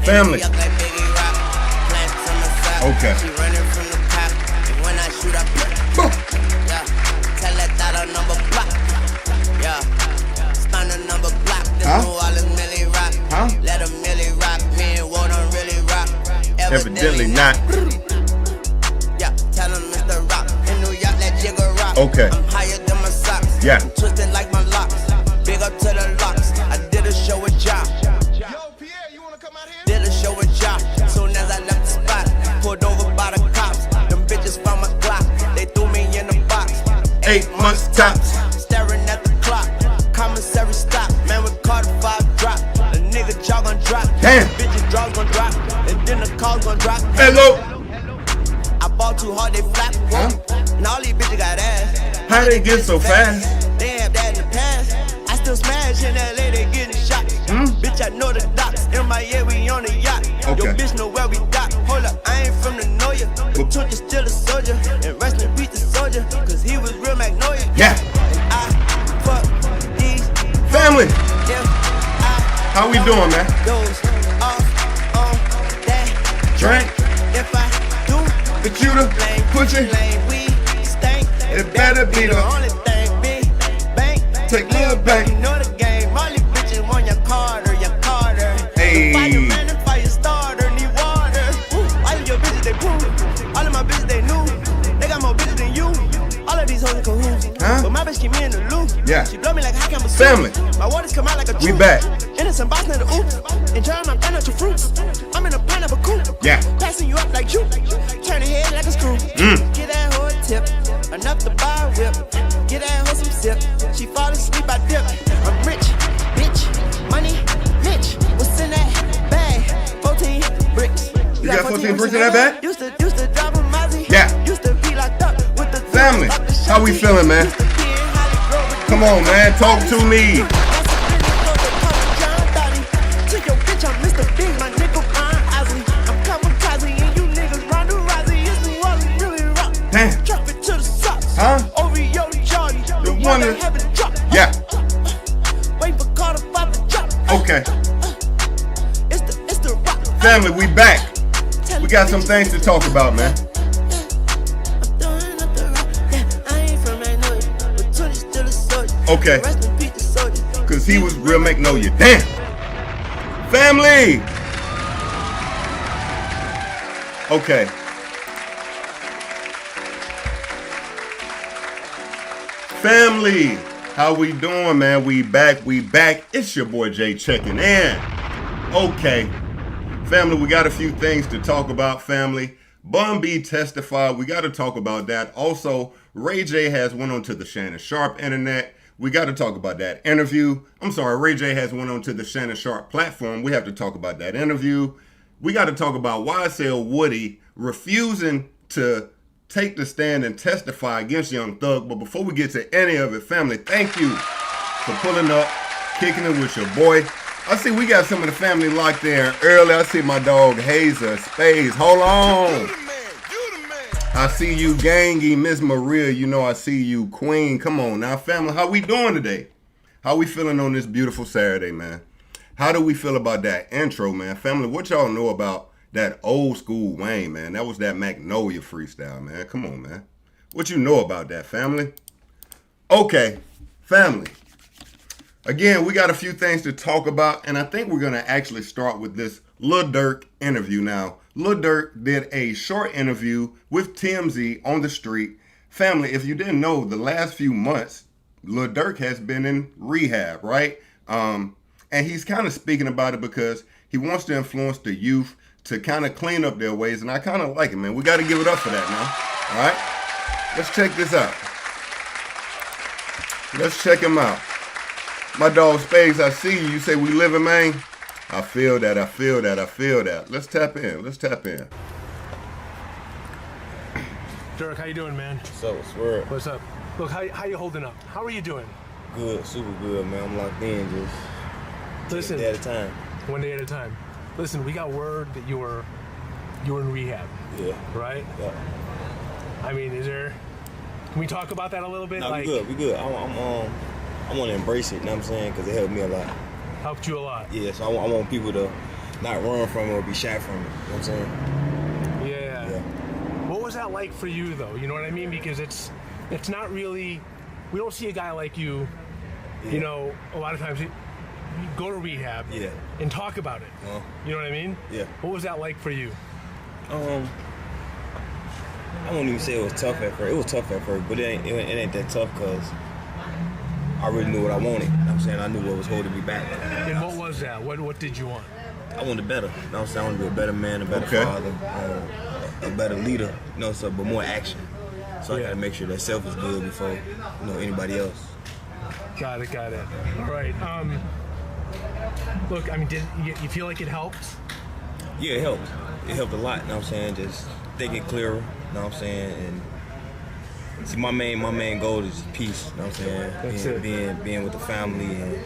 Family. Okay. She running from the cop, and when I shoot, I put. Yeah, tell that dollar number block. Yeah, stun the number block. This New Orleans Millie rock. Let a Millie rock. Me and Woe don't really rock. Evidently not. Yeah, tell him Mr. Rock. In New York, that jigger rock. Okay. I'm higher than my socks. Yeah. I'm twisted like my locks. Big up to the locks. I did a show with Josh. Did a show with Josh. Soon as I left the spot, pulled over by the cops. Them bitches found my Glock. They threw me in the box. 8 months tops. Staring at the clock. Commissary stop. Man, we caught a 5 drop. A nigga jaw gon' drop. Damn. Bitches draws gon' drop. And then the calls gon' drop. Hello. I ball too hard, they flap. And all these bitches got ass. How they get so fast? They have that in the past. I still smash in LA, they getting shot. Bitch, I know the docks. In my ear, we on a yacht. Okay. Your bitch know where we dock. Hold up, I ain't from the know ya. But Took is still a soldier. And rest in peace the soldier. Cause he was real Magnolia. Yeah. And I fuck these Family. if I How we doing, man? goes off on that Drink. If I do, But you the blame pussy. lane, we stink. It better be the only thing, big bank. Take Lil Bank. You know the game. All these bitches want your Carter, your Carter. Hey. Fireman and fire starter, need water. All of your bitches, they poo. All of my bitches, they new. They got more bitches than you. All of these hoes in cahoots. But my bitch keep me in the loop. Yeah. She blow me like how can Family. My waters come out like a We truth. back. Innocent boss, not the oops. In turn, I'm trying out your fruits. I'm in a pineapple coupe. Yeah. Passing you up like you. Turn the head like a screw. Get that hoe a tip. Enough to buy a whip. Get that hoe some sip. She fall asleep, I dip. I'm rich, bitch. Money, Mitch. What's in that bag? 14 bricks. You got 14 bricks in that bag? Used to drive a Mazzy. Yeah. Used to be locked up with the Family. How we feeling, man? Come on, man. Talk to me. Damn. Drop it to the socks. Over your Johnny. The one that have it drop. Yeah. Wait for Carter about to drop. Okay. It's the rock. Family, we back. We got some things to talk about, man. Okay. Cause he was real Magnolia. Damn. Family. Okay. Family, how we doing, man? We back. It's your boy Jay checking in. Okay. Family, we got a few things to talk about, family. Bun B testified. We got to talk about that. Also, Ray J has went on to the Shannon Sharpe internet. We got to talk about that interview. I'm sorry, Ray J has went on to the Shannon Sharpe platform. We have to talk about that interview. We got to talk about YSL Woody refusing to take the stand and testify against Young Thug. But before we get to any of it, family, thank you for pulling up, kicking it with your boy. I see we got some of the family locked in early. I see my dog Hazer Spades. Hold on. I see you, Gangy, Miss Maria. You know I see you, Queen. Come on now, family. How we doing today? How we feeling on this beautiful Saturday, man? How do we feel about that intro, man? Family, what y'all know about that old school Wayne, man? That was that Magnolia freestyle, man. Come on, man. What you know about that, family? Okay, family. Again, we got a few things to talk about, and I think we're going to actually start with this Lil Durk interview now. Lil Durk did a short interview with TMZ on the street. Family, if you didn't know, the last few months, Lil Durk has been in rehab, right? And he's kind of speaking about it because he wants to influence the youth to kind of clean up their ways, and I kind of like it, man. We got to give it up for that now, all right? Let's check this out. Let's check him out. My dog Spades, I see you. You say we living, man? I feel that. Let's tap in. Durk, how you doing, man? What's up, Swear? What's up? Look, how you holding up? How are you doing? Good, super good, man. I'm locked in, just Listen, one day at a time. One day at a time. Listen, we got word that you were in rehab. Yeah. Right? Yeah. I mean, can we talk about that a little bit? No, we good. I want to embrace it, you know what I'm saying? Because it helped me a lot. Helped you a lot. Yeah, so I want people to not run from it or be shy from it. You know what I'm saying? Yeah. What was that like for you though? You know what I mean? Because it's not really, we don't see a guy like you, you know, a lot of times you go to rehab and talk about it. You know what I mean? Yeah. What was that like for you? I won't even say it was tough at first. It was tough at first, but it ain't that tough because I really knew what I wanted. You know what I'm saying? I knew what was holding me back. And what was that? What did you want? I wanted better. You know what I'm saying? I wanted to be a better man, a better father, a better leader, you know, so, but more action. So I gotta make sure that self is good before, you know, anybody else. Got it. All right. Look, I mean, did you feel like it helped? Yeah, it helped. It helped a lot, you know what I'm saying? Just thinking clearer, you know what I'm saying? And see, my main goal is just peace, you know what I'm saying? Being with the family and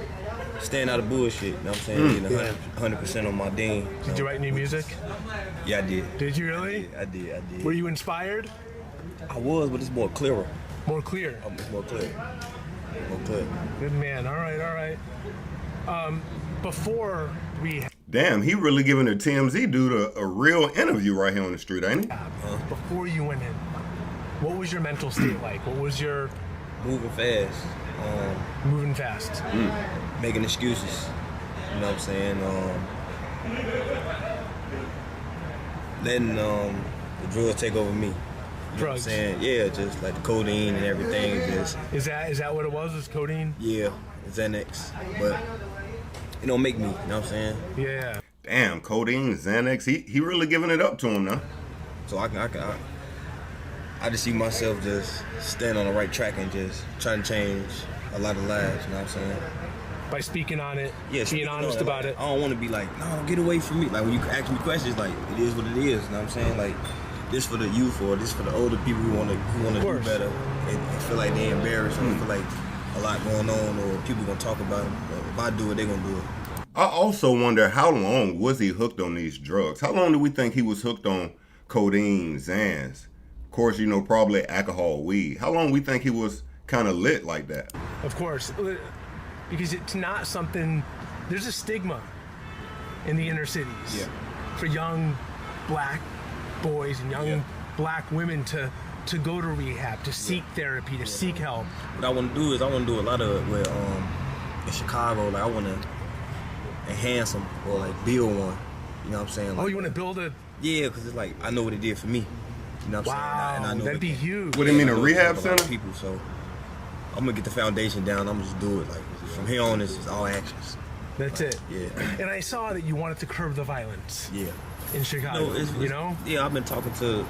staying out of bullshit, you know what I'm saying? Being 100% on my ding. Did you write new music? Yeah, I did. Did you really? I did. Were you inspired? I was, but it's more clearer. More clear? It's more clear. More clear. Good man. All right. Before we... Damn, he really giving a TMZ dude a real interview right here on the street, ain't he? Before you went in, what was your mental state like? What was your... Moving fast. Moving fast. Making excuses. You know what I'm saying? Letting the drugs take over me. You know what I'm saying? Yeah, just like the codeine and everything. Just Is that what it was? Was codeine? Yeah, Xanax. But it don't make me, you know what I'm saying? Yeah. Damn, codeine, Xanax, he really giving it up to him now. So I just see myself just staying on the right track and just trying to change a lot of lives, you know what I'm saying? By speaking on it, yeah, being honest about it. I don't want to be like, no, get away from me. Like when you ask me questions, like it is what it is, you know what I'm saying? Like this for the youth or this for the older people who want to do better and feel like they embarrassed or feel like a lot going on or people gonna talk about it. But if I do it, they gonna do it. I also wonder how long was he hooked on these drugs? How long do we think he was hooked on codeine, Xans? Of course, you know, probably alcohol, weed. How long we think he was kind of lit like that? Of course, because it's not something, there's a stigma in the inner cities for young black boys and young black women to go to rehab, to seek therapy, to seek help. What I want to do is I want to do a lot of it in Chicago. Like I want to enhance them or like build one. You know what I'm saying? Like, you want to build a... Yeah, because it's like I know what it did for me. You know what I'm saying? And I know that'd be huge. What do you mean, a rehab center? People, so I'm gonna get the foundation down. I'm gonna just do it. Like from here on, it's just all actions. That's it. Yeah. And I saw that you wanted to curb the violence. Yeah. In Chicago. You know? Yeah, I've been talking to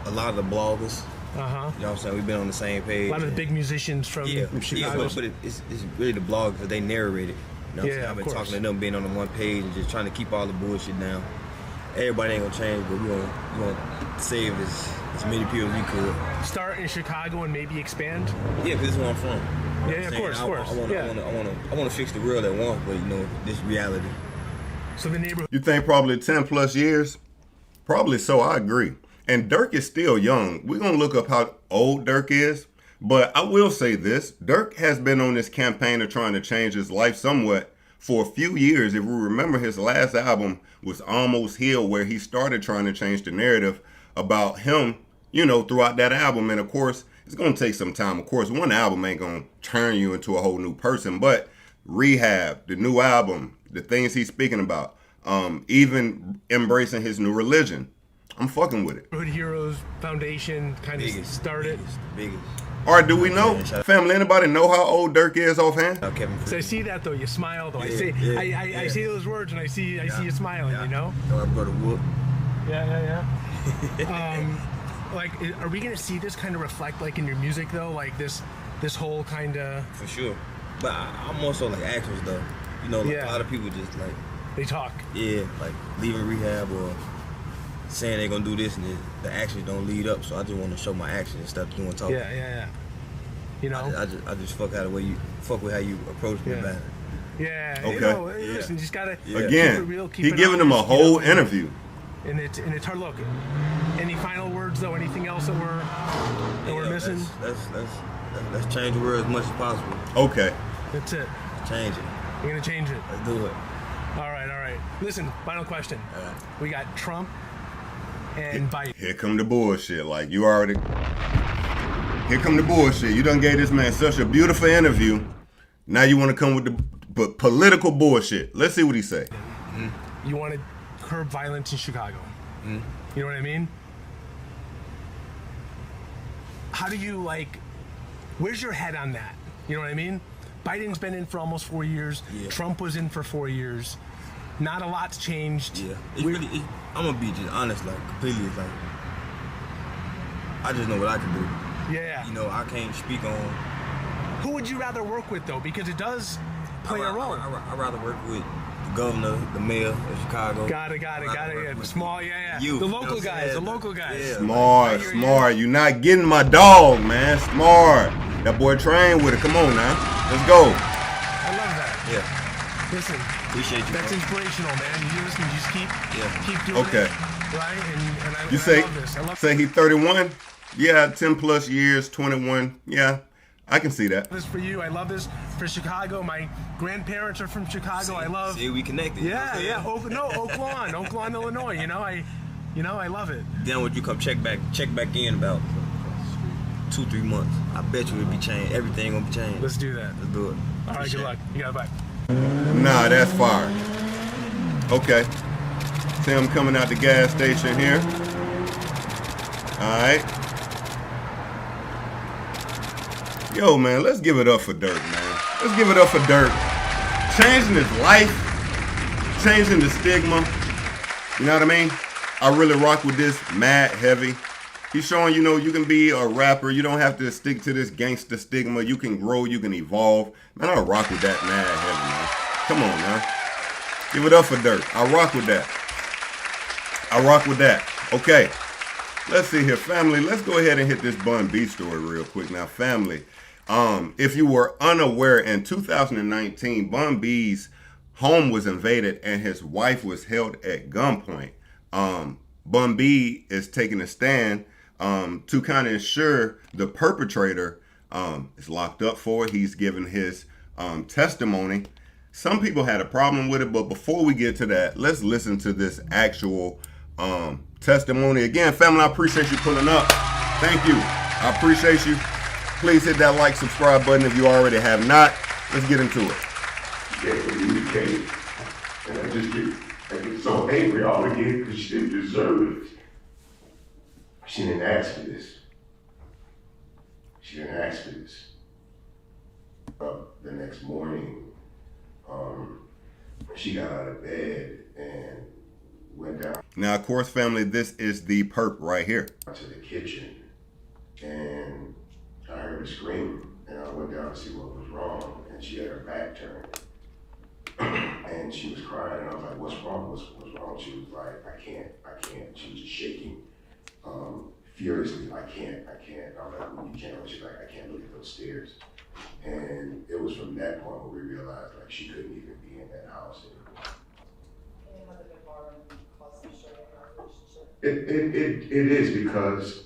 a lot of the bloggers. You know what I'm saying? We've been on the same page. A lot of the big musicians from Chicago. Yeah, but it's really the bloggers because they narrate it. You know what I'm saying? I've been talking to them, being on the one page and just trying to keep all the bullshit down. Everybody ain't gonna change, but we gonna save as many people as we could. Start in Chicago and maybe expand? Yeah, because this is where I'm from. Yeah, of course. I want to fix the world at once, but you know, this reality. So the neighborhood. You think probably 10 plus years? Probably so, I agree. And Durk is still young. We're going to look up how old Durk is. But I will say this. Durk has been on this campaign of trying to change his life somewhat for a few years. If we remember, his last album was Almost Healed, where he started trying to change the narrative about him, you know, throughout that album. And of course, it's going to take some time. Of course, one album ain't going to turn you into a whole new person. But Rehab, the new album, the things he's speaking about, even embracing his new religion, I'm fucking with it. Hood Heroes Foundation kind of started. Biggest. All right, do we know? Family, anybody know how old Durk is offhand? So I see that though. You smile though. I say those words and I see you smiling. You know. I go to whoop. Yeah. Like, are we gonna see this kind of reflect like in your music though? Like this whole kind of. For sure. But I'm more so like actors though. You know, like a lot of people just like. They talk. Yeah, like leaving rehab or saying they're gonna do this and the actions don't lead up. So I just want to show my actions instead of doing talking. Yeah. You know. I just fuck out of way you fuck with how you approach me about it. Yeah. Okay. You know, listen, you just gotta again. Keep it real, keep he it giving him a whole interview. And it's hard. Look. Any final words though? Anything else that we're missing? Let's change the world as much as possible. Okay. That's it. Change it. We're gonna change it. Let's do it. All right. Listen, final question. We got Trump and Biden. Here come the bullshit. Like, you already... Here come the bullshit. You done gave this man such a beautiful interview. Now you want to come with the political bullshit. Let's see what he say. You want to curb violence in Chicago. You know what I mean? How do you, like, where's your head on that? You know what I mean? Biden's been in for almost 4 years. Yeah. Trump was in for 4 years. Not a lot's changed. Yeah, I'm gonna be just honest, like, completely, like, I just know what I can do. Yeah. You know, I can't speak on... Who would you rather work with, though? Because it does play a role. I'd rather work with the governor, the mayor of Chicago. Got it. Yeah, the small, You, the local guys, Yeah. Smart. You're not getting my dog, man. Smart. That boy trained with it. Come on now. Let's go. I love that. Yeah. Listen. Appreciate you. That's inspirational, man. You listen, you just keep doing okay. it. Right? And I love this. I love say he 31? Yeah, 10 plus years, 21. Yeah, I can see that. This for you. I love this for Chicago. My grandparents are from Chicago. I love. See, we connected. Yeah. Oakland, Illinois. I love it. Then would you come check back in about 2-3 months? I bet you it'll be changed. Everything gonna be changed. Let's do that. Let's do it. All right, good luck. You got it back. Nah, that's fire. Okay. See him coming out the gas station here. Alright. Yo, man, let's give it up for Durk, man. Let's give it up for Durk. Changing his life. Changing the stigma. You know what I mean? I really rock with this mad heavy. He's showing, you can be a rapper. You don't have to stick to this gangster stigma. You can grow. You can evolve. Man, I rock with that mad heavy, man. Come on, man. Give it up for Durk. I rock with that. Okay. Let's see here, family. Let's go ahead and hit this Bun B story real quick. Now, family, if you were unaware, in 2019, Bun B's home was invaded and his wife was held at gunpoint. Bun B is taking a stand to kind of ensure the perpetrator is locked up for it. He's given his testimony. Some people had a problem with it, but before we get to that, let's listen to this actual testimony. Again, family, I appreciate you pulling up. Thank you. I appreciate you. Please hit that like, subscribe button if you already have not. Let's get into it. And I get so angry all again because she didn't deserve it. She didn't ask for this. The next morning, she got out of bed and went down. Now, of course, family, this is the perp right here. To the kitchen, and I heard her scream, and I went down to see what was wrong, and she had her back turned. And she was crying, and I was like, what's wrong? What's wrong? She was like, I can't. She was just shaking furiously. I can't. I was like, well, you can't. She's like, I can't look at those stairs. And it was from that point where we realized, like, she couldn't even be in that house anymore. It is because,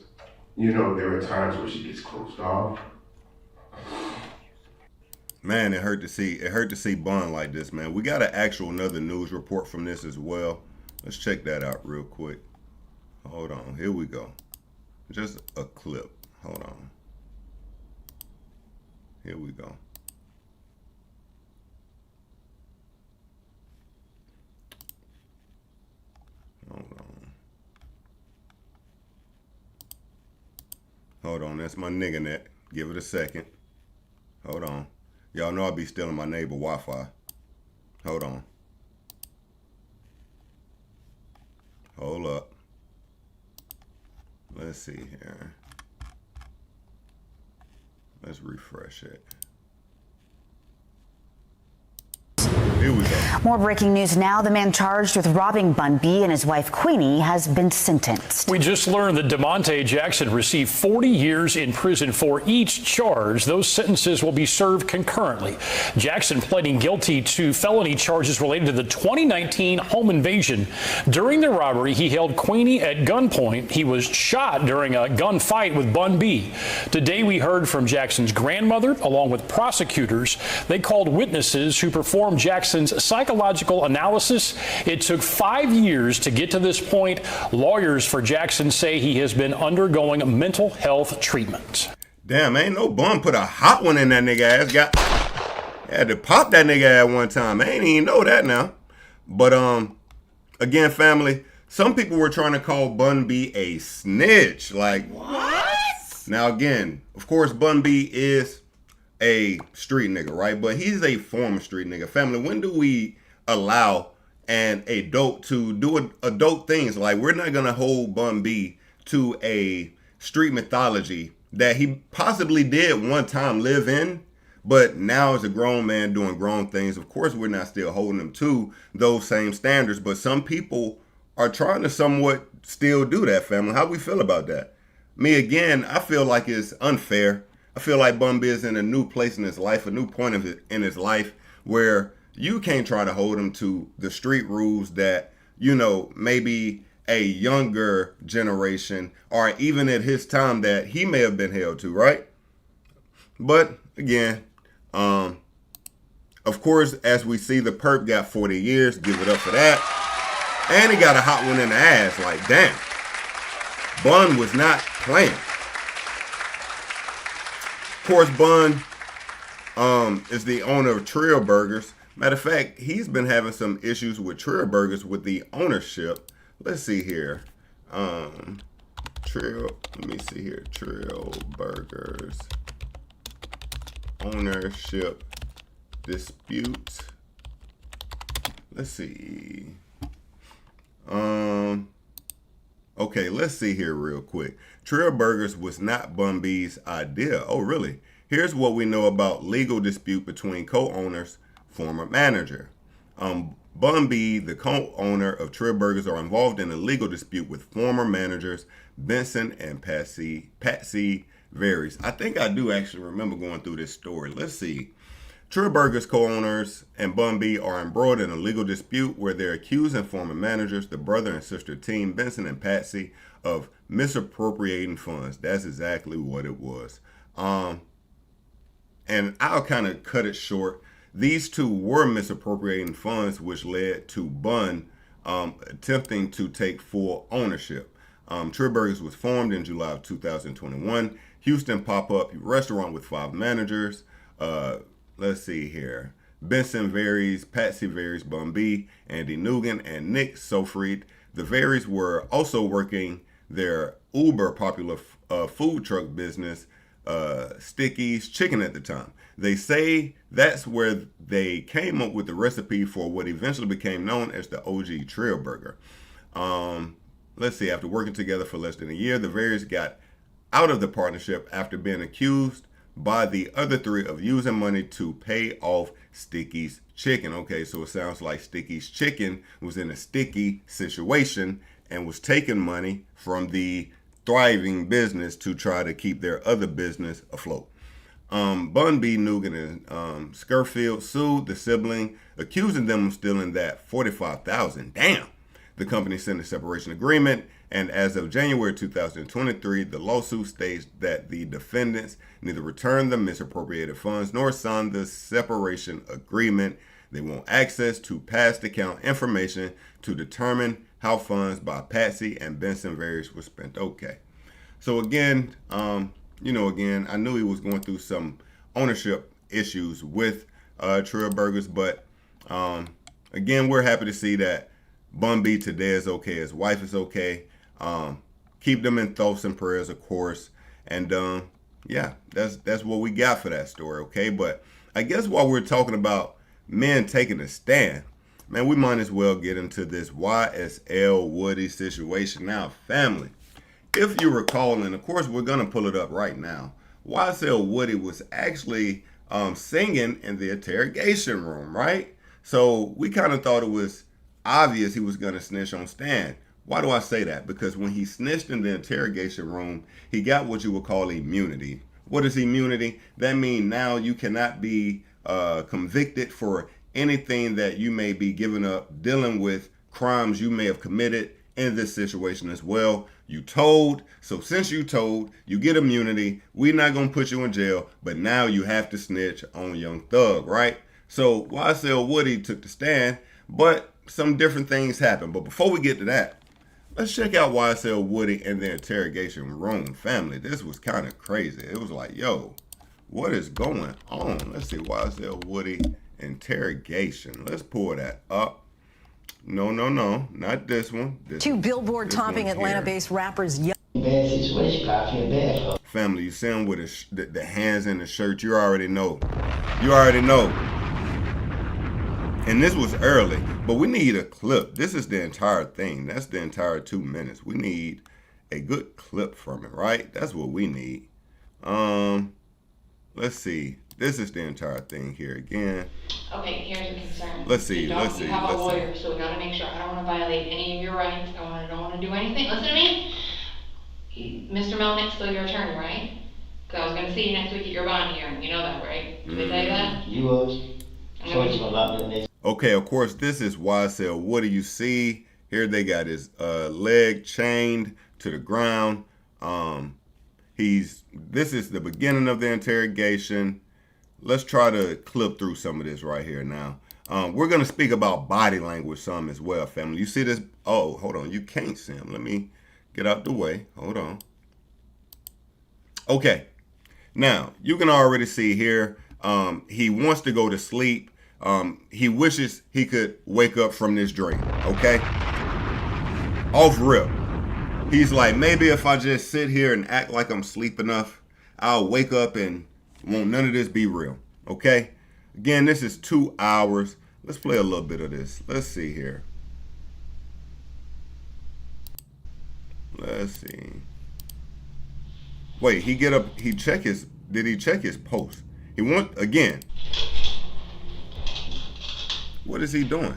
there are times where she gets closed off. Man, it hurt to see Bun like this, man. We got another news report from this as well. Let's check that out real quick. Hold on, here we go. Just a clip. Hold on. Here we go. Hold on, that's my nigga net. Give it a second. Hold on. Y'all know I be stealing my neighbor Wi-Fi. Hold on. Hold up. Let's see here. Let's refresh it. Here we go. More breaking news now. The man charged with robbing Bun B and his wife Queenie has been sentenced. We just learned that DeMonte Jackson received 40 years in prison for each charge. Those sentences will be served concurrently. Jackson pleading guilty to felony charges related to the 2019 home invasion. During the robbery, he held Queenie at gunpoint. He was shot during a gunfight with Bun B. Today, we heard from Jackson's grandmother, along with prosecutors. They called witnesses who performed Jackson's Jackson's psychological analysis. It took 5 years to get to this point. Lawyers for Jackson say he has been undergoing mental health treatment. Damn, ain't no bum put a hot one in that nigga ass. Had to pop that nigga at one time. I ain't even know that now. But again, family, some people were trying to call Bun B a snitch. Like, what? Now again, of course, Bun B is a street nigga, right? But he's a former street nigga. Family, when do we allow an adult to do adult things? Like, we're not gonna hold Bun B to a street mythology that he possibly did one time live in, but now as a grown man doing grown things. Of course, we're not still holding him to those same standards, but some people are trying to somewhat still do that, family. How we feel about that? Me, again, I feel like it's unfair. I feel like Bun B is in a new place in his life, a new point of it in his life, where you can't try to hold him to the street rules that, you know, maybe a younger generation, or even at his time, that he may have been held to, right? But again, of course, as we see, the perp got 40 years. Give it up for that. And he got a hot one in the ass. Like, damn. Bun was not playing. Of course, Bun is the owner of Trill Burgers. Matter of fact, he's been having some issues with Trill Burgers with the ownership. Let's see here. Trill Burgers ownership dispute. Let's see. Okay, let's see here real quick. Trill Burgers was not Bun B's idea. Oh, really? Here's what we know about legal dispute between co-owners, former manager. Bun B, the co-owner of Trill Burgers, are involved in a legal dispute with former managers Benson and Patsy Varies. I think I do actually remember going through this story. Let's see. Trill Burgers co-owners and Bun B are embroiled in a legal dispute where they're accusing former managers, the brother and sister team, Benson and Patsy, of misappropriating funds. That's exactly what it was. And I'll kind of cut it short. These two were misappropriating funds, which led to Bun attempting to take full ownership. Trill Burgers was formed in July of 2021. Houston pop-up restaurant with 5 managers. Let's see here. Benson Varies, Patsy Varies, Bun B, Andy Nugent, and Nick Sofried. The Varies were also working their uber popular food truck business, Sticky's Chicken at the time. They say that's where they came up with the recipe for what eventually became known as the OG Trill Burger. Let's see, after working together for less than a year, the Varies got out of the partnership after being accused by the other 3 of using money to pay off Sticky's Chicken. Okay, so it sounds like Sticky's Chicken was in a sticky situation and was taking money from the thriving business to try to keep their other business afloat. Bun B, Nugent, and Skirfield sued the sibling, accusing them of stealing that $45,000. Damn! The company signed a separation agreement, and as of January 2023, the lawsuit states that the defendants neither returned the misappropriated funds nor signed the separation agreement. They want access to past account information to determine how funds by Patsy and Benson Varies were spent. Okay. So again, again, I knew he was going through some ownership issues with Trill Burgers, but again, we're happy to see that Bun B today is okay. His wife is okay. Keep them in thoughts and prayers, of course. And yeah, that's what we got for that story, okay? But I guess while we're talking about men taking a stand, man, we might as well get into this YSL Woody situation. Now, family, if you recall, and of course we're going to pull it up right now, YSL Woody was actually singing in the interrogation room, right? So we kind of thought it was obvious he was going to snitch on Stan. Why do I say that? Because when he snitched in the interrogation room, he got what you would call immunity. What is immunity? That means now you cannot be convicted for anything that you may be giving up, dealing with crimes you may have committed in this situation as well. You told, so since you told, you get immunity. We're not going to put you in jail, but now you have to snitch on Young Thug, right? So YSL Woody took the stand, but some different things happened. But before we get to that, let's check out YSL Woody and the interrogation room. Family, this was kind of crazy. It was like, yo, what is going on? Let's see, YSL Woody interrogation. Let's pull that up. No, not this one. Two Billboard-topping Atlanta-based rappers. Bad situation, I feel bad for. Family, you see him with the hands in the shirt. You already know. You already know. And this was early, but we need a clip. This is the entire thing. That's the entire 2 minutes. We need a good clip from it, right? That's what we need. Let's see. This is the entire thing here again. Okay, here's the concern. Let's see. You have a lawyer, so we gotta make sure. I don't want to violate any of your rights. I don't want to do anything. Listen to me. Mr. Melnick's still your attorney, right? Because I was going to see you next week at your bond hearing. You know that, right? Did they tell you that? You was. So it's gonna lock me in there. Okay, of course, this is YSL Woody. You see here they got his leg chained to the ground. This is the beginning of the interrogation. Let's try to clip through some of this right here now. We're going to speak about body language some as well, family. You see this? Oh, hold on. You can't see him. Let me get out the way. Hold on. Okay. Now, you can already see here, he wants to go to sleep. He wishes he could wake up from this dream, okay? Off rip. He's like, maybe if I just sit here and act like I'm asleep enough, I'll wake up and won't none of this be real, okay? Again, this is 2 hours. Let's play a little bit of this. Let's see here. Let's see. Wait, he get up, did he check his post? He want, again. What is he doing?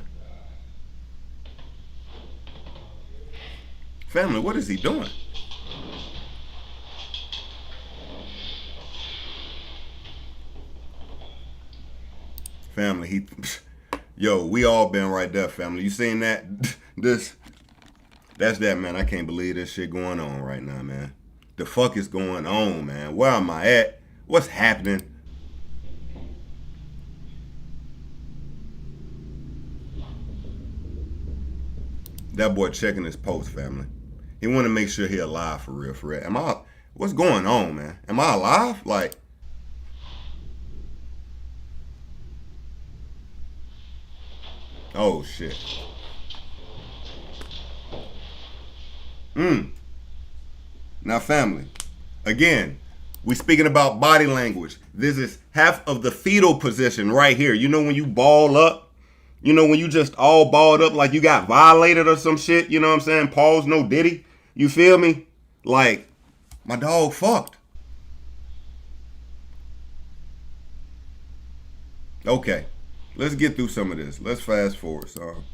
Family, what is he doing? Family, yo, we all been right there, family. You seen that? That's that, man. I can't believe this shit going on right now, man. The fuck is going on, man? Where am I at? What's happening? That boy checking his post, family. He want to make sure he alive for real, for real. What's going on, man? Am I alive? Like, oh shit. Now, family, again, we speaking about body language. This is half of the fetal position right here. You know when you ball up? You know when you just all balled up like you got violated or some shit? You know what I'm saying? Pause, no Diddy. You feel me? Like, my dog fucked. Okay, let's get through some of this. Let's fast forward, so.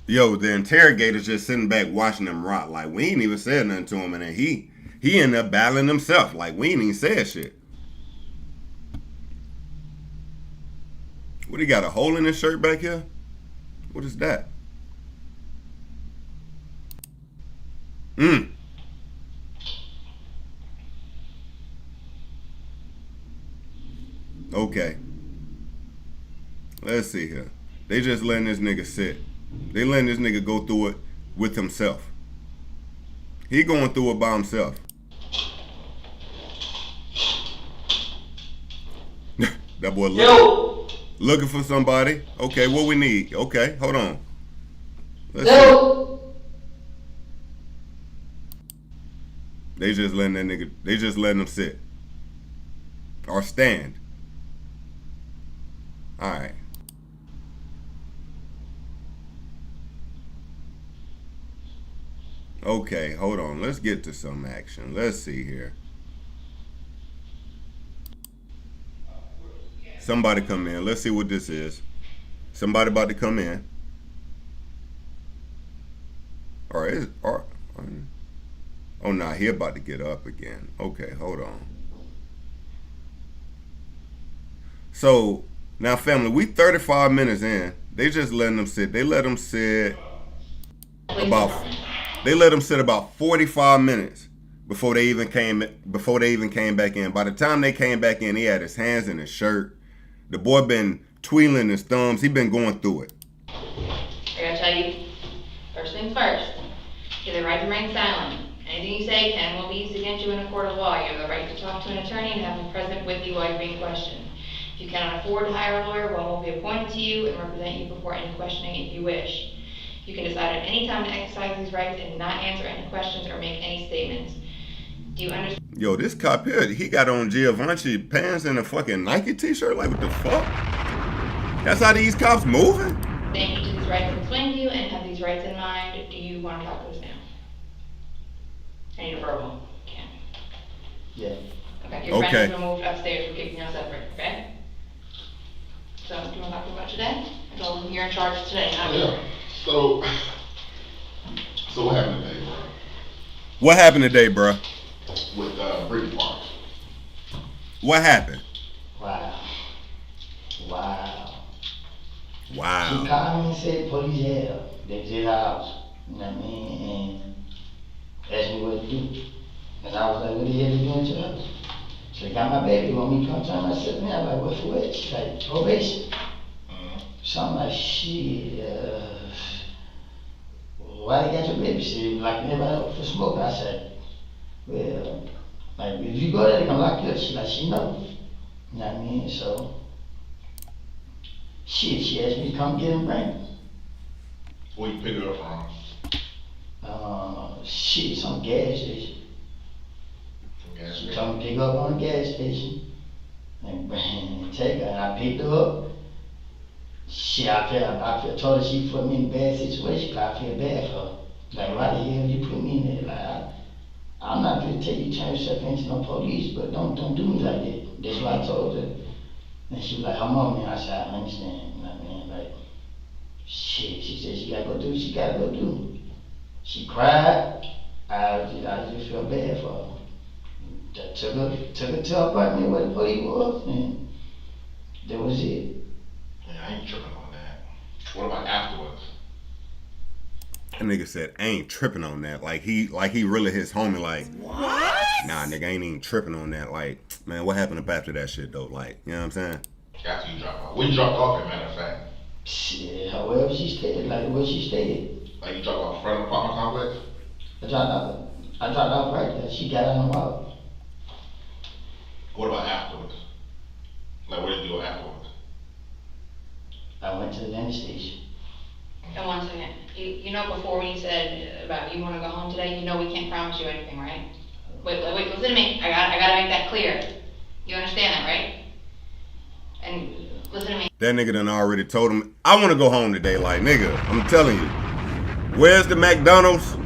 Yo, the interrogator's just sitting back watching him rot. Like, we ain't even said nothing to him, and then he ended up battling himself. Like, we ain't even said shit. What, he got a hole in his shirt back here? What is that? Okay. Let's see here. They just letting this nigga sit. They letting this nigga go through it with himself. He going through it by himself. That boy looking for somebody. Okay, what we need? Okay, hold on. Let's see. They just letting that nigga, they just letting him sit. Or stand. Alright. Okay, hold on. Let's get to some action. Let's see here. Somebody come in. Let's see what this is. Somebody about to come in. Oh, nah, he about to get up again. Okay, hold on. So, now family, we 35 minutes in. They just letting them sit. They let them sit about 45 minutes before they even came back in. By the time they came back in, he had his hands in his shirt. The boy been tweeling his thumbs. He been going through it. I gotta tell you, first things first, you have the right to remain silent. Anything you say can and will be used against you in a court of law. You have the right to talk to an attorney and have him present with you while you're being questioned. If you cannot afford to hire a lawyer, one will be appointed to you and represent you before any questioning if you wish. You can decide at any time to exercise these rights and not answer any questions or make any statements. Do you understand? Yo, this cop here, he got on Givenchy pants and a fucking Nike t-shirt. Like, what the fuck? That's how these cops moving? Thank you to these rights I've explained to you and have these rights in mind. Do you want to talk to us now? I need a verbal. Can. Yeah. Okay, your friends were moved upstairs. We're kicking you separate, okay? So, do you want to talk about today? I told them you're in charge today, not me. So what happened today, bro? What happened today, bro? With Brittany Parks. What happened? Wow. Wow. She called me and said police here. They was at the house. You know what I mean? And asked me what to do. And I was like, what the hell you doing to the house? So they got my baby, want me to come turn myself in. I'm like, what for what? She's like, probation. So I'm like, shit, why they got your baby? She was like, everybody up for smoking. I said, well, like, if you go there, they gonna lock you up. She like, she know. You know what I mean? So, shit, she asked me to come get him, bring him. Where you pick her up from? Shit, some gas station. She told me to pick her up on the gas station and take her, and I picked her up. Shit, I told her she put me in a bad situation, I feel bad for her. Like, why the hell you put me in there? Like, I'm not gonna tell you to turn yourself into no police, but don't do me like that. That's what I told her. And she was like, come on, man. I said, I understand. You know what I mean? Like, shit, she said she gotta go do what she gotta go do. She cried. I just feel bad for her. Took her to her apartment where the police was, and that was it. Yeah, I ain't tripping on that. What about afterwards? That nigga said, I ain't tripping on that. Like he really his homie. Like, what? Nah, nigga, I ain't even tripping on that. Like, man, what happened up after that shit though? Like, you know what I'm saying? After you dropped off. Where you dropped off at, matter of fact? Shit, however she stayed, like where she stayed. Like you dropped off in front of the apartment complex? I dropped off right there. She got on the wall. What about afterwards? Like, where did you go afterwards? I went to the dentist station. And one second, you know before when you said about you want to go home today, you know we can't promise you anything, right? Wait, listen to me. I gotta make that clear. You understand that, right? And listen to me. That nigga done already told him, I want to go home today. Like, nigga, I'm telling you, where's the McDonald's?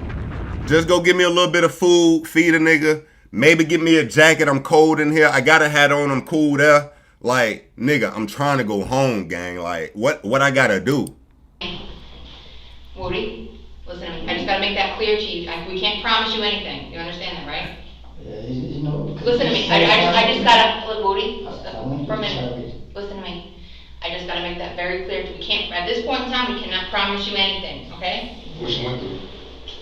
Just go get me a little bit of food, feed a nigga. Maybe get me a jacket, I'm cold in here. I got a hat on, I'm cool there. Like, nigga, I'm trying to go home, gang. Like, what I gotta do? Woody, listen to me. I just gotta make that clear to you. We can't promise you anything. You understand that, right? Yeah, you know. Listen to me. I just gotta, look, Woody, for a minute. Listen to me. I just gotta make that very clear. We can't, at this point in time, we cannot promise you anything, okay? What you went through?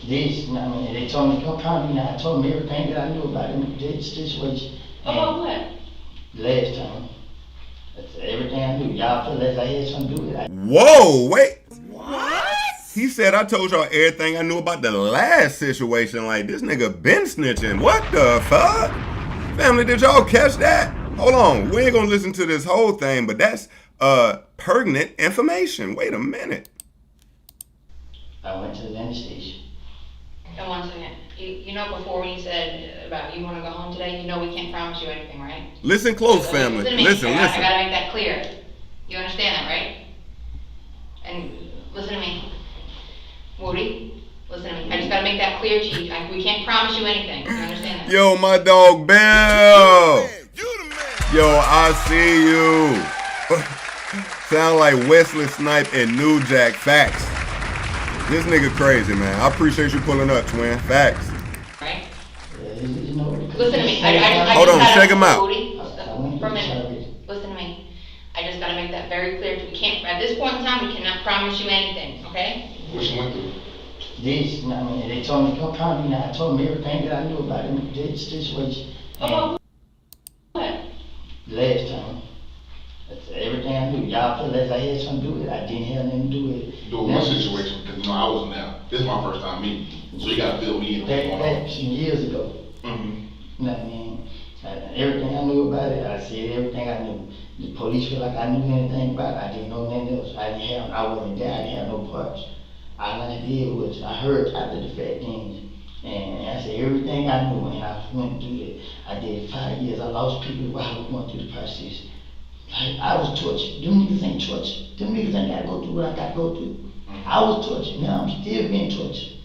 This, I mean, they told me, don't call me now. I told them everything that I knew about this situation. About what? Last time. That's everything I knew. Y'all feel as I had something to do with it. Whoa, wait. What? He said, I told y'all everything I knew about the last situation. Like, this nigga been snitching. What the fuck? Family, did y'all catch that? Hold on. We ain't gonna listen to this whole thing, but that's pertinent information. Wait a minute. I went to the dentist station. And one second, you know before when you said about you want to go home today, you know we can't promise you anything, right? Listen close, family. Listen. I gotta make that clear. You understand that, right? And listen to me. Woody, listen to me. I just gotta make that clear to you. We can't promise you anything. You understand that? Yo, my dog Bell. Yo, I see you. Sound like Wesley Snipe and New Jack. Facts. This nigga crazy, man. I appreciate you pulling up, twin. Facts. Right? You know, listen to me. Hold on, check him out. Woody, for a minute. Listen to me. I just gotta make that very clear. We can't, at this point in time, we cannot promise you anything, okay? What you went through? this, you know what I mean? They told me, come pound me now. I told them everything that I knew about this situation. About what? Last time. That's everything I knew. Y'all feel as I had something to do with it. I didn't have nothing to do with it. Dude, my situation, because I wasn't there. This is my first time meeting you. So you gotta fill me in. Back some years ago. Mm-hmm. You know what I mean? Everything I knew about it, I said everything I knew. The police feel like I knew anything about it. I didn't know nothing else. I wasn't there. I didn't have no parts. All I did was I heard after the fact things. And I said everything I knew, and I went through it. I did 5 years. I lost people while I was going through the process. I was tortured. Them niggas ain't tortured. Them niggas ain't gotta go through what I gotta go through. I was tortured. Now I'm still being tortured.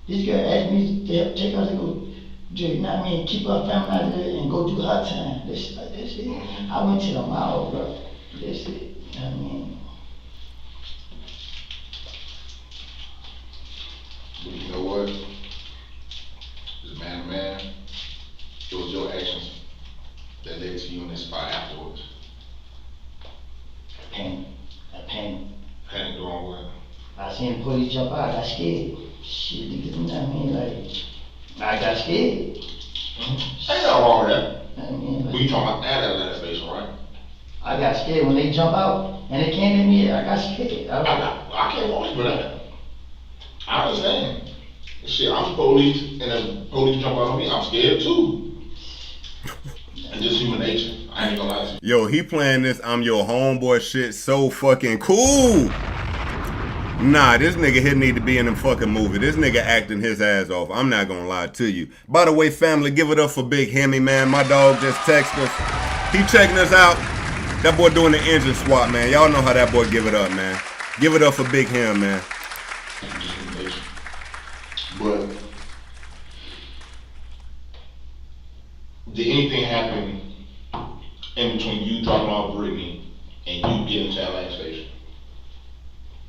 This girl asked me to help take her to go, you know what I mean, keep her family out of there and go do her time. That's it. I went to the mall, bro. That's it. You know what I mean? But you know what? As man to man, it was your actions that led to you in this spot afterwards. Panic. Panic the wrong way. I seen the police jump out, I got scared. Shit, niggas, you know what I mean? Like, I got scared. Ain't nothing wrong with that. I mean, like, But you talking about that station, right? I got scared when they jump out and they came at me. I got scared. I can't watch for that. I understand. Shit, I'm the police, and the police jump out on me, I'm scared too. And just human nature. I ain't gonna lie to you. Yo, he playing this I'm your homeboy shit so fucking cool. Nah, this nigga here need to be in them fucking movie. This nigga acting his ass off. I'm not gonna lie to you. By the way, family, give it up for Big Hemi, man. My dog just texted us. He checking us out. That boy doing the engine swap, man. Y'all know how that boy give it up, man. Give it up for Big Hem, man. But did anything happen in between you dropping off Brittany and you getting to Atlanta Station?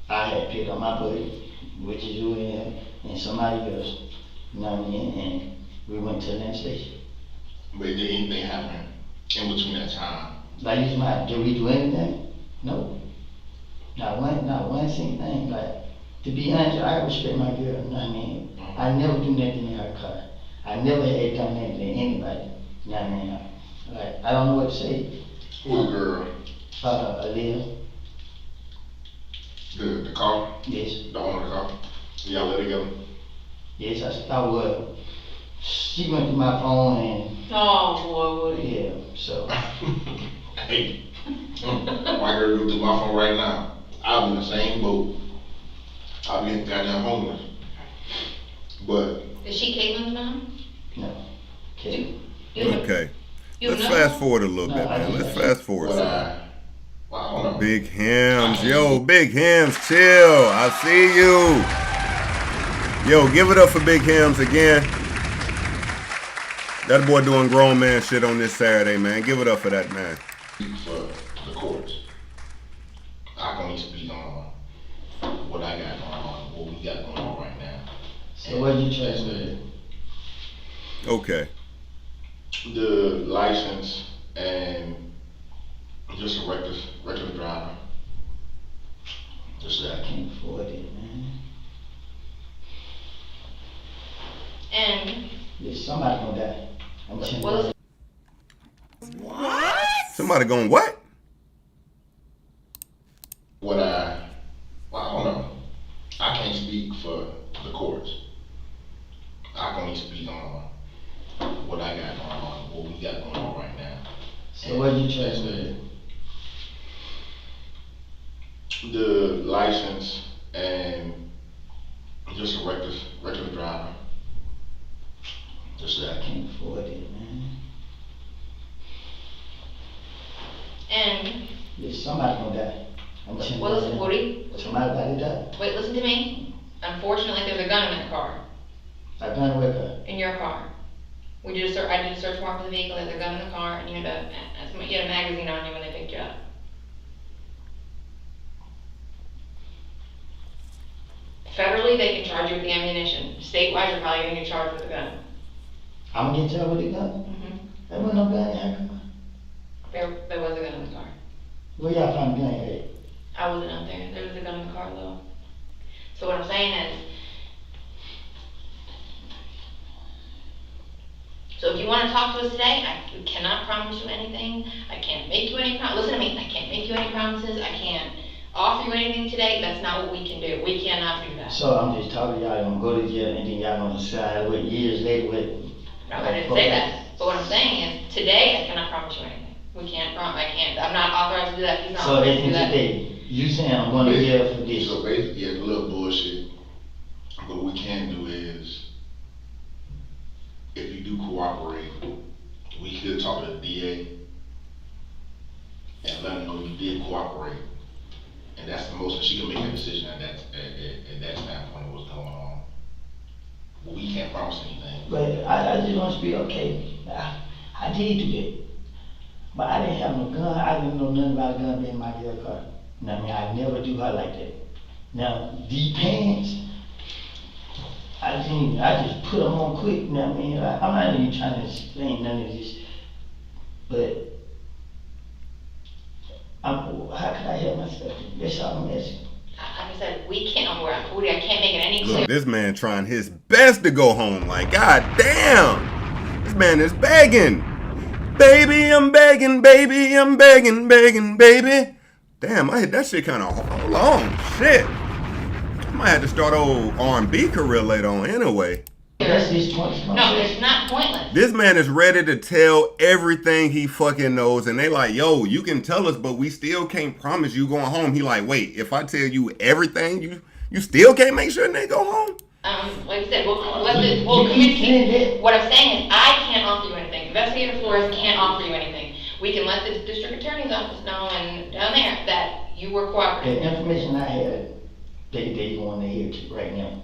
I had picked up my buddy, which is you and somebody else. You know what I mean? And we went to Atlanta Station. But did anything happen in between that time? Like, did we do anything? No. Not one single thing. Like, to be honest, I respect my girl, you know what I mean? I never do nothing in her car. I never had done anything to anybody, you know what I mean? Like, I don't know what to say. Who's the girl? Aaliyah. The car? Yes. The owner of the car? Y'all let it go? Yes, I would. She went through my phone and... Oh, boy, Woody. Yeah, so... Hey, my girl go through my phone right now. I'll be in the same boat. I'll be goddamn homeless. But... Is she Caitlin's mom? No. Okay. Okay. Let's fast forward a little bit, man. Let's fast forward. I don't know. Big Hems. Yo, Big Hems, chill. I see you. Yo, give it up for Big Hems again. That boy doing grown man shit on this Saturday, man. Give it up for that, man. For the courts, I can only speak on what I got going on, what we got going on right now. So what you trying to do? Okay. The license and just a regular driver. Just that. I can't afford it, man. And Yeah, somebody gonna die. I'm telling what you. What? Somebody going what? I don't know. I can't speak for the courts. I can only speak on what I got going on, what we got going on right now. So what you trying to do? The license and just a regular driver. Just that. I can't afford it, man. And Yeah, somebody gonna die. I'm telling well, listen, you. Woody. Somebody about to die. Wait, listen to me. Unfortunately, there's a gun in that car. A gun with her. In your car. I did a search warrant for the vehicle. There's a gun in the car, and you had a magazine on you when they picked you up. Federally, they can charge you with the ammunition. Statewide, you're probably gonna get charged with the gun. I'm gonna get charged with the gun? Mm-hmm. There wasn't no gun in her car. There was a gun in the car. Where y'all find the gun at? I wasn't out there. There was a gun in the car though. So what I'm saying is, So if you want to talk to us today, I cannot promise you anything. I can't make you any promises. Listen to me. I can't make you any promises. I can't offer you anything today. That's not what we can do. We cannot do that. So I'm just talking to y'all, gonna go to jail and then y'all gonna decide what years later what. No, I didn't say that. But what I'm saying is, today I cannot promise you anything. We can't promise. I can't. I'm not authorized to do that. He's not authorized to do that. Today, you saying I'm going to jail for this? So basically, yeah, a little bullshit. What we can do is, if you do cooperate, we could talk to the DA and let them know you did cooperate. And that's the most, she can make a decision at that standpoint of what's going on. But we can't promise anything. But I just want to be okay. I did do that. But I didn't have no gun. I didn't know nothing about a gun being in my girl car. You know what I mean? I never do her like that. Now, these pants, I just put them on quick. You know what I mean? I'm not even trying to explain none of this. But how can I help myself? That's all I'm asking. Like I said, we can't. Woody, I can't make it any clearer. Look, this man trying his best to go home. Like, god damn, this man is begging. Baby, I'm begging, baby, I'm begging, begging, baby. Damn, I hit that shit kind of long. Shit. I might have to start old R&B career later on anyway. That's his point. No, it's not pointless. This man is ready to tell everything he fucking knows, and they like, yo, you can tell us, but we still can't promise you going home. He like, wait, if I tell you everything, you still can't make sure they go home? Like I said, we'll communicate. What I'm saying is, I can't offer you anything. Investigator Flores can't offer you anything. We can let the district attorney's office know and down there that you were cooperating. The information I had, they want to hear right now.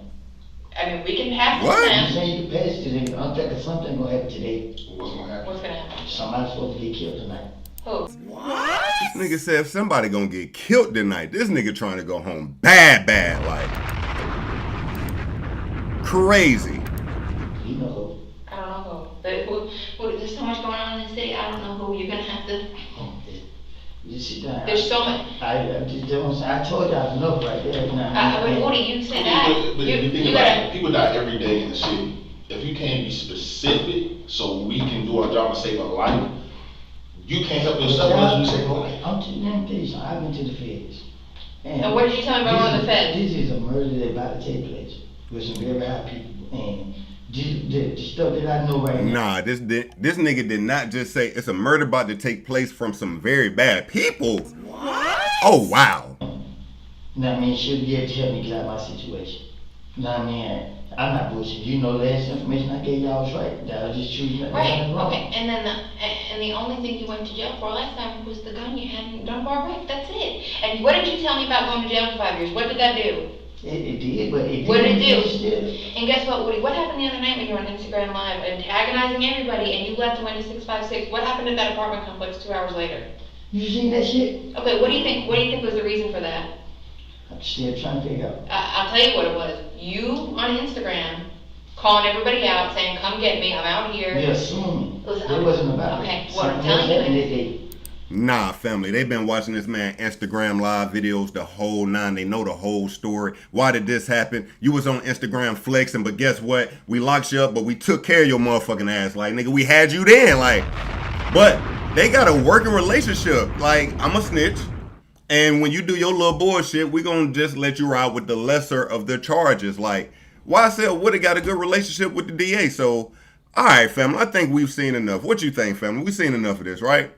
I mean, we can pass what? it to them. I'm saying you can pass it to them. I'm thinking something gonna happen today. What's gonna happen? What's gonna happen? Somebody's supposed to get killed tonight. Who? What? This nigga said if somebody gonna get killed tonight, this nigga trying to go home bad, like crazy. You know who? I don't know who. There's so much going on in the city. I don't know who. You're gonna have to. You just sit down. There's so much. I told y'all enough right there. Woody, you said that. But you think about it, people die every day in the city. If you can't be specific so we can do our job and save a life, you can't help yourself unless you save a life. I'm telling you, I've been to the feds. And what did you tell me about one of the feds? This is a murder that's about to take place with some very high people. And the stuff that I know right now. Nah, this nigga did not just say it's a murder about to take place from some very bad people. What? Oh, wow. You know what I mean? She'll be able to help me get out of my situation. You know what I mean? I'm not bullshit. You know, the last information I gave y'all was right. That I was just choosing that. Right. Okay. And then the only thing you went to jail for last time was the gun you had in Dunbar Rick. That's it. And what did you tell me about going to jail for 5 years? What did that do? It did, but it did. What did it do? And guess what, Woody? What happened the other night when you were on Instagram Live antagonizing everybody and you left and went to 656? What happened at that apartment complex 2 hours later? You seen that shit? Okay, what do you think? What do you think was the reason for that? I'm still trying to figure out. I'll tell you what it was. You on Instagram calling everybody out, saying, "Come get me. I'm out here." You're assuming. Listen, it wasn't about okay, it. what I'm telling you is. Nah, family, they've been watching this man Instagram live videos the whole nine. They know the whole story. Why did this happen? You was on Instagram flexing, but guess what? We locked you up, but we took care of your motherfucking ass. Like, nigga, we had you then. Like, but they got a working relationship. Like, I'm a snitch. And when you do your little bullshit, we gonna just let you ride with the lesser of the charges. Like, YSL Woody got a good relationship with the DA. So, all right, family, I think we've seen enough. What you think, family? We've seen enough of this, right?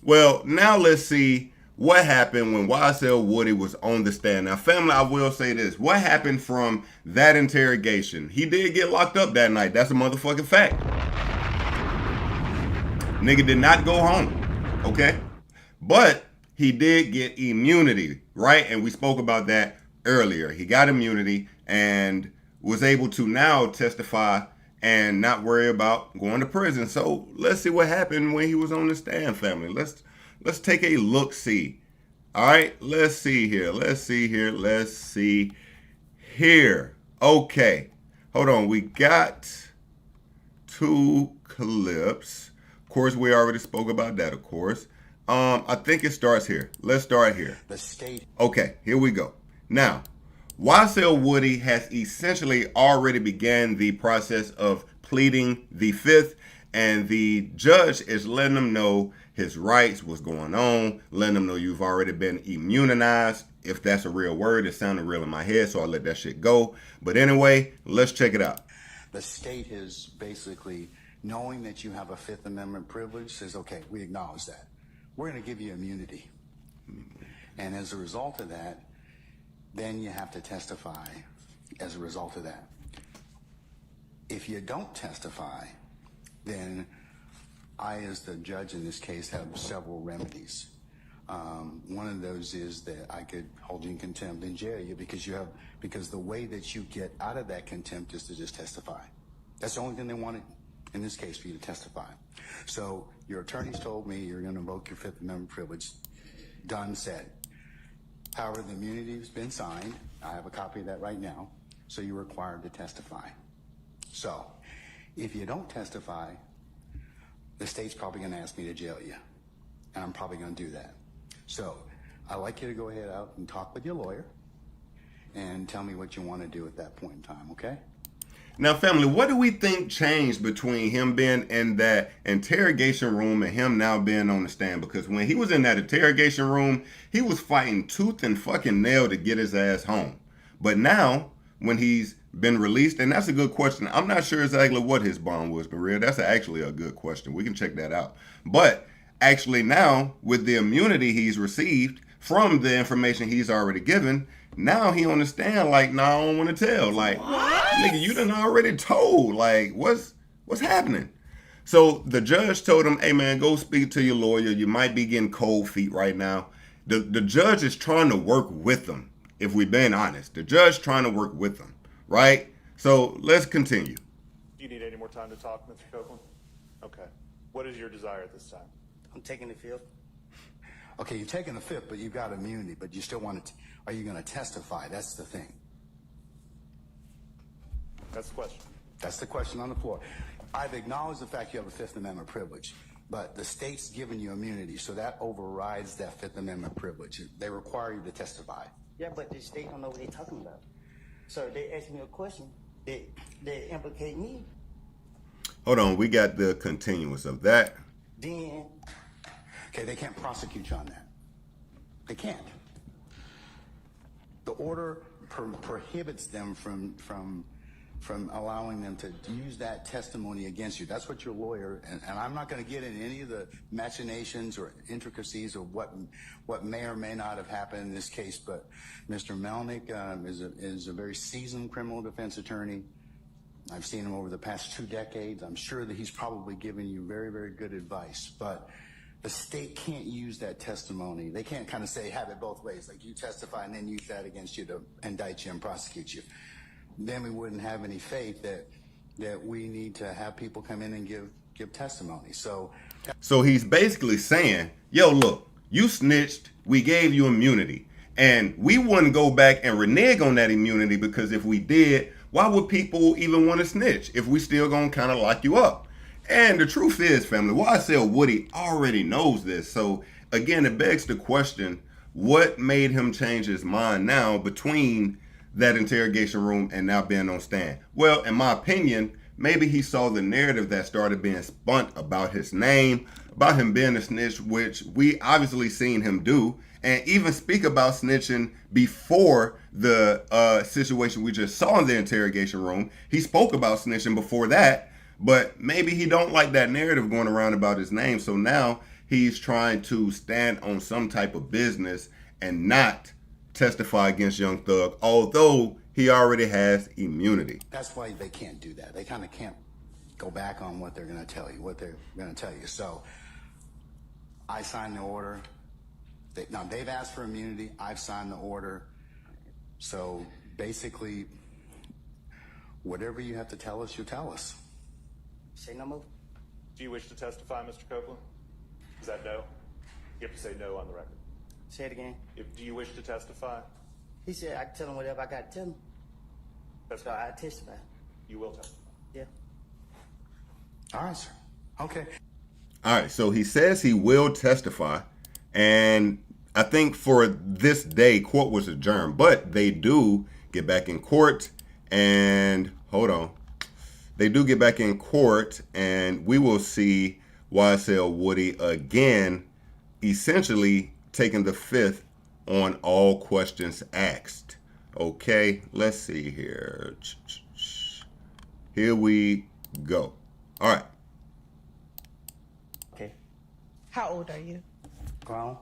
Well, now let's see what happened when YSL Woody was on the stand. Now, family, I will say this. What happened from that interrogation? He did get locked up that night. That's a motherfucking fact. Nigga did not go home, okay? But he did get immunity, right? And we spoke about that earlier. He got immunity and was able to now testify and not worry about going to prison. So let's see what happened when he was on the stand, family. Let's take a look-see. All right, let's see here. Okay, hold on. We got 2 clips. Of course, we already spoke about that, of course. I think it starts here. Let's start here. Okay, here we go. Now, YSL Woody has essentially already began the process of pleading the 5th, And the judge is letting him know his rights, what's going on, letting him know you've already been immunized. If that's a real word, it sounded real in my head, so I let that shit go. But anyway, let's check it out. The state is basically, knowing that you have a Fifth Amendment privilege, says, okay, we acknowledge that. We're going to give you immunity. And as a result of that, then you have to testify as a result of that. If you don't testify, then I, as the judge in this case, have several remedies. One of those is that I could hold you in contempt and jail you because the way that you get out of that contempt is to just testify. That's the only thing they wanted in this case for you to testify. So your attorneys told me you're going to invoke your Fifth Amendment privilege. Done, said. However, the immunity has been signed. I have a copy of that right now. So you're required to testify. So if you don't testify, the state's probably going to ask me to jail you. And I'm probably going to do that. So I'd like you to go ahead out and talk with your lawyer and tell me what you want to do at that point in time, okay? Now, family, what do we think changed between him being in that interrogation room and him now being on the stand? Because when he was in that interrogation room, he was fighting tooth and fucking nail to get his ass home. But now, when he's been released, and that's a good question. I'm not sure exactly what his bond was, Maria. That's actually a good question. We can check that out. But actually now, with the immunity he's received from the information he's already given, now he on the stand like, nah, I don't want to tell. Like, nigga, you done already told. Like, what's happening? So the judge told him, hey, man, go speak to your lawyer. You might be getting cold feet right now. The judge is trying to work with them, if we're being honest. The judge trying to work with them, right? So let's continue. Do you need any more time to talk, Mr. Copeland? Okay. What is your desire at this time? I'm taking the fifth. Okay, you're taking the fifth, but you've got immunity, but you still want to, are you going to testify? That's the thing. That's the question. That's the question on the floor. I've acknowledged the fact you have a Fifth Amendment privilege, but the state's given you immunity, so that overrides that Fifth Amendment privilege. They require you to testify. Yeah, but the state don't know what they're talking about. So they ask me a question, they implicate me. Hold on, we got the continuance of that. Then, okay, they can't prosecute you on that. They can't. The order prohibits them from allowing them to use that testimony against you. That's what your lawyer, and I'm not going to get into any of the machinations or intricacies of what may or may not have happened in this case, but Mr. Melnick is a very seasoned criminal defense attorney. I've seen him over the past 2 decades. I'm sure that he's probably given you very, very good advice, but the state can't use that testimony. They can't kind of say, have it both ways, like you testify and then use that against you to indict you and prosecute you. Then we wouldn't have any faith that we need to have people come in and give testimony. So he's basically saying, yo, look, you snitched, we gave you immunity, and we wouldn't go back and renege on that immunity, because if we did, why would people even want to snitch if we still gonna kind of lock you up? And the truth is, family, YSL Woody already knows this. So again, it begs the question, what made him change his mind now between that interrogation room and now being on stand? Well, in my opinion, maybe he saw the narrative that started being spun about his name, about him being a snitch, which we obviously seen him do, and even speak about snitching before the situation we just saw in the interrogation room. He spoke about snitching before that, but maybe he don't like that narrative going around about his name. So now he's trying to stand on some type of business and not testify against Young Thug, although he already has immunity. That's why they can't do that. They kind of can't go back on what they're going to tell you, So I signed the order. Now they've asked for immunity. I've signed the order. So basically, whatever you have to tell us, you tell us. Say no more. Do you wish to testify, Mr. Copeland? Is that no? You have to say no on the record. Say it again. Do you wish to testify? He said I can tell him whatever I got to tell him. That's so I testify. You will testify? Yeah. All right, sir. Okay. All right, so he says he will testify, and I think for this day, court was adjourned, but they do get back in court, and hold on. they do get back in court, and we will see YSL Woody again, essentially taking the fifth on all questions asked. Okay, let's see here. Here we go. All right. Okay. How old are you? Grown.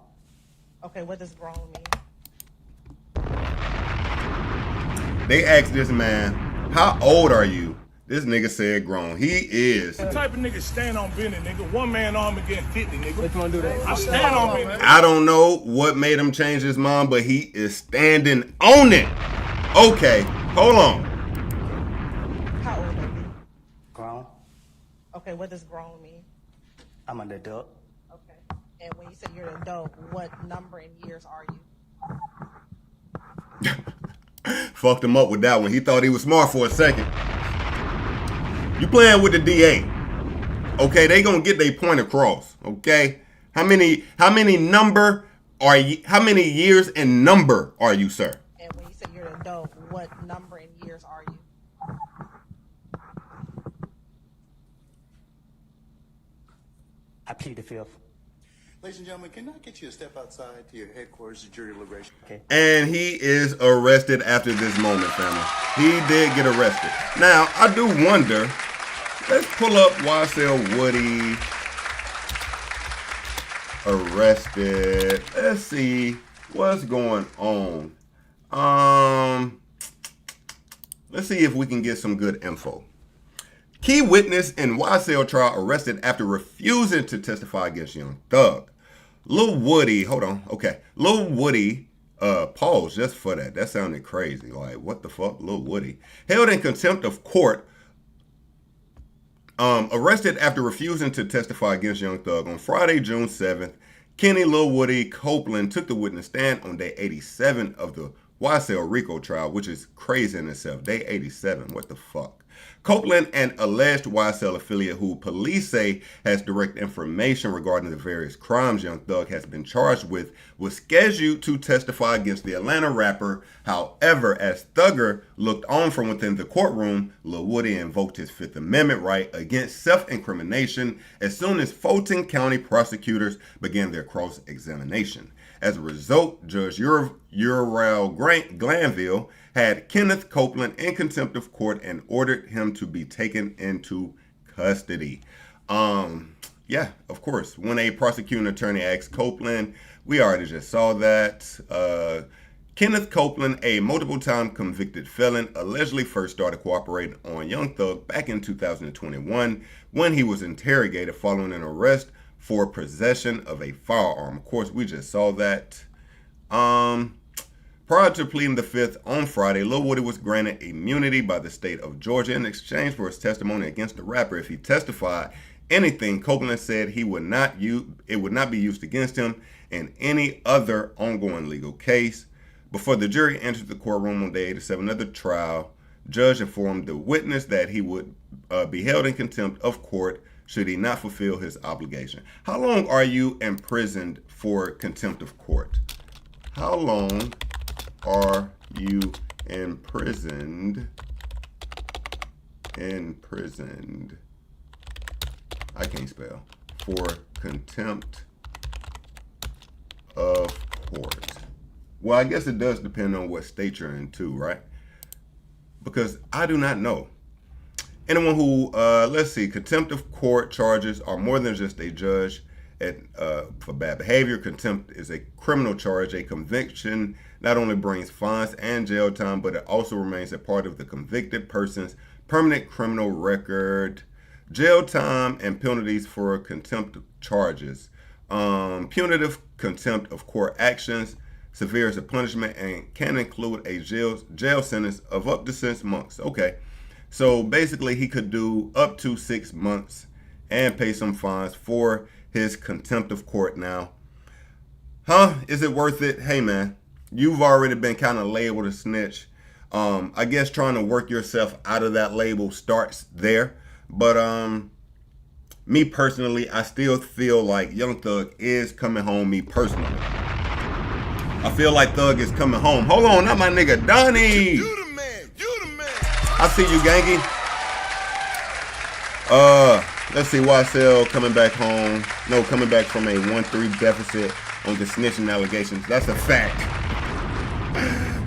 Okay, what does grown mean? They asked this man, how old are you? This nigga said grown. He is. The type of nigga stand on business, nigga. One man arm against 50, nigga. What you wanna do that? I stand on business. I don't know what made him change his mind, but he is standing on it. Okay, hold on. How old are you? Grown. Okay, what does grown mean? I'm an adult. Okay. And when you say you're an adult, what number in years are you? Fucked him up with that one. He thought he was smart for a second. You playing with the DA. Okay, they gonna get their point across. Okay? How many number are you? How many years in number are you, sir? And when you say you're an adult, what number in years are you? I plead the fifth. Ladies and gentlemen, can I get you to step outside to your headquarters of jury deliberation? Okay. And he is arrested after this moment, family. He did get arrested. Now, I do wonder, let's pull up YSL Woody arrested. Let's see what's going on. Let's see if we can get some good info. Key witness in YSL trial arrested after refusing to testify against Young Thug. Lil Woody, hold on, okay. Lil Woody, pause just for that. That sounded crazy. Like, what the fuck? Lil Woody. Held in contempt of court, arrested after refusing to testify against Young Thug. On Friday, June 7th, Kenny Lil Woody Copeland took the witness stand on day 87 of the YSL RICO trial, which is crazy in itself. Day 87, what the fuck? Copeland, an alleged YSL affiliate who police say has direct information regarding the various crimes Young Thug has been charged with, was scheduled to testify against the Atlanta rapper. However, as Thugger looked on from within the courtroom, Lil Woody invoked his Fifth Amendment right against self-incrimination as soon as Fulton County prosecutors began their cross-examination. As a result, Judge Uriel Glanville had Kenneth Copeland in contempt of court and ordered him to be taken into custody. Yeah, of course. When a prosecuting attorney asked Copeland, we already just saw that. Kenneth Copeland, a multiple-time convicted felon, allegedly first started cooperating on Young Thug back in 2021 when he was interrogated following an arrest for possession of a firearm. Of course, we just saw that. Prior to pleading the fifth on Friday, Lil Woody was granted immunity by the state of Georgia in exchange for his testimony against the rapper. If he testified anything, Copeland said it would not be used against him in any other ongoing legal case. Before the jury entered the courtroom on day 87 of the trial, judge informed the witness that he would be held in contempt of court should he not fulfill his obligation. How long are you imprisoned for contempt of court? How long are you imprisoned? I can't spell. For contempt of court. Well, I guess it does depend on what state you're in too, right? Because I do not know. Anyone who, let's see, contempt of court charges are more than just a judge for bad behavior. Contempt is a criminal charge. A conviction not only brings fines and jail time, but it also remains a part of the convicted person's permanent criminal record. Jail time and penalties for contempt charges. Punitive contempt of court actions, severe as a punishment, and can include a jail sentence of up to 6 months. Okay. So basically he could do up to 6 months and pay some fines for his contempt of court. Now, is it worth it? Hey man, you've already been kind of labeled a snitch. I guess trying to work yourself out of that label starts there. But me personally, I still feel like Young Thug is coming home, me personally. I feel like Thug is coming home. Hold on, not my nigga Donnie. You the man. I see you, Gangy. Let's see, YSL coming back home. No, coming back from a 1-3 deficit on the snitching allegations. That's a fact.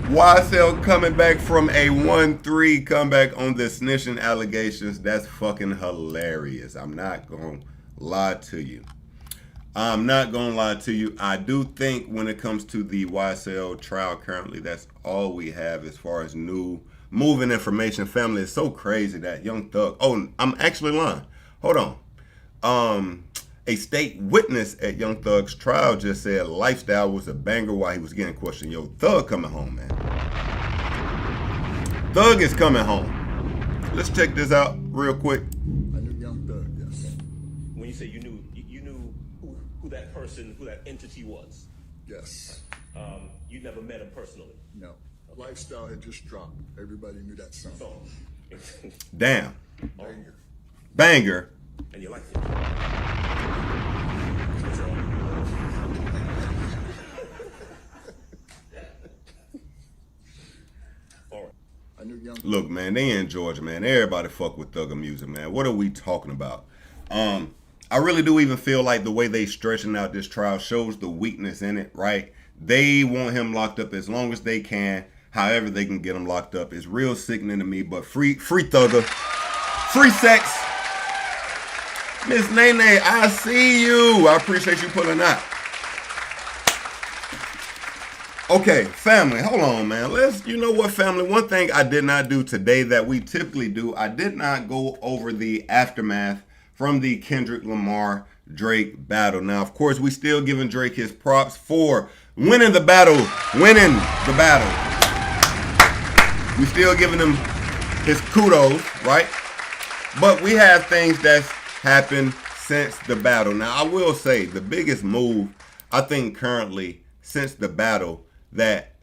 YSL coming back from a 1-3 comeback on the snitching allegations. That's fucking hilarious. I'm not gonna lie to you. I do think when it comes to the YSL trial currently, that's all we have as far as new moving information. Family, it's so crazy that Young Thug. Oh, I'm actually lying. Hold on. A state witness at Young Thug's trial just said Lifestyle was a banger while he was getting questioned. Yo, Thug coming home, man. Thug is coming home. Let's check this out real quick. I knew Young Thug, yes. When you say you knew who that person, who that entity was? Yes. You never met him personally? No. Lifestyle had just dropped. Everybody knew that song. Damn. Banger. Banger. And you liked it? I knew Young. Look, man, they in Georgia, man. Everybody fuck with Thugger music, man. What are we talking about? I really do even feel like the way they stretching out this trial shows the weakness in it, right? They want him locked up as long as they can, however they can get him locked up. It's real sickening to me, but free Thugger. Free sex. Miss Nene, I see you. I appreciate you pulling out. Okay, family, hold on, man. You know what, family? One thing I did not do today that we typically do, I did not go over the aftermath from the Kendrick Lamar Drake battle. Now, of course, we still giving Drake his props for winning the battle. We still giving him his kudos, right? But we have things that's happened since the battle. Now, I will say the biggest move, I think currently since the battle that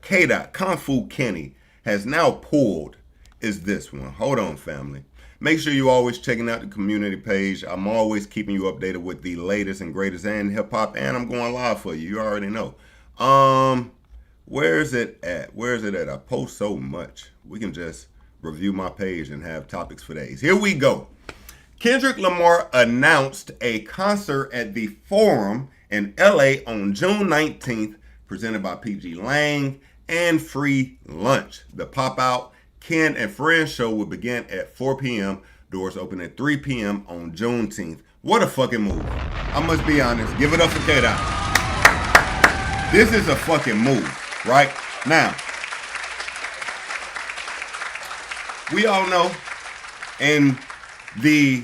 K-Dot, Kung Fu Kenny, has now pulled is this one. Hold on, family. Make sure you're always checking out the community page. I'm always keeping you updated with the latest and greatest in hip-hop, and I'm going live for you. You already know. Where is it at? I post so much. We can just review my page and have topics for days. Here we go. Kendrick Lamar announced a concert at the Forum in LA on June 19th, presented by PG Lang and free lunch. The pop-out Ken and Friends show will begin at 4 p.m. Doors open at 3 p.m. on Juneteenth. What a fucking move. I must be honest. Give it up for K-Dot. This is a fucking move, right? Now, we all know, and the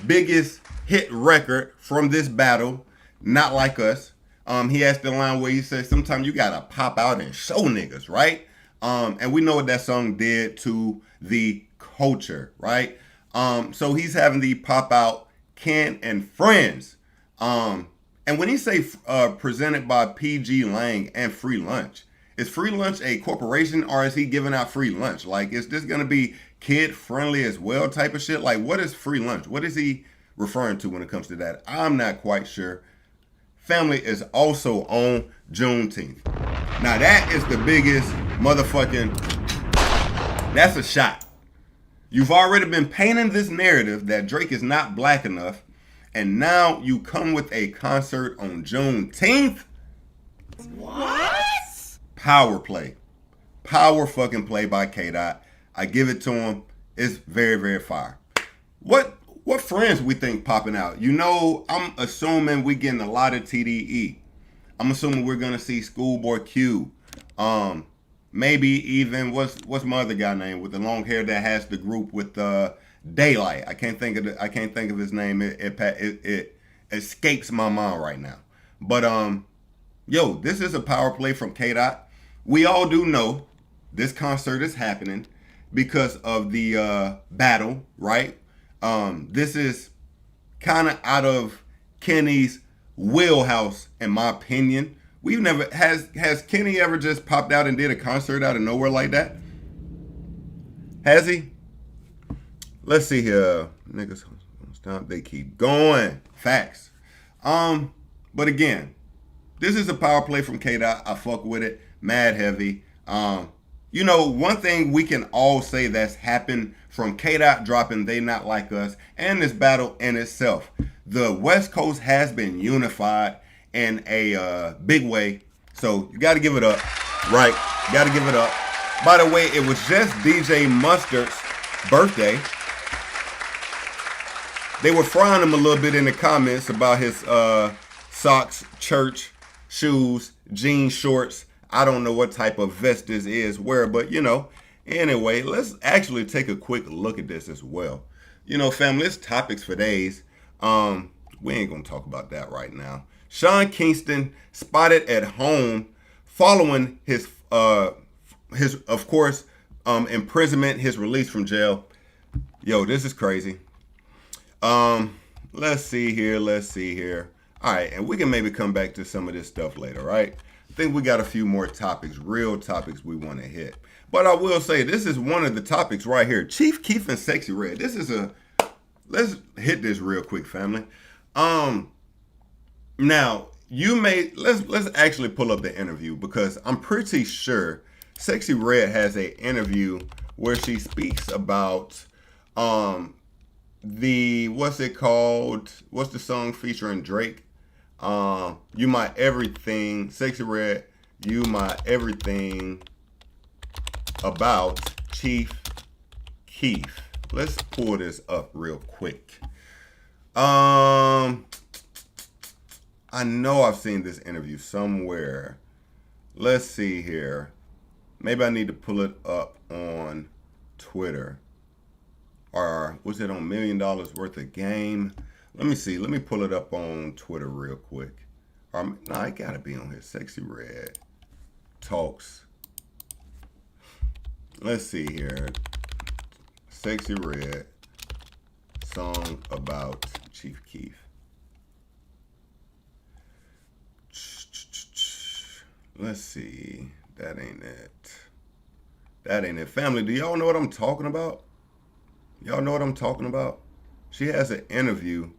biggest hit record from this battle, Not Like Us, he has the line where he says, sometimes you gotta pop out and show niggas, right? And we know what that song did to the culture, right? So he's having the pop out Ken and Friends. And when he say presented by PG Lang and free lunch, is free lunch a corporation or is he giving out free lunch? Like, is this gonna be kid friendly as well type of shit? Like, what is free lunch? What is he referring to when it comes to that? I'm not quite sure. Family is also on Juneteenth. Now that is the biggest motherfucking, that's a shot. You've already been painting this narrative that Drake is not black enough, and now you come with a concert on Juneteenth? What? Power play. Power fucking play by K-Dot. I give it to him. It's very, very fire. What friends we think popping out? You know, I'm assuming we getting a lot of TDE. I'm assuming we're gonna see Schoolboy Q. Maybe even what's my other guy name with the long hair that has the group with Daylight. I can't think of his name. It escapes my mind right now. But yo, this is a power play from K-Dot. We all do know this concert is happening because of the battle, right? This is kind of out of Kenny's wheelhouse, in my opinion. We've never, has Kenny ever just popped out and did a concert out of nowhere like that? Has he? Let's see here. Niggas, stop, they keep going. Facts. But again, this is a power play from K-Dot. I fuck with it. Mad heavy. you know, one thing we can all say that's happened from K-Dot dropping They Not Like Us and this battle in itself. The West Coast has been unified in a big way. So you got to give it up, right? Got to give it up. By the way, it was just DJ Mustard's birthday. They were frying him a little bit in the comments about his socks, church, shoes, jean shorts. I don't know what type of vest this is where, but you know, anyway, let's actually take a quick look at this as well. You know, family, it's topics for days. We ain't gonna talk about that right now. Sean Kingston spotted at home following his of course, imprisonment, his release from jail. Yo, this is crazy. Let's see here. All right, and we can maybe come back to some of this stuff later, right? I think we got a few more topics, real topics we want to hit. But I will say, this is one of the topics right here. Chief Keef and Sexyy Red. This is let's hit this real quick, family. Now, let's actually pull up the interview because I'm pretty sure Sexyy Red has an interview where she speaks about what's it called? What's the song featuring Drake? You My Everything. Sexyy Red, You My Everything about Chief Keef. Let's pull this up real quick. I know I've seen this interview somewhere. Let's see here. Maybe I need to pull it up on Twitter. Or was it on $1 Million Worth of Game? Let me see. Let me pull it up on Twitter real quick. No, I gotta be on here. Sexyy Red talks. Let's see here. Sexyy Red song about Chief Keef. Let's see. That ain't it. That ain't it. Family, do y'all know what I'm talking about? Y'all know what I'm talking about? She has an interview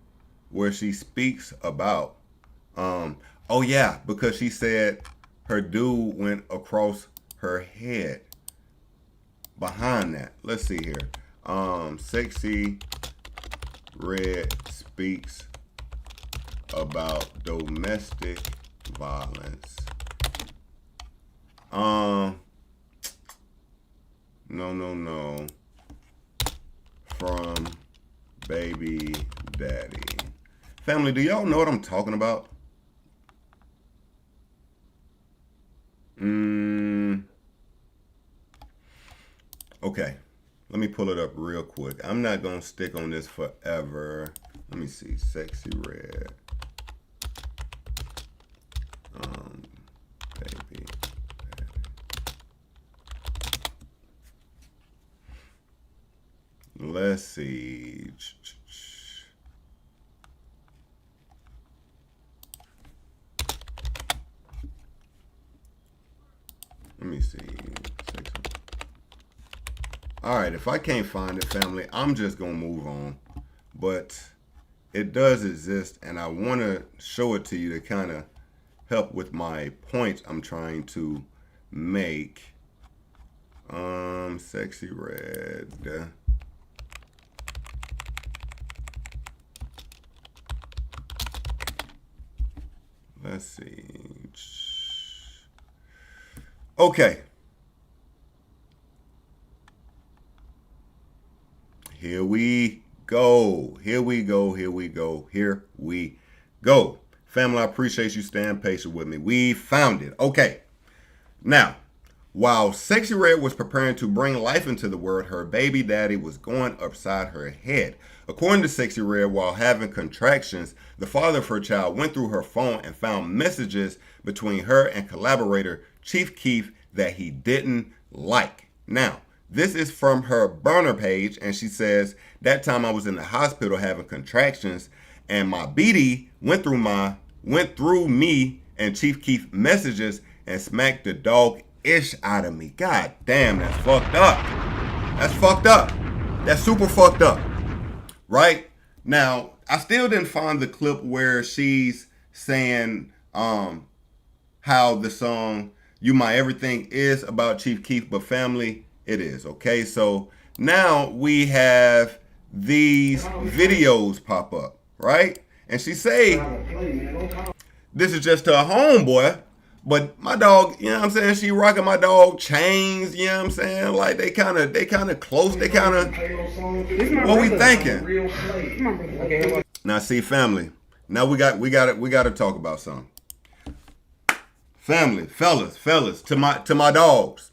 where she speaks about, oh yeah, because she said her dude went across her head. Behind that, let's see here. Sexyy Red speaks about domestic violence. No. From baby daddy. Family, do y'all know what I'm talking about? Okay, let me pull it up real quick. I'm not gonna stick on this forever. Let me see, Sexyy Red. Baby daddy. Let's see. Let me see. All right, if I can't find it, family, I'm just going to move on. But it does exist, and I want to show it to you to kind of help with my point I'm trying to make. Sexyy Red. Let's see. Okay. Here we go. Family, I appreciate you staying patient with me. We found it. Okay. Now, while Sexyy Red was preparing to bring life into the world, her baby daddy was going upside her head. According to Sexyy Red, while having contractions, the father of her child went through her phone and found messages between her and collaborator Chief Keef that he didn't like. Now, this is from her burner page, and she says, that time I was in the hospital having contractions, and my BD went through me and Chief Keef messages and smacked the dog-ish out of me. God damn, that's fucked up. That's fucked up. That's super fucked up. Right? Now, I still didn't find the clip where she's saying how the song You My Everything is about Chief Keef, but family, it is, okay? So now we have these videos pop up, right? And she say, this is just to a homeboy, but my dog, you know what I'm saying? She rocking my dog chains, you know what I'm saying? Like they kind of close, they kind of, what we thinking? Now see, family, now we got to talk about something. Family, fellas, to my dogs.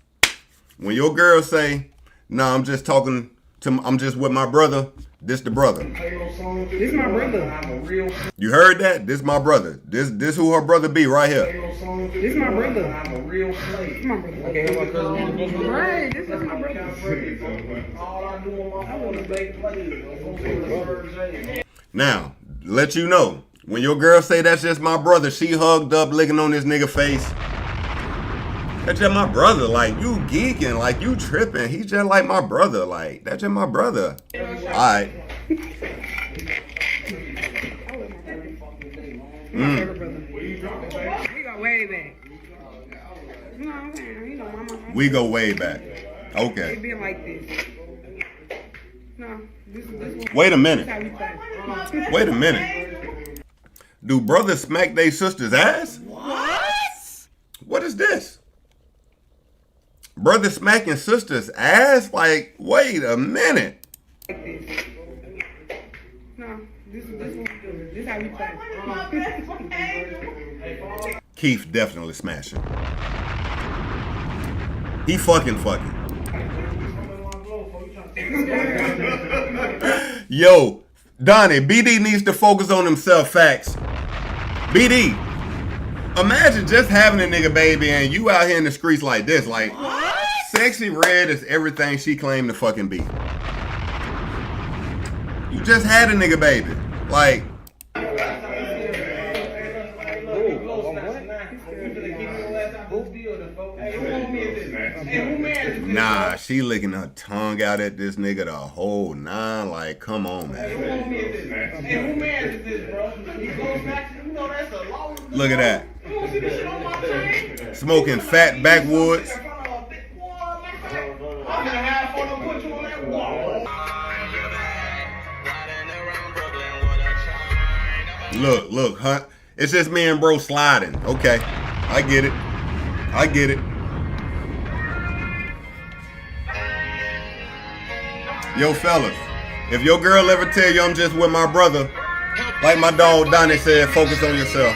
When your girl say, "Nah, I'm just with my brother," this the brother. This my brother. You heard that? This my brother. This who her brother be right here. This my brother. I'm a real slave. This my brother. Right, this is my brother. All I do on my phone is make plays. Now, let you know, when your girl say that's just my brother, she hugged up, licking on this nigga face. That's just my brother. Like, you geeking, like you tripping. He's just like my brother. Like, that's just my brother. Alright. We go way back. You know what I'm saying? You know, mama. We go way back. Okay. It been like this. No, this Wait a minute. This how we play. Wait a minute. Do brothers smack their sister's ass? What? What is this? Brother smacking sister's ass? Like, wait a minute. Like this. No, this how we play. Keef definitely smashing. He fucking. Yo, Donnie, BD needs to focus on himself, facts. BD, imagine just having a nigga baby and you out here in the streets like this. Like, Sexyy Red is everything she claimed to fucking be. You just had a nigga baby. Like, nah, she licking her tongue out at this nigga the whole nine. Like, come on, man. Look at that. Smoking fat backwoods. Look, huh? It's just me and bro sliding. Okay, I get it. Yo, fellas, if your girl ever tell you I'm just with my brother, like my dog Donnie said, focus on yourself.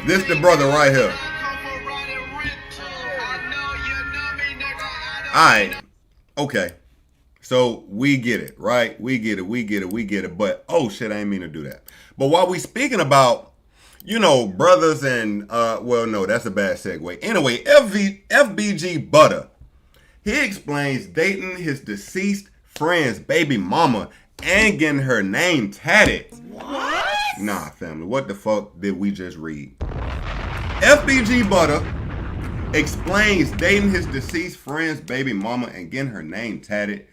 This the brother right here. Alright, okay. So we get it, right? We get it. But, oh shit, I ain't mean to do that. But while we speaking about, you know, brothers and, well, no, that's a bad segue. Anyway, FBG Butter. He explains dating his deceased friend's baby mama and getting her name tatted. What? Nah, family, what the fuck did we just read? FBG Butter explains dating his deceased friend's baby mama and getting her name tatted.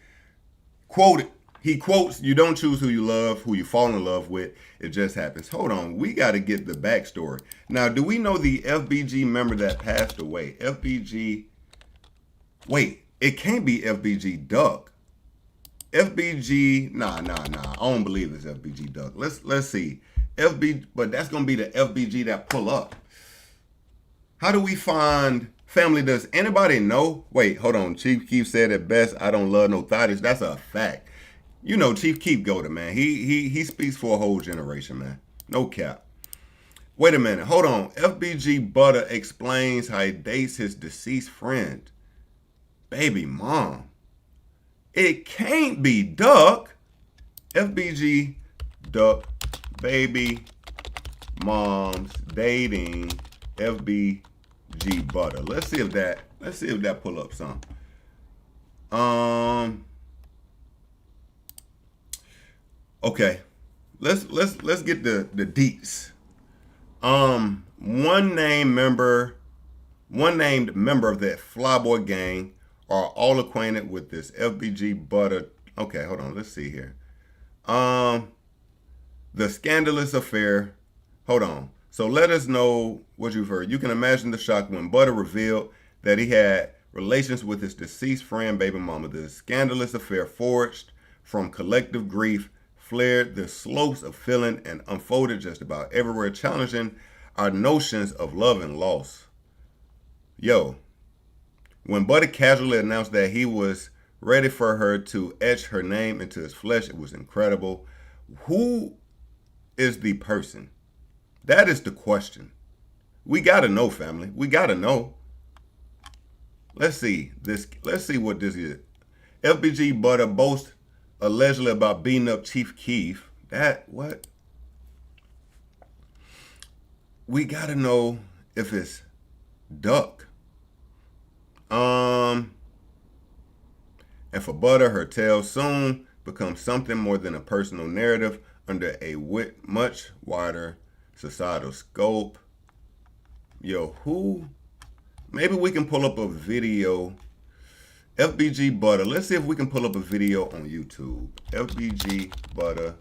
He quotes, "You don't choose who you love, who you fall in love with. It just happens." Hold on, we got to get the backstory. Now, do we know the FBG member that passed away? FBG... Wait, it can't be FBG Duck. FBG, nah. I don't believe it's FBG Duck. Let's see. But that's gonna be the FBG that pull up. How do we find family? Does anybody know? Wait, hold on. Chief Keef said it best. I don't love no thotties. That's a fact. You know, Chief Keef go to, man. He speaks for a whole generation, man. No cap. Wait a minute. Hold on. FBG Butter explains how he dates his deceased friend baby mom. It can't be Duck. FBG Duck baby moms dating FBG Butter. Let's see if that pull up some. Okay. Let's get the deets. One named member of that Flyboy gang are all acquainted with this FBG Butter. Okay, hold on. Let's see here. The scandalous affair. Hold on. So let us know what you've heard. You can imagine the shock when Butter revealed that he had relations with his deceased friend, baby mama. The scandalous affair forged from collective grief, flared the slopes of feeling, and unfolded just about everywhere, challenging our notions of love and loss. Yo, when Butter casually announced that he was ready for her to etch her name into his flesh, it was incredible. Who is the person? That is the question. We gotta know, family. We gotta know. Let's see what this is. FBG Butter boasts allegedly about beating up Chief Keef. What? We gotta know if it's Duck. And for Butter, her tale soon becomes something more than a personal narrative under a much wider societal scope. Yo, maybe we can pull up a video. FBG Butter. Let's see if we can pull up a video on YouTube. FBG Butter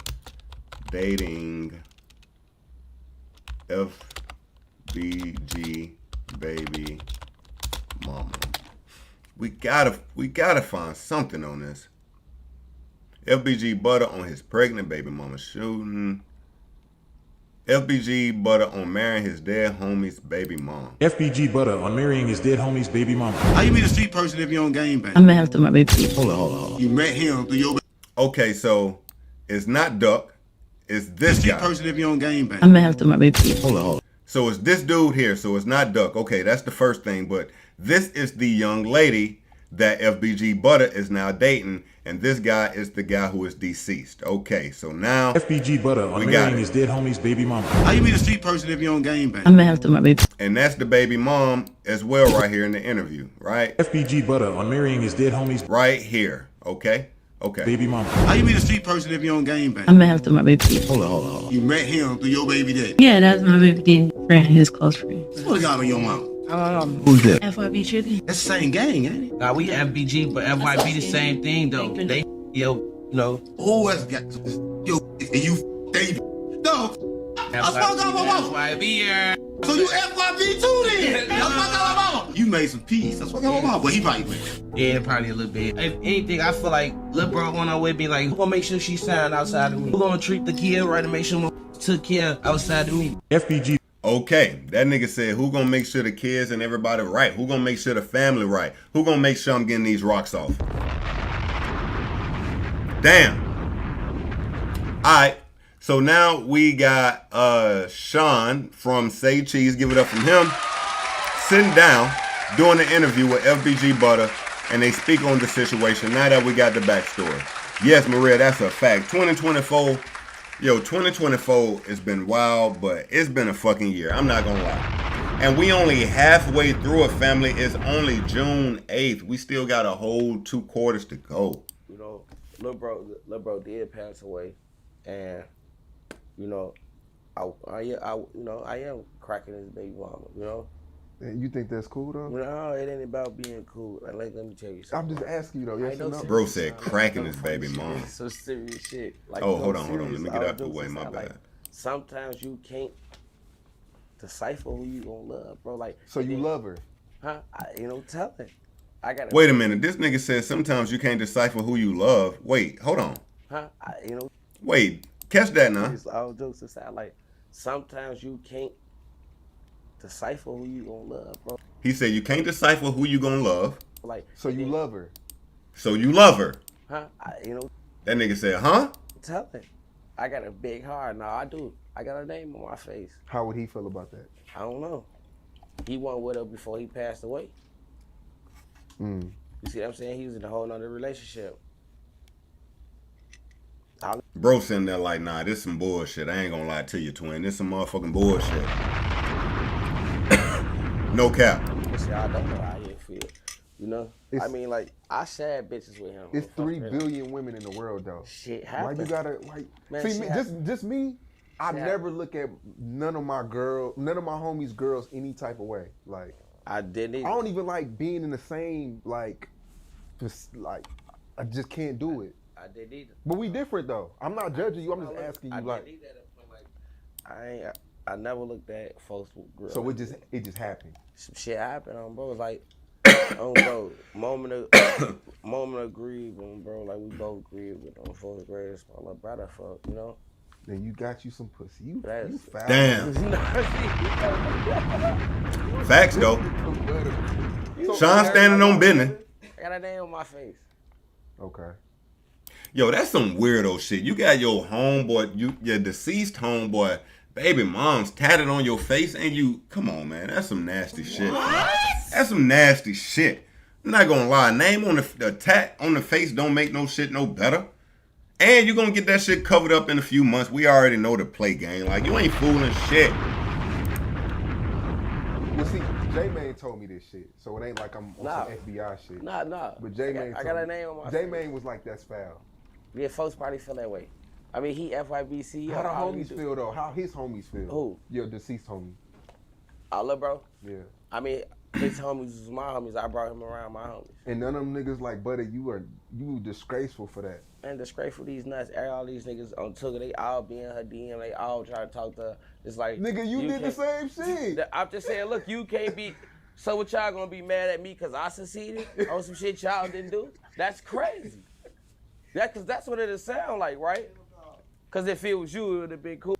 dating FBG baby mama. We gotta find something on this. FBG Butter on his pregnant baby mama shooting. FBG Butter on marrying his dead homie's baby mom. FBG Butter on marrying his dead homie's baby mama. How you be the street person if you on game bang? I'm gonna have to my baby. Hold on. You met him through your... Okay, so it's not Duck. It's this guy. Street person if you on game bang. I'm gonna have to my baby. Hold on. So it's this dude here. So it's not Duck. Okay, that's the first thing. But this is the young lady that FBG Butter is now dating, and this guy is the guy who is deceased. Okay, so now FBG Butter on marrying his dead homie's baby mama. How you be the street person if you on game bang? I'm gonna have to my baby. And that's the baby mom as well right here in the interview, right? FBG Butter on marrying his dead homie's right here. Okay. Baby mama. How you be the street person if you on game bang? I'm gonna have to my baby. Hold on. You met him through your baby daddy? Yeah, that's my baby friend, his close friend. What got on your mama? Who's that? FYB Chicken. That's the same gang, ain't it? Nah, we FBG, but FYB the same thing though. They, you know. Who else got you David? No. I fucked up my mama. FYB. So you FYB too then? I fucked up my mama. You made some peace. That's what my mama. But he probably went. Yeah, probably a little bit. If anything, I feel like Lil Bro on our way be like, who gonna make sure she's sound outside of me? Who gonna treat the kid right and make sure took care outside of me? FBG. Okay, that nigga said, who gonna make sure the kids and everybody right? Who gonna make sure the family right? Who gonna make sure I'm getting these rocks off? Damn. Alright, so now we got Sean from Say Cheese, give it up from him, sitting down, doing an interview with FBG Butter, and they speak on the situation now that we got the backstory. Yes, Maria, that's a fact. 2024, yo, 2024 has been wild, but it's been a fucking year. I'm not gonna lie. And we only halfway through it, family. It's only June 8th. We still got a whole 2 quarters to go. You know, Lil Bro did pass away, and you know, I am cracking his baby mama. You know. And you think that's cool though? No, it ain't about being cool. Like, let me tell you something. I'm just asking you though. Yes or no? Bro said cracking his baby mom. So serious shit. Like, oh, hold on. Let me get out the way. My bad. Like, sometimes you can't decipher who you gonna love, bro. Like, so you love her? Huh? Tell it. I gotta. Wait a minute. This nigga says sometimes you can't decipher who you love. Wait, hold on. Huh? Wait, catch that now. All jokes aside, like sometimes you can't decipher who you gonna love, bro. He said you can't decipher who you gonna love. Like, so you love her. So you love her. Huh? That nigga said, huh? Tell it. I got a big heart. No, I do. I got a name on my face. How would he feel about that? I don't know. He wasn't with her before he passed away. You see what I'm saying? He was in a whole nother relationship. Bro sitting there like, nah, this some bullshit. I ain't gonna lie to you, twin. This some motherfucking bullshit. No cap. See, I don't know how he feel. You know? I mean, like, I shared bitches with him. It's 3 billion women in the world, though. Shit happens. Why you gotta, Man, see, just me, I never look at none of my homies' girls any type of way. Like, I didn't. I don't even like being in the same, I just can't do it. I didn't either. But we different, though. I'm not judging you. I'm just asking you, I I never looked at folks with girls. So it just happened. Some shit happened, bro. It's like, bro, moment of grieving, bro. Like we both grieved with on fourth grade. It's my little brother, fuck, you know. Then you got you some pussy. You foul. Damn. Facts though. Sean standing on business. I got a name on my face. Okay. Yo, that's some weirdo shit. You got your homeboy, your deceased homeboy, baby mom's tatted on your face, and you, come on, man, that's some nasty shit. What? That's some nasty shit. I'm not gonna lie, name on the tat on the face don't make no shit no better. And you're gonna get that shit covered up in a few months. We already know the play game. Like, you ain't fooling shit. Well, see, J-Mane told me this shit, so it ain't like I'm on some FBI shit. Nah. But J-Mane I got a name on my J-Mane was like, that's foul. Yeah, folks probably feel that way. I mean, he FYBC. How the homies feel, though? How his homies feel? Who? Your deceased homie. All up, bro? Yeah. I mean, his homies was my homies. I brought him around my homies. And none of them niggas like, Butter, you disgraceful for that. And disgraceful these nuts. All these niggas on Tugger, they all be in her DM. They all try to talk to her. It's like, nigga, you did the same shit. I'm just saying, look, you can't be. So what y'all gonna be mad at me because I succeeded on some shit y'all didn't do? That's crazy. Cause that's what it'll sound like, right? Cause if it was you, it would have been cool.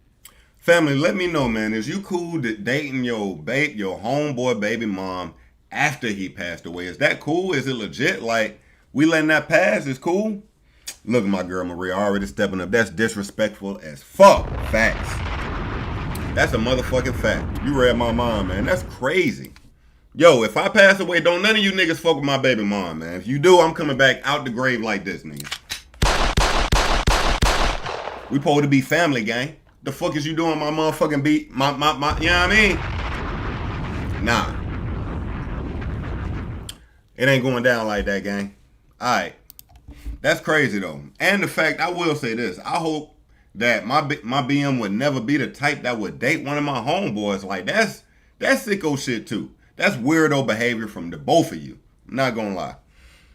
Family, let me know, man. Is you cool dating your homeboy baby mom after he passed away? Is that cool? Is it legit? Like, we letting that pass? Is cool? Look at my girl Maria already stepping up. That's disrespectful as fuck. Facts. That's a motherfucking fact. You read my mind, man. That's crazy. Yo, if I pass away, don't none of you niggas fuck with my baby mom, man. If you do, I'm coming back out the grave like this, nigga. We supposed to be family, gang. The fuck is you doing my motherfucking beat? My, you know what I mean? Nah. It ain't going down like that, gang. Alright. That's crazy, though. And the fact, I will say this. I hope that my BM would never be the type that would date one of my homeboys. Like, that's sicko shit, too. That's weirdo behavior from the both of you. I'm not gonna lie.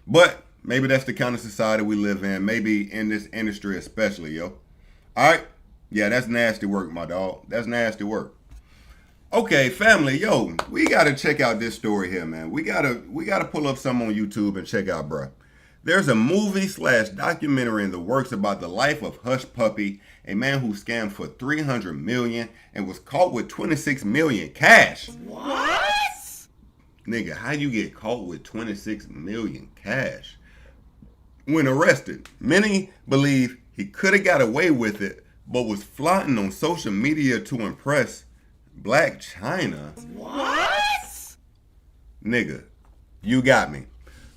But maybe that's the kind of society we live in. Maybe in this industry especially, yo. Alright? Yeah, that's nasty work, my dog. That's nasty work. Okay, family, yo, we gotta check out this story here, man. We gotta pull up some on YouTube and check out, bruh. There's a movie/documentary in the works about the life of Hushpuppi, a man who scammed for $300 million and was caught with $26 million cash. What? Nigga, how you get caught with $26 million cash? When arrested, many believe he could have got away with it, but was flaunting on social media to impress Black China. What? Nigga, you got me.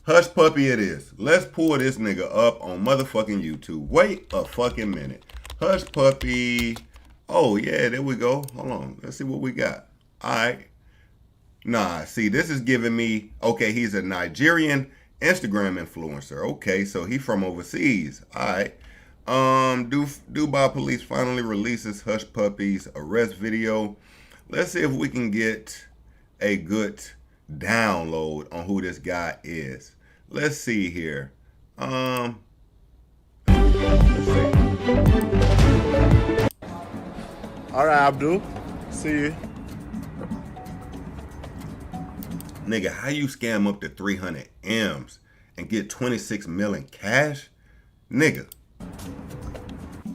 Hushpuppi it is. Let's pull this nigga up on motherfucking YouTube. Wait a fucking minute. Hushpuppi. Oh, yeah, there we go. Hold on. Let's see what we got. All right. Nah, see, this is giving me, okay, he's a Nigerian Instagram influencer. Okay, so he from overseas. All right. Dubai police finally releases Hushpuppi's arrest video. Let's see if we can get a good download on who this guy is. Let's see here. Let's see. All right, Abdul. See you. Nigga, how you scam up to 300 M's and get 26 million cash? Nigga.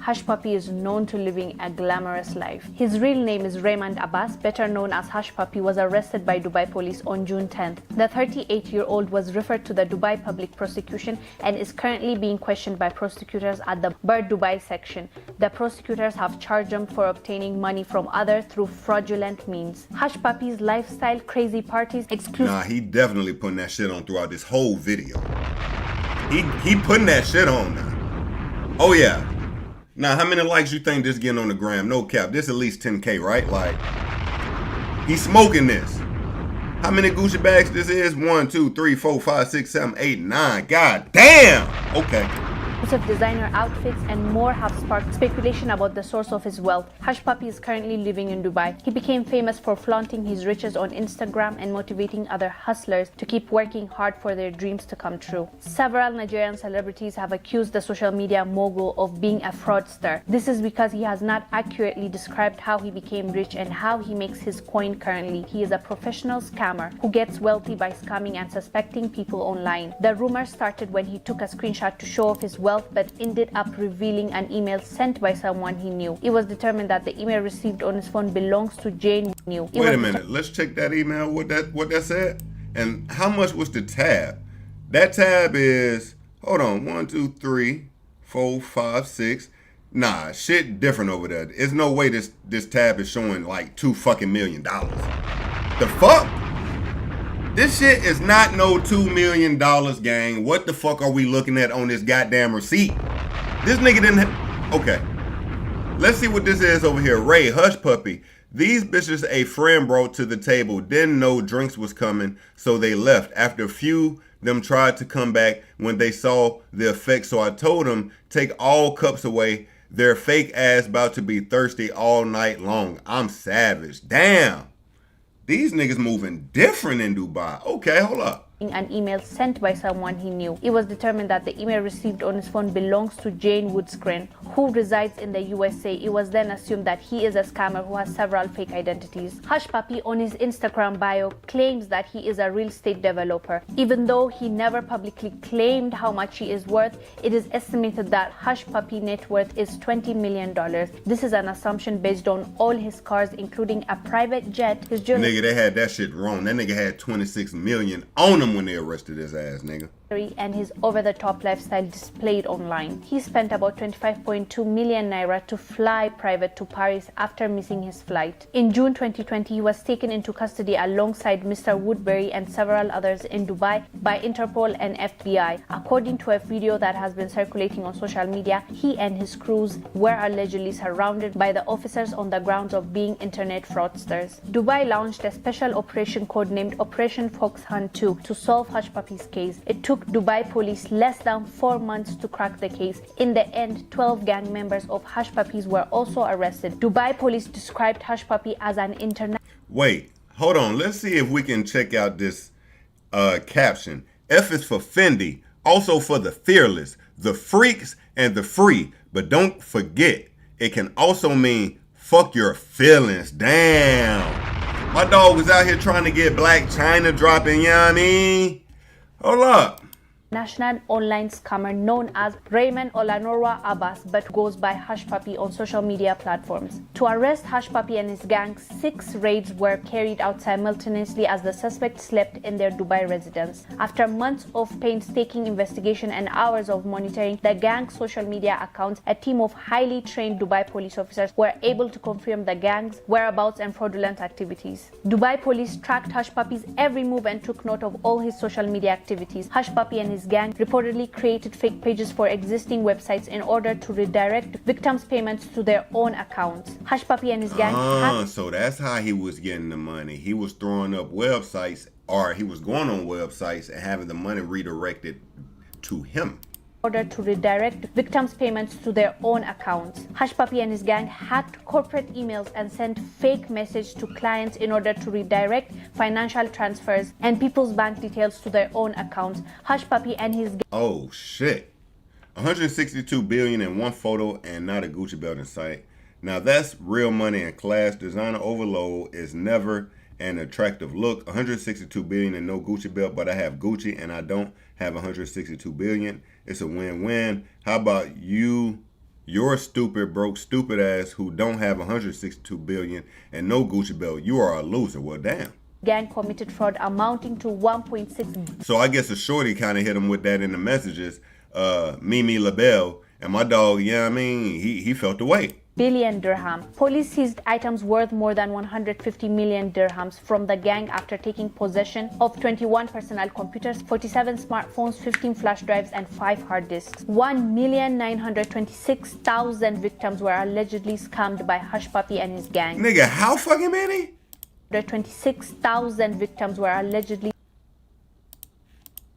Hushpuppi is known to living a glamorous life. His real name is Raymond Abbas, better known as Hushpuppi, was arrested by Dubai police on June 10th. The 38-year-old was referred to the Dubai Public Prosecution and is currently being questioned by prosecutors at the Bur Dubai section. The prosecutors have charged him for obtaining money from others through fraudulent means. Hushpuppi's lifestyle, crazy parties, exclusive... Nah, he definitely putting that shit on throughout this whole video. He putting that shit on now. Oh yeah. Now, how many likes you think this getting on the gram? No cap. This at least 10K, right? Like, he's smoking this. How many Gucci bags this is? 1, 2, 3, 4, 5, 6, 7, 8, 9. God damn. Okay. Exclusive designer outfits and more have sparked speculation about the source of his wealth. Hushpuppi is currently living in Dubai. He became famous for flaunting his riches on Instagram and motivating other hustlers to keep working hard for their dreams to come true. Several Nigerian celebrities have accused the social media mogul of being a fraudster. This is because he has not accurately described how he became rich and how he makes his coin currently. He is a professional scammer who gets wealthy by scamming and suspecting people online. The rumor started when he took a screenshot to show off his wealth but ended up revealing an email sent by someone he knew. It was determined that the email received on his phone belongs to J and knew. Wait a minute, let's check that email, what that said. And how much was the tab? That tab is, hold on, 1, 2, 3, 4, 5, 6. Nah, shit different over there. There's no way this tab is showing like $2 fucking million. The fuck? This shit is not no $2 million, gang. What the fuck are we looking at on this goddamn receipt? This nigga didn't okay. Let's see what this is over here. Ray, Hushpuppi. These bitches a friend brought to the table. Didn't know drinks was coming, so they left. After a few, them tried to come back when they saw the effect. So I told them, take all cups away. They're fake ass about to be thirsty all night long. I'm savage. Damn. These niggas moving different in Dubai. Okay, hold up. An email sent by someone he knew. It was determined that the email received on his phone belongs to Jane Woodscreen, who resides in the USA. It was then assumed that he is a scammer who has several fake identities. Hushpuppi on his Instagram bio claims that he is a real estate developer. Even though he never publicly claimed how much he is worth, it is estimated that Hushpuppi net worth is $20 million. This is an assumption based on all his cars, including a private jet. His jewelry. Nigga, they had that shit wrong. That nigga had 26 million on him when they arrested his ass, nigga. And his over-the-top lifestyle displayed online. He spent about 25.2 million naira to fly private to Paris after missing his flight. In June 2020, he was taken into custody alongside Mr. Woodbury and several others in Dubai by Interpol and FBI. According to a video that has been circulating on social media, he and his crews were allegedly surrounded by the officers on the grounds of being internet fraudsters. Dubai launched a special operation codenamed Operation Fox Hunt 2 to solve Hushpuppi's case. It took Dubai police less than 4 months to crack the case. In the end, 12 gang members of Hushpuppi's were also arrested. Dubai police described Hushpuppi as an internet. Wait, hold on. Let's see if we can check out this caption. F is for Fendi, also for the fearless, the freaks, and the free. But don't forget, it can also mean fuck your feelings. Damn. My dog was out here trying to get Black China dropping, you know what I mean? Hold up. National online scammer known as Raymond Olanorwa Abbas but goes by Hushpuppi on social media platforms. To arrest Hushpuppi and his gang, 6 raids were carried out simultaneously as the suspects slept in their Dubai residence. After months of painstaking investigation and hours of monitoring the gang's social media accounts, a team of highly trained Dubai police officers were able to confirm the gang's whereabouts and fraudulent activities. Dubai police tracked Hushpuppi's every move and took note of all his social media activities. Hushpuppi and his gang reportedly created fake pages for existing websites in order to redirect victims' payments to their own accounts. Hushpuppi and his gang so that's how he was getting the money. He was throwing up websites, or he was going on websites and having the money redirected to him. order to redirect victims' payments to their own accounts. Hushpuppi and his gang hacked corporate emails and sent fake messages to clients in order to redirect financial transfers and people's bank details to their own accounts. Hushpuppi and his gang. Oh shit. 162 billion in one photo and not a Gucci belt in sight. Now that's real money and class. Designer overload is never an attractive look. 162 billion and no Gucci belt, but I have Gucci and I don't have 162 billion. It's a win-win. How about you, your stupid, broke, stupid ass who don't have 162 billion and no Gucci belt? You are a loser. Well, damn. Gang committed fraud amounting to 1.6. So I guess a shorty kind of hit him with that in the messages. Mimi LaBelle and my dog, yeah, I mean, he felt the weight. Billion dirham. Police seized items worth more than 150 million dirhams from the gang after taking possession of 21 personal computers, 47 smartphones, 15 flash drives, and 5 hard disks. 1,926,000 victims were allegedly scammed by Hushpuppi and his gang. Nigga, how fucking many? 26,000 victims were allegedly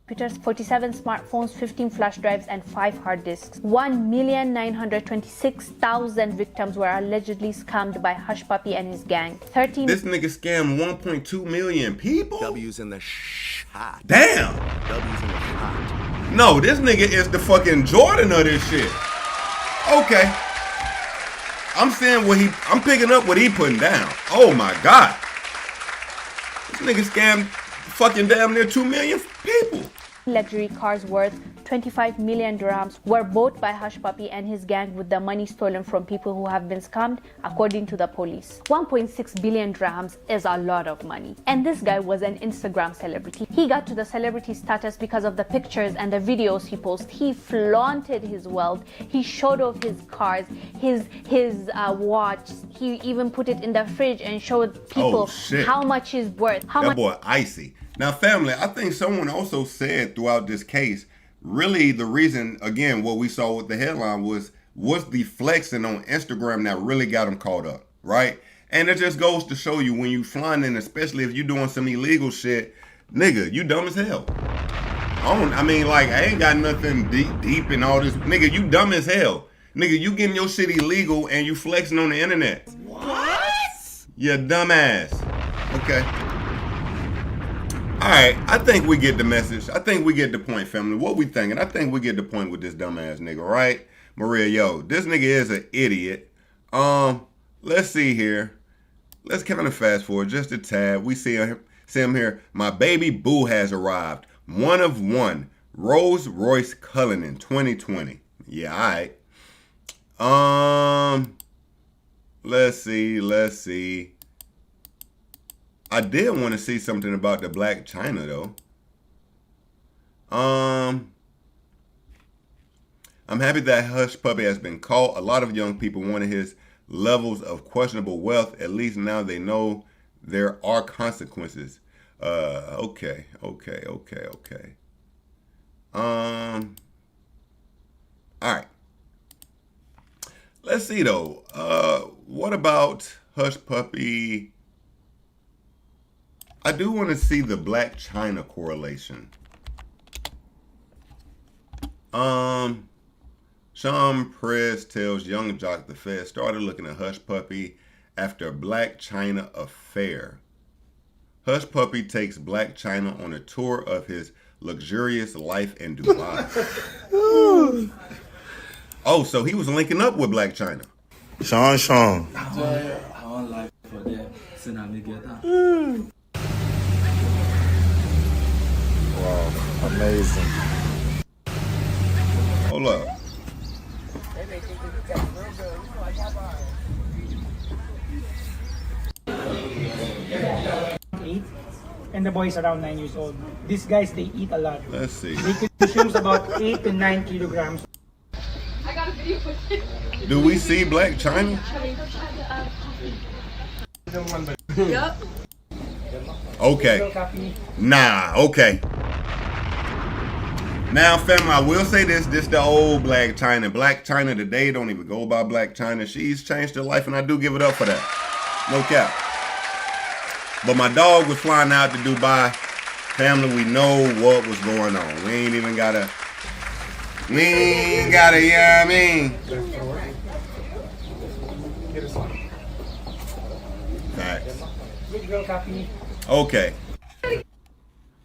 computers, 47 smartphones, 15 flash drives, and 5 hard disks. 1,926,000 victims were allegedly scammed by Hushpuppi and his gang. This nigga scammed 1.2 million people? W's in the shot. Damn! W's in the shot. No, this nigga is the fucking Jordan of this shit. Okay. I'm saying I'm picking up what he putting down. Oh my God. This nigga scammed fucking damn near 2 million people. Luxury cars worth 25 million dirhams were bought by Hushpuppi and his gang with the money stolen from people who have been scammed, according to the police. 1.6 billion dirhams is a lot of money. And this guy was an Instagram celebrity. He got to the celebrity status because of the pictures and the videos he posted. He flaunted his wealth. He showed off his cars, his watch. He even put it in the fridge and showed people how much he's worth. That boy icy. Now, family, I think someone also said throughout this case, really the reason, again, what we saw with the headline was the flexing on Instagram that really got him caught up, right? And it just goes to show you when you flying in, especially if you doing some illegal shit, nigga, you dumb as hell. I mean, like, I ain't got nothing deep in all this. Nigga, you dumb as hell. Nigga, you getting your shit illegal and you flexing on the internet. What? You dumbass. Okay. All right, I think we get the message. I think we get the point, family. What we thinking? I think we get the point with this dumbass nigga, right? Maria, yo, this nigga is an idiot. Let's see here. Let's kind of fast forward just a tad. We see him here. My baby boo has arrived. One of one. Rolls Royce Cullinan 2020. Yeah, all right. Let's see. I did want to see something about the Black China though. I'm happy that Hushpuppi has been caught. A lot of young people wanted his levels of questionable wealth. At least now they know there are consequences. Okay. All right. Let's see though. What about Hushpuppi? I do want to see the Black China correlation. Sean Press tells Young Jock the Fed started looking at Hushpuppi after Black China affair. Hushpuppi takes Black China on a tour of his luxurious life in Dubai. Oh, so he was linking up with Black China. Sean. Wow, amazing. Hold up. And the boy is around 9 years old. These guys, they eat a lot. Let's see. They consume about 8 to 9 kilograms. I got a video for this. Do we see Black China? Yup. Okay. Nah, okay. Now, family, I will say this the old Black China. Black China today don't even go by Black China. She's changed her life, and I do give it up for that. No cap. But my dog was flying out to Dubai. Family, we know what was going on. We ain't gotta, you know what I mean? Facts. Okay.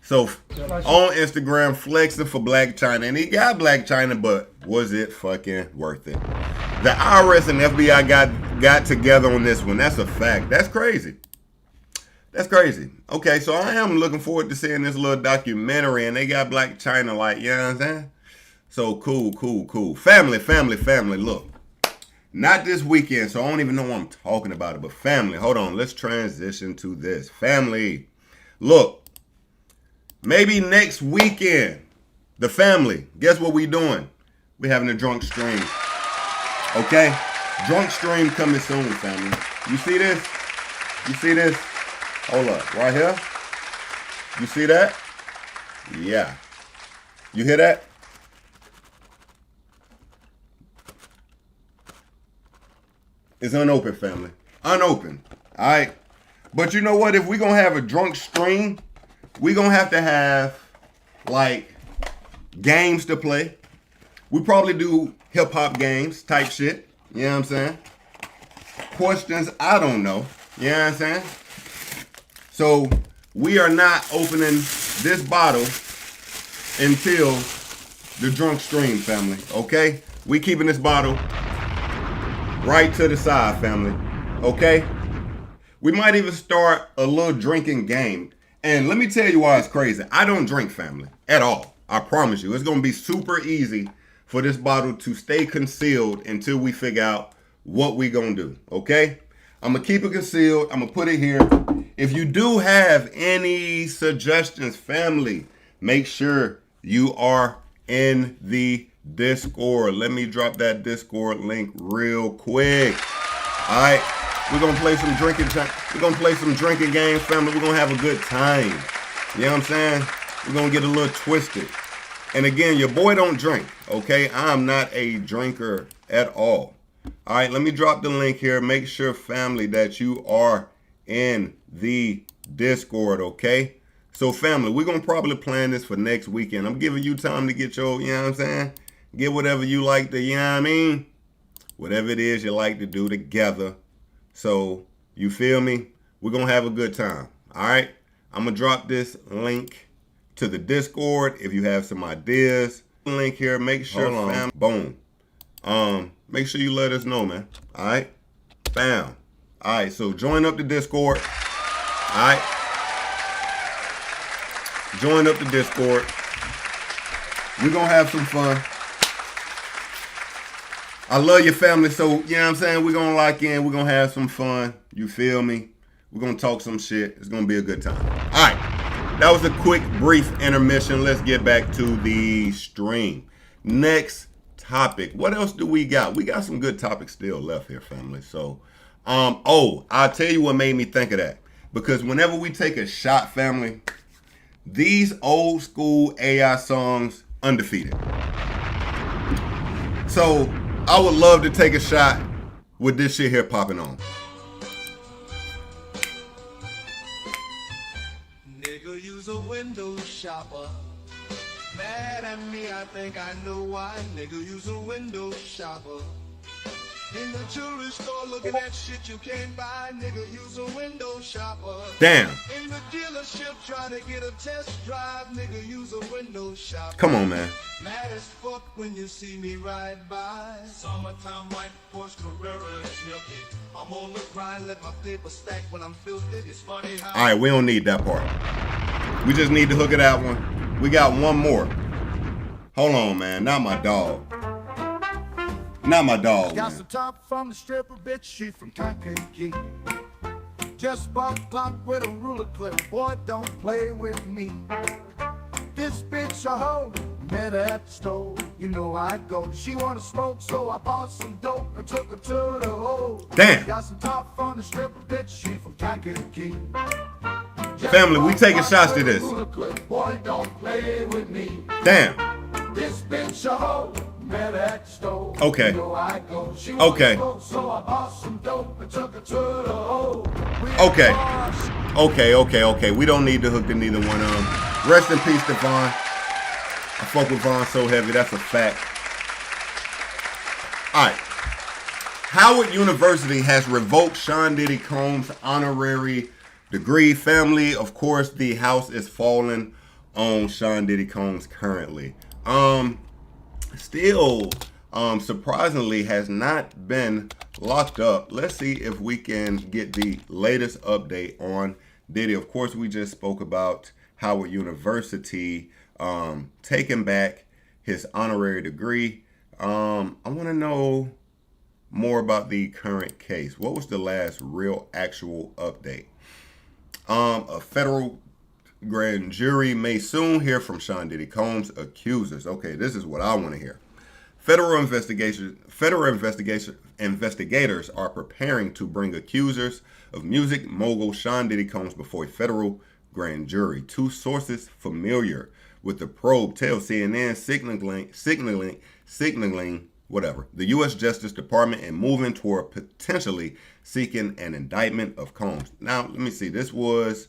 So on Instagram, flexing for Black China, and he got Black China, but was it fucking worth it? The IRS and FBI got together on this one. That's a fact. That's crazy. That's crazy. Okay, so I am looking forward to seeing this little documentary, and they got Black China, like, you know what I'm saying? So cool. Family, look. Not this weekend, so I don't even know what I'm talking about it, but family, hold on. Let's transition to this. Family, look. Maybe next weekend, the family, guess what we doing? We having a drunk stream. Okay? Drunk stream coming soon, family. You see this? Hold up, right here. You see that? Yeah. You hear that? It's unopened, family. Unopened. All right? But you know what? If we're going to have a drunk stream, we're going to have like games to play. We probably do hip hop games type shit. You know what I'm saying? Questions I don't know. You know what I'm saying? So we are not opening this bottle until the drunk stream, family. Okay? We keeping this bottle right to the side, family. Okay? We might even start a little drinking game. And let me tell you why it's crazy. I don't drink, family, at all. I promise you. It's going to be super easy for this bottle to stay concealed until we figure out what we going to do. Okay? I'm going to keep it concealed. I'm going to put it here. If you do have any suggestions, family, make sure you are in the Discord. Let me drop that Discord link real quick. All right? We're gonna play some drinking. We're gonna play some drinking games, family. We're gonna have a good time. You know what I'm saying? We're gonna get a little twisted. And again, your boy don't drink. Okay, I'm not a drinker at all. All right, let me drop the link here. Make sure, family, that you are in the Discord. Okay. So, family, we're gonna probably plan this for next weekend. I'm giving you time to get your, you know what I'm saying? Get whatever you like to, you know what I mean? Whatever it is you like to do together. So, you feel me? We're going to have a good time. All right? I'm going to drop this link to the Discord if you have some ideas. Link here. Make sure, fam. Boom. Make sure you let us know, man. All right? Bam. All right. So, join up the Discord. All right? Join up the Discord. We're going to have some fun. I love your family, so, you know what I'm saying? We're going to lock in. We're going to have some fun. You feel me? We're going to talk some shit. It's going to be a good time. All right. That was a quick, brief intermission. Let's get back to the stream. Next topic. What else do we got? We got some good topics still left here, family. So, I'll tell you what made me think of that. Because whenever we take a shot, family, these old school AI songs, undefeated. So, I would love to take a shot with this shit here popping on. Nigga, use a window shopper. Mad at me, I think I know why. Nigga, use a window shopper. In the jewelry store looking at shit you can't buy. Nigga, use a window shopper. Damn. In the dealership trying to get a test drive. Nigga, use a window shopper. Come on, man. Mad as fuck when you see me ride by. Summertime white Porsche Carrera is milky. I'm on the grind, let my paper stack when I'm filthy. It's funny how. All right, we don't need that part. We just need to hook it out one. We got one more. Hold on, man. Not my dog. Not my dog, Got man. some top from the stripper, bitch, she from Kankakee. Just bought pot with a ruler clip, boy, don't play with me. This bitch a hoe, met her at the store, you know I go. She wanna smoke, so I bought some dope and took her to the hole. Damn. Got some top from the stripper, bitch, she from Kankakee. Family, we taking shots to this. Boy, don't play with me. Damn. This bitch a hoe. Okay. Okay. Okay. We don't need to hook to neither one of them. Rest in peace to Von. I fuck with Von so heavy, that's a fact. Alright. Howard University has revoked Sean Diddy Combs' honorary degree. Family, of course, the house is falling on Sean Diddy Combs currently. Still, surprisingly, has not been locked up. Let's see if we can get the latest update on Diddy. Of course, we just spoke about Howard University taking back his honorary degree. I want to know more about the current case. What was the last real actual update? A federal grand jury may soon hear from Sean Diddy Combs' accusers. Okay, this is what I want to hear. Federal investigators are preparing to bring accusers of music mogul Sean Diddy Combs before a federal grand jury. Two sources familiar with the probe tell CNN signaling the U.S. Justice Department and moving toward potentially seeking an indictment of Combs. Now, let me see. This was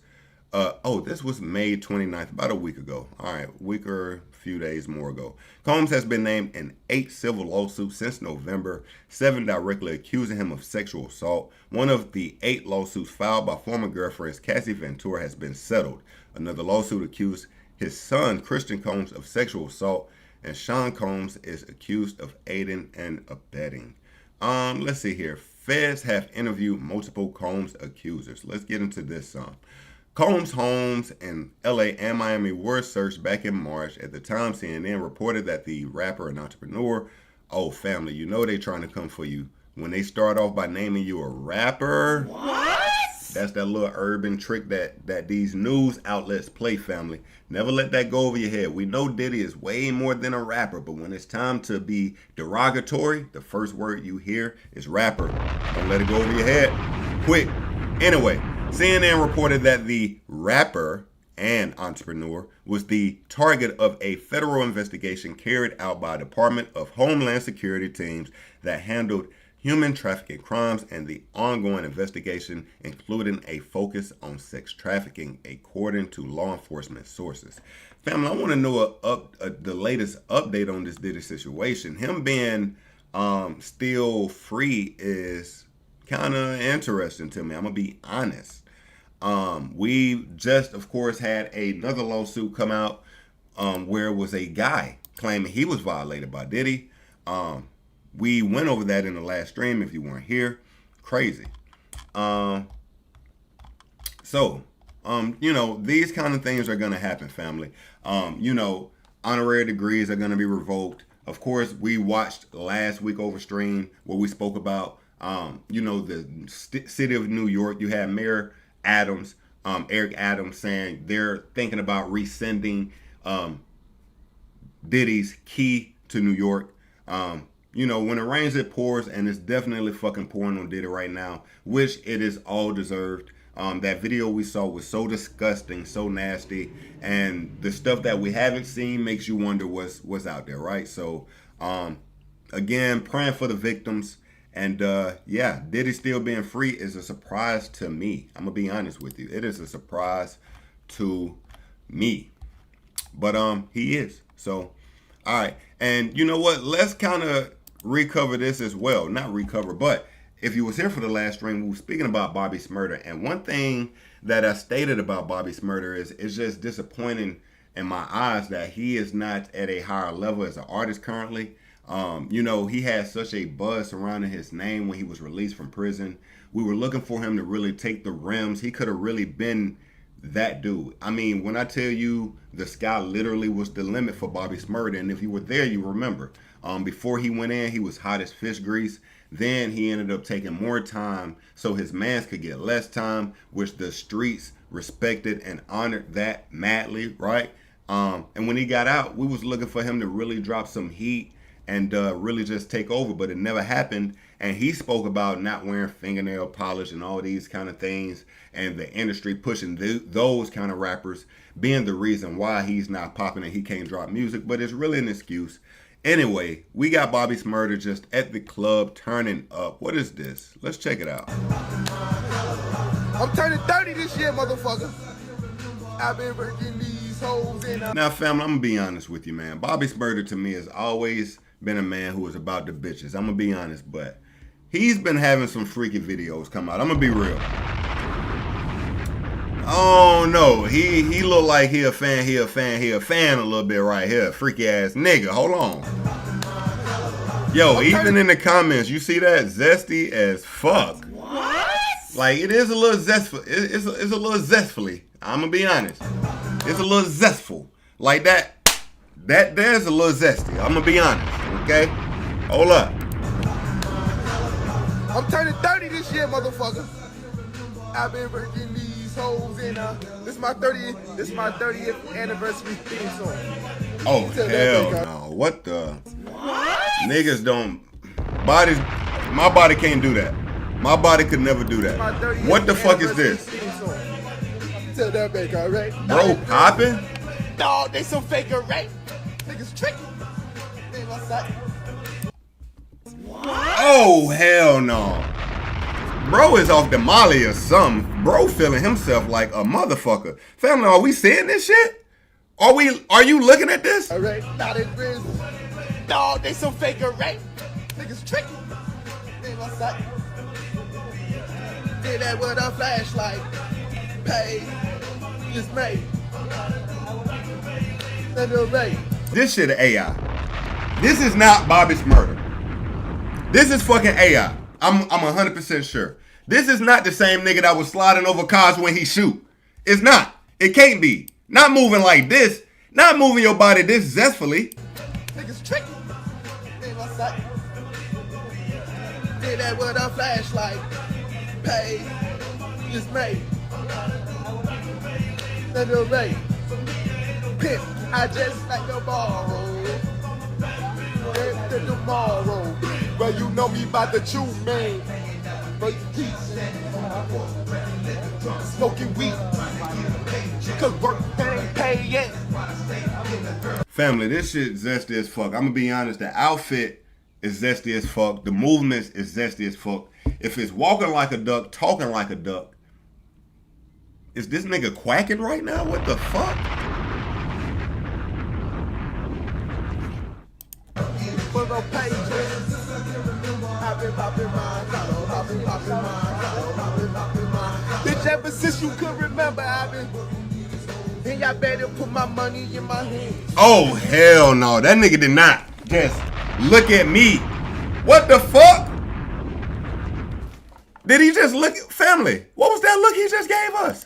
This was May 29th, about a week ago. All right, a week or a few days more ago. Combs has been named in 8 civil lawsuits since November, 7 directly accusing him of sexual assault. One of the 8 lawsuits filed by former girlfriends Cassie Ventura has been settled. Another lawsuit accused his son, Christian Combs, of sexual assault, and Sean Combs is accused of aiding and abetting. Let's see here. Feds have interviewed multiple Combs accusers. Let's get into this. Combs' homes in LA and Miami were searched back in March. At the time, CNN reported that the rapper and entrepreneur, family, you know they trying to come for you. When they start off by naming you a rapper, what? That's that little urban trick that these news outlets play, family. Never let that go over your head. We know Diddy is way more than a rapper, but when it's time to be derogatory, the first word you hear is rapper. Don't let it go over your head. Quick. Anyway, CNN reported that the rapper and entrepreneur was the target of a federal investigation carried out by Department of Homeland Security teams that handled human trafficking crimes, and the ongoing investigation including a focus on sex trafficking, according to law enforcement sources. Family, I want to know the latest update on this Diddy situation. Him being still free is kind of interesting to me. I'm going to be honest. We just, of course, had another lawsuit come out where it was a guy claiming he was violated by Diddy. We went over that in the last stream if you weren't here. Crazy. You know, these kind of things are going to happen, family. You know, honorary degrees are going to be revoked. Of course, we watched last week over stream where we spoke about, you know, the city of New York. You had Mayor Adams, Eric Adams, saying they're thinking about rescinding Diddy's key to New York. You know, when it rains, it pours, and it's definitely fucking pouring on Diddy right now, which it is all deserved. That video we saw was so disgusting, so nasty, and the stuff that we haven't seen makes you wonder what's out there, right? So, again, praying for the victims, and yeah, Diddy still being free is a surprise to me. I'm gonna be honest with you, it is a surprise to me, but he is. So, all right, and you know what? Let's kind of recover this as well. Not recover, but if you was here for the last stream, we were speaking about Bobby Shmurda, and one thing that I stated about Bobby Shmurda is it's just disappointing in my eyes that he is not at a higher level as an artist currently. You know, he had such a buzz surrounding his name when he was released from prison. We were looking for him to really take the rims. He could have really been that dude. I mean, when I tell you the sky literally was the limit for Bobby Shmurda, and if you were there, you remember. Before he went in, he was hot as fish grease. Then he ended up taking more time so his mans could get less time, which the streets respected and honored that madly, right? And when he got out, we was looking for him to really drop some heat and really just take over, but it never happened. And he spoke about not wearing fingernail polish and all these kind of things, and the industry pushing those kind of rappers being the reason why he's not popping and he can't drop music, but it's really an excuse. Anyway, we got Bobby Shmurda just at the club turning up. What is this? Let's check it out. I'm turning 30 this year, motherfucker. I've been working these hoes in. Now, family, I'm going to be honest with you, man. Bobby Shmurda to me has always been a man who is about the bitches. I'm going to be honest, but he's been having some freaky videos come out. I'm going to be real. Oh no, he look like he a fan a little bit right here. Freaky ass nigga, hold on. Yo, even in the comments, you see that? Zesty as fuck. What? Like, it is a little zestful. It's a little zestfully. I'm gonna be honest. It's a little zestful. Like that there's a little zesty. I'm gonna be honest, okay? Hold up. I'm turning 30 this year, motherfucker. I've been working these hoes in this is my 30th anniversary theme song. Oh hell no. What the? Niggas don't bodies, my body can't do that. My body could never do that. What the fuck is this? Tell that back, alright? Bro popping? No, they some faker, right? Niggas tricky. Hey, what's that? Oh hell no. Bro is off the molly or something. Bro feeling himself like a motherfucker. Family, are we seeing this shit? Are you looking at this? Alright, not it is. Dog, they some faker, right? Niggas tricky. They what's that? Did that with a flashlight. Pay. Just made. This shit AI. This is not Bobby Shmurda. This is fucking AI. I'm 100% sure. This is not the same nigga that was sliding over cars when he shoot. It's not. It can't be. Not moving like this. Not moving your body this zestfully. Niggas tricky. They what's that? Did that with a flashlight. Pay. Just made. Pimp, I just like to borrow. After tomorrow, but you know me by the chew, man. But smoking weed, cause work ain't paid yet. Family, this shit zesty as fuck. I'm gonna be honest, the outfit is zesty as fuck. The movements is zesty as fuck. If it's walking like a duck, talking like a duck, is this nigga quacking right now? What the fuck? For the pages, I've been popping mine, popping mine. Bitch, ever since you could remember, I've been. And y'all better put my money in my hand. Oh, hell no. That nigga did not just look at me. What the fuck? Did he just look at family? What was that look he just gave us?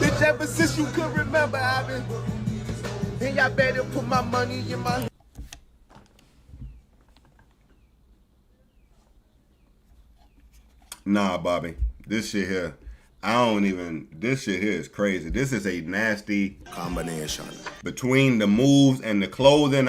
Bitch, ever since you could remember, I've been. And y'all better put my money in my hand. Nah, Bobby. This shit here, this shit here is crazy. This is a nasty combination. Between the moves and the clothing,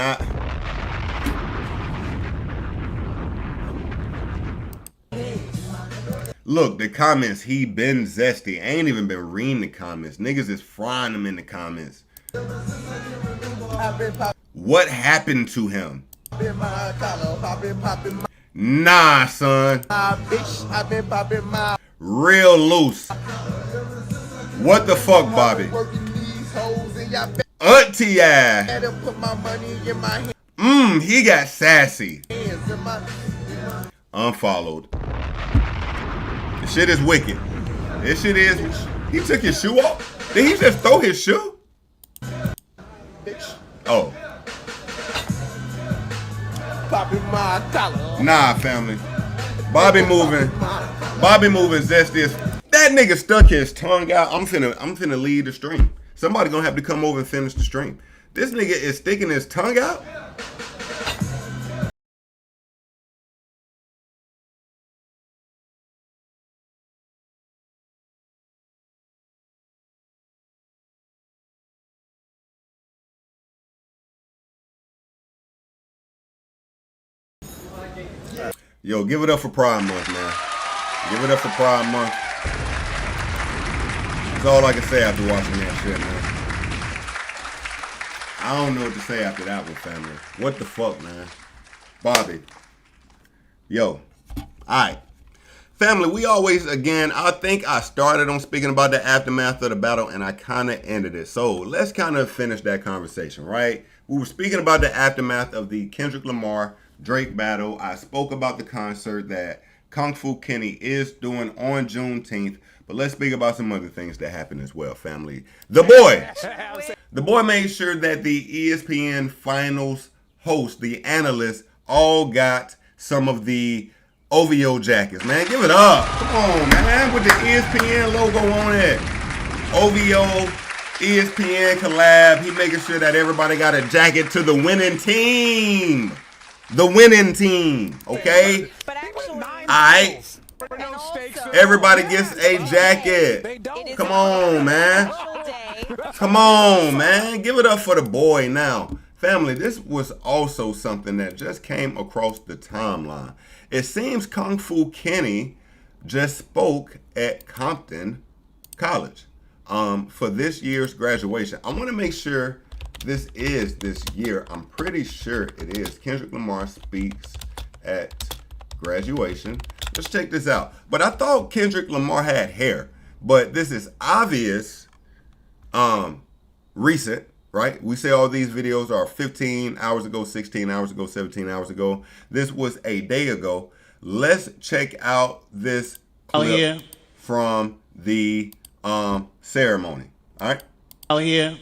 Look, the comments, he been zesty. I ain't even been reading the comments. Niggas is frying him in the comments. What happened to him? Nah, son. Real loose. What the fuck, Bobby? Auntie ass. He got sassy. Unfollowed. This shit is wicked. This shit is. He took his shoe off? Did he just throw his shoe? Oh. Nah, family. Bobby moving zesty as. That nigga stuck his tongue out. I'm finna lead the stream. Somebody gonna have to come over and finish the stream. This nigga is sticking his tongue out. Yo, give it up for Pride Month, man. Give it up for Pride Month. That's all I can say after watching that shit, man. I don't know what to say after that one, family. What the fuck, man? Bobby. Yo. Alright. Family, we always, again, I think I started on speaking about the aftermath of the battle and I kind of ended it. So let's kind of finish that conversation, right? We were speaking about the aftermath of the Kendrick Lamar Drake battle. I spoke about the concert that Kung Fu Kenny is doing on Juneteenth, but let's speak about some other things that happened as well, family. The boy made sure that the ESPN Finals hosts, the analysts, all got some of the OVO jackets, man. Give it up. Come on, man, with the ESPN logo on it. OVO, ESPN collab. He making sure that everybody got a jacket to the winning team. The winning team, okay? Alright. Everybody gets a jacket. Come on, man. Come on, man. Give it up for the boy now. Family, this was also something that just came across the timeline. It seems Kung Fu Kenny just spoke at Compton College for this year's graduation. I want to make sure this is this year. I'm pretty sure it is. Kendrick Lamar speaks at graduation. Let's check this out. But I thought Kendrick Lamar had hair, but this is obvious, recent, right? We say all these videos are 15 hours ago, 16 hours ago, 17 hours ago. This was a day ago. Let's check out this clip from the ceremony. All right. Out here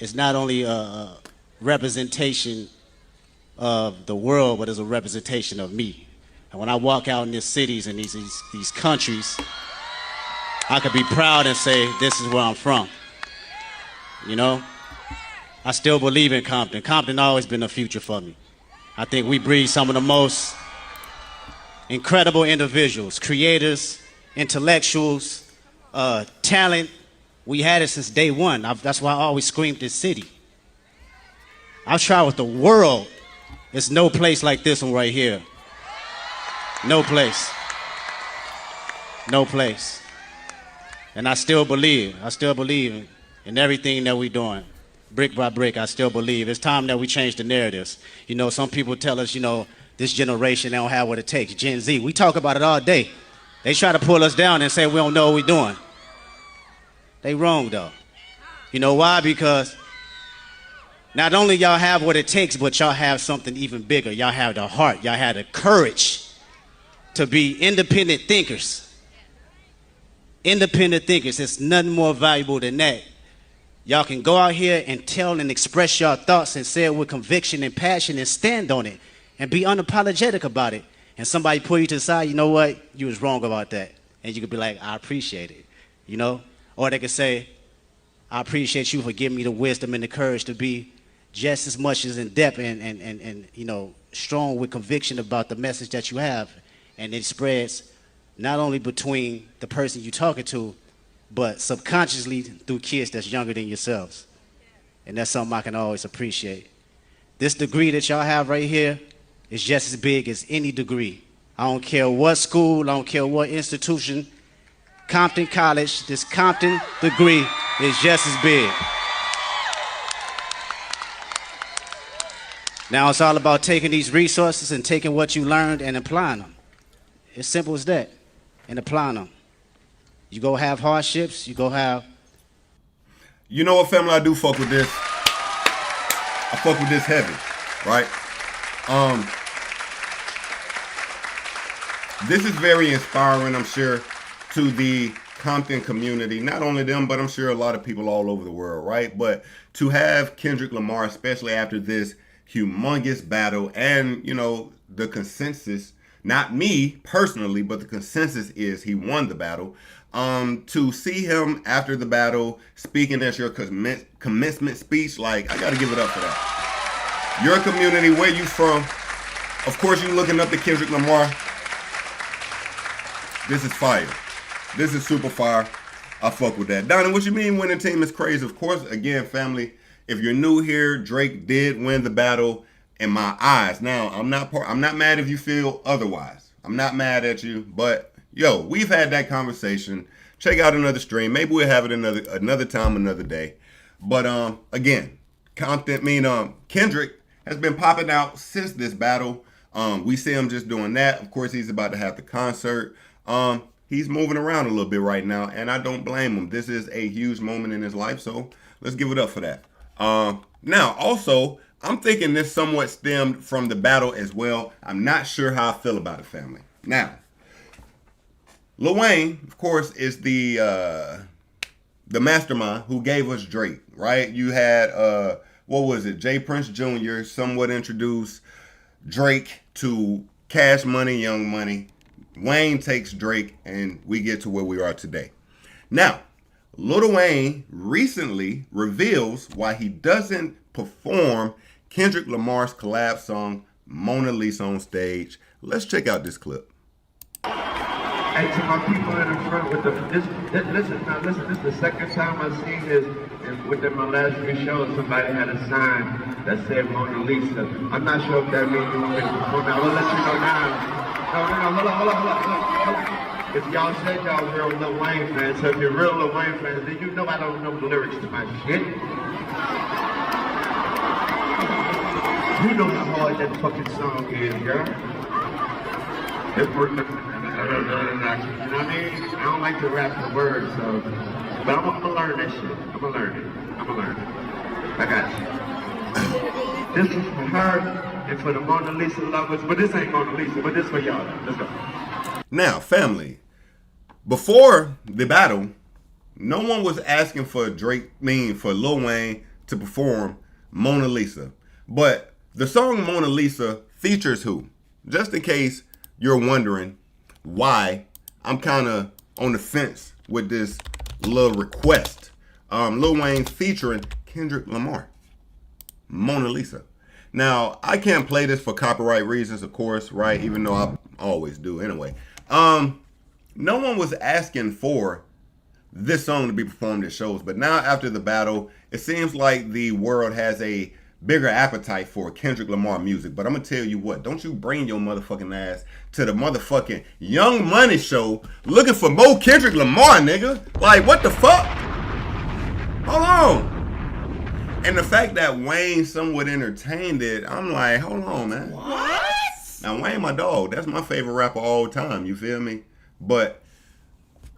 is not only a representation of the world, but it's a representation of me. And when I walk out in these cities and these countries, I could be proud and say, this is where I'm from. You know? I still believe in Compton. Compton always been a future for me. I think we breed some of the most incredible individuals, creators, intellectuals, talent. We had it since day one. That's why I always screamed this city. I've traveled the world. There's no place like this one right here. No place. No place. And I still believe in everything that we're doing. Brick by brick, I still believe. It's time that we change the narratives. You know, some people tell us, you know, this generation, they don't have what it takes. Gen Z, we talk about it all day. They try to pull us down and say we don't know what we're doing. They wrong, though. You know why? Because not only y'all have what it takes, but y'all have something even bigger. Y'all have the heart. Y'all have the courage to be independent thinkers. Independent thinkers. There's nothing more valuable than that. Y'all can go out here and tell and express your thoughts and say it with conviction and passion and stand on it and be unapologetic about it. And somebody pull you to the side, you know what? You was wrong about that. And you could be like, I appreciate it. You know? Or they could say, I appreciate you for giving me the wisdom and the courage to be just as much as in depth and you know, strong with conviction about the message that you have. And it spreads not only between the person you're talking to, but subconsciously through kids that's younger than yourselves. And that's something I can always appreciate. This degree that y'all have right here is just as big as any degree. I don't care what school, I don't care what institution. Compton College, this Compton degree is just as big. Now it's all about taking these resources and taking what you learned and applying them. It's simple as that, and applying them. You go have hardships, you go have... You know what, family, I do fuck with this. I fuck with this heavy, right? This is very inspiring, I'm sure, to the Compton community. Not only them, but I'm sure a lot of people all over the world, right? But to have Kendrick Lamar, especially after this humongous battle, and, you know, the consensus, not me personally, but the consensus is he won the battle. To see him after the battle speaking as your commencement speech, like, I gotta give it up for that. Your community, where you from? Of course, you looking up to Kendrick Lamar. This is fire. This is super fire. I fuck with that. Donnie, what you mean winning team is crazy? Of course, again, family, if you're new here, Drake did win the battle in my eyes. Now, I'm not mad if you feel otherwise. I'm not mad at you, but yo, we've had that conversation. Check out another stream. Maybe we'll have it another time, another day. But again, Kendrick has been popping out since this battle. We see him just doing that. Of course, he's about to have the concert. He's moving around a little bit right now, and I don't blame him. This is a huge moment in his life, so let's give it up for that. Now, also, I'm thinking this somewhat stemmed from the battle as well. I'm not sure how I feel about it, family. Now, Lil Wayne, of course, is the mastermind who gave us Drake, right? You had, what was it, J Prince Jr. somewhat introduced Drake to Cash Money, Young Money. Wayne takes Drake, and we get to where we are today. Now, Lil Wayne recently reveals why he doesn't perform Kendrick Lamar's collab song, Mona Lisa, on stage. Let's check out this clip. And to my people in the front with listen, this is the second time I've seen this, and within my last few shows, somebody had a sign that said Mona Lisa. I'm not sure if that means you want me to perform that. I will let you know now. No, hold on. If y'all said y'all real Lil Wayne fans, so if you're real Lil Wayne fans, then you know I don't know the lyrics to my shit. You know how hard that fucking song is, girl. It's for, you know what I mean? I don't like to rap the words, so, but I'm gonna learn that shit. I'm gonna learn it. I got you. This is for her and for the Mona Lisa lovers, but this ain't Mona Lisa, but this for y'all. Let's go. Now, family, before the battle, no one was asking for for Lil Wayne to perform Mona Lisa. But the song Mona Lisa features who? Just in case you're wondering why I'm kind of on the fence with this little request. Lil Wayne featuring Kendrick Lamar. Mona Lisa. Now, I can't play this for copyright reasons, of course, right? Even though I always do anyway. No one was asking for this song to be performed at shows, but now after the battle, it seems like the world has a bigger appetite for Kendrick Lamar music. But I'm gonna tell you what, don't you bring your motherfucking ass to the motherfucking Young Money show looking for more Kendrick Lamar, nigga. Like, what the fuck? Hold on. And the fact that Wayne somewhat entertained it, I'm like, hold on, man. What? Now, Wayne my dog. That's my favorite rapper all time, you feel me? But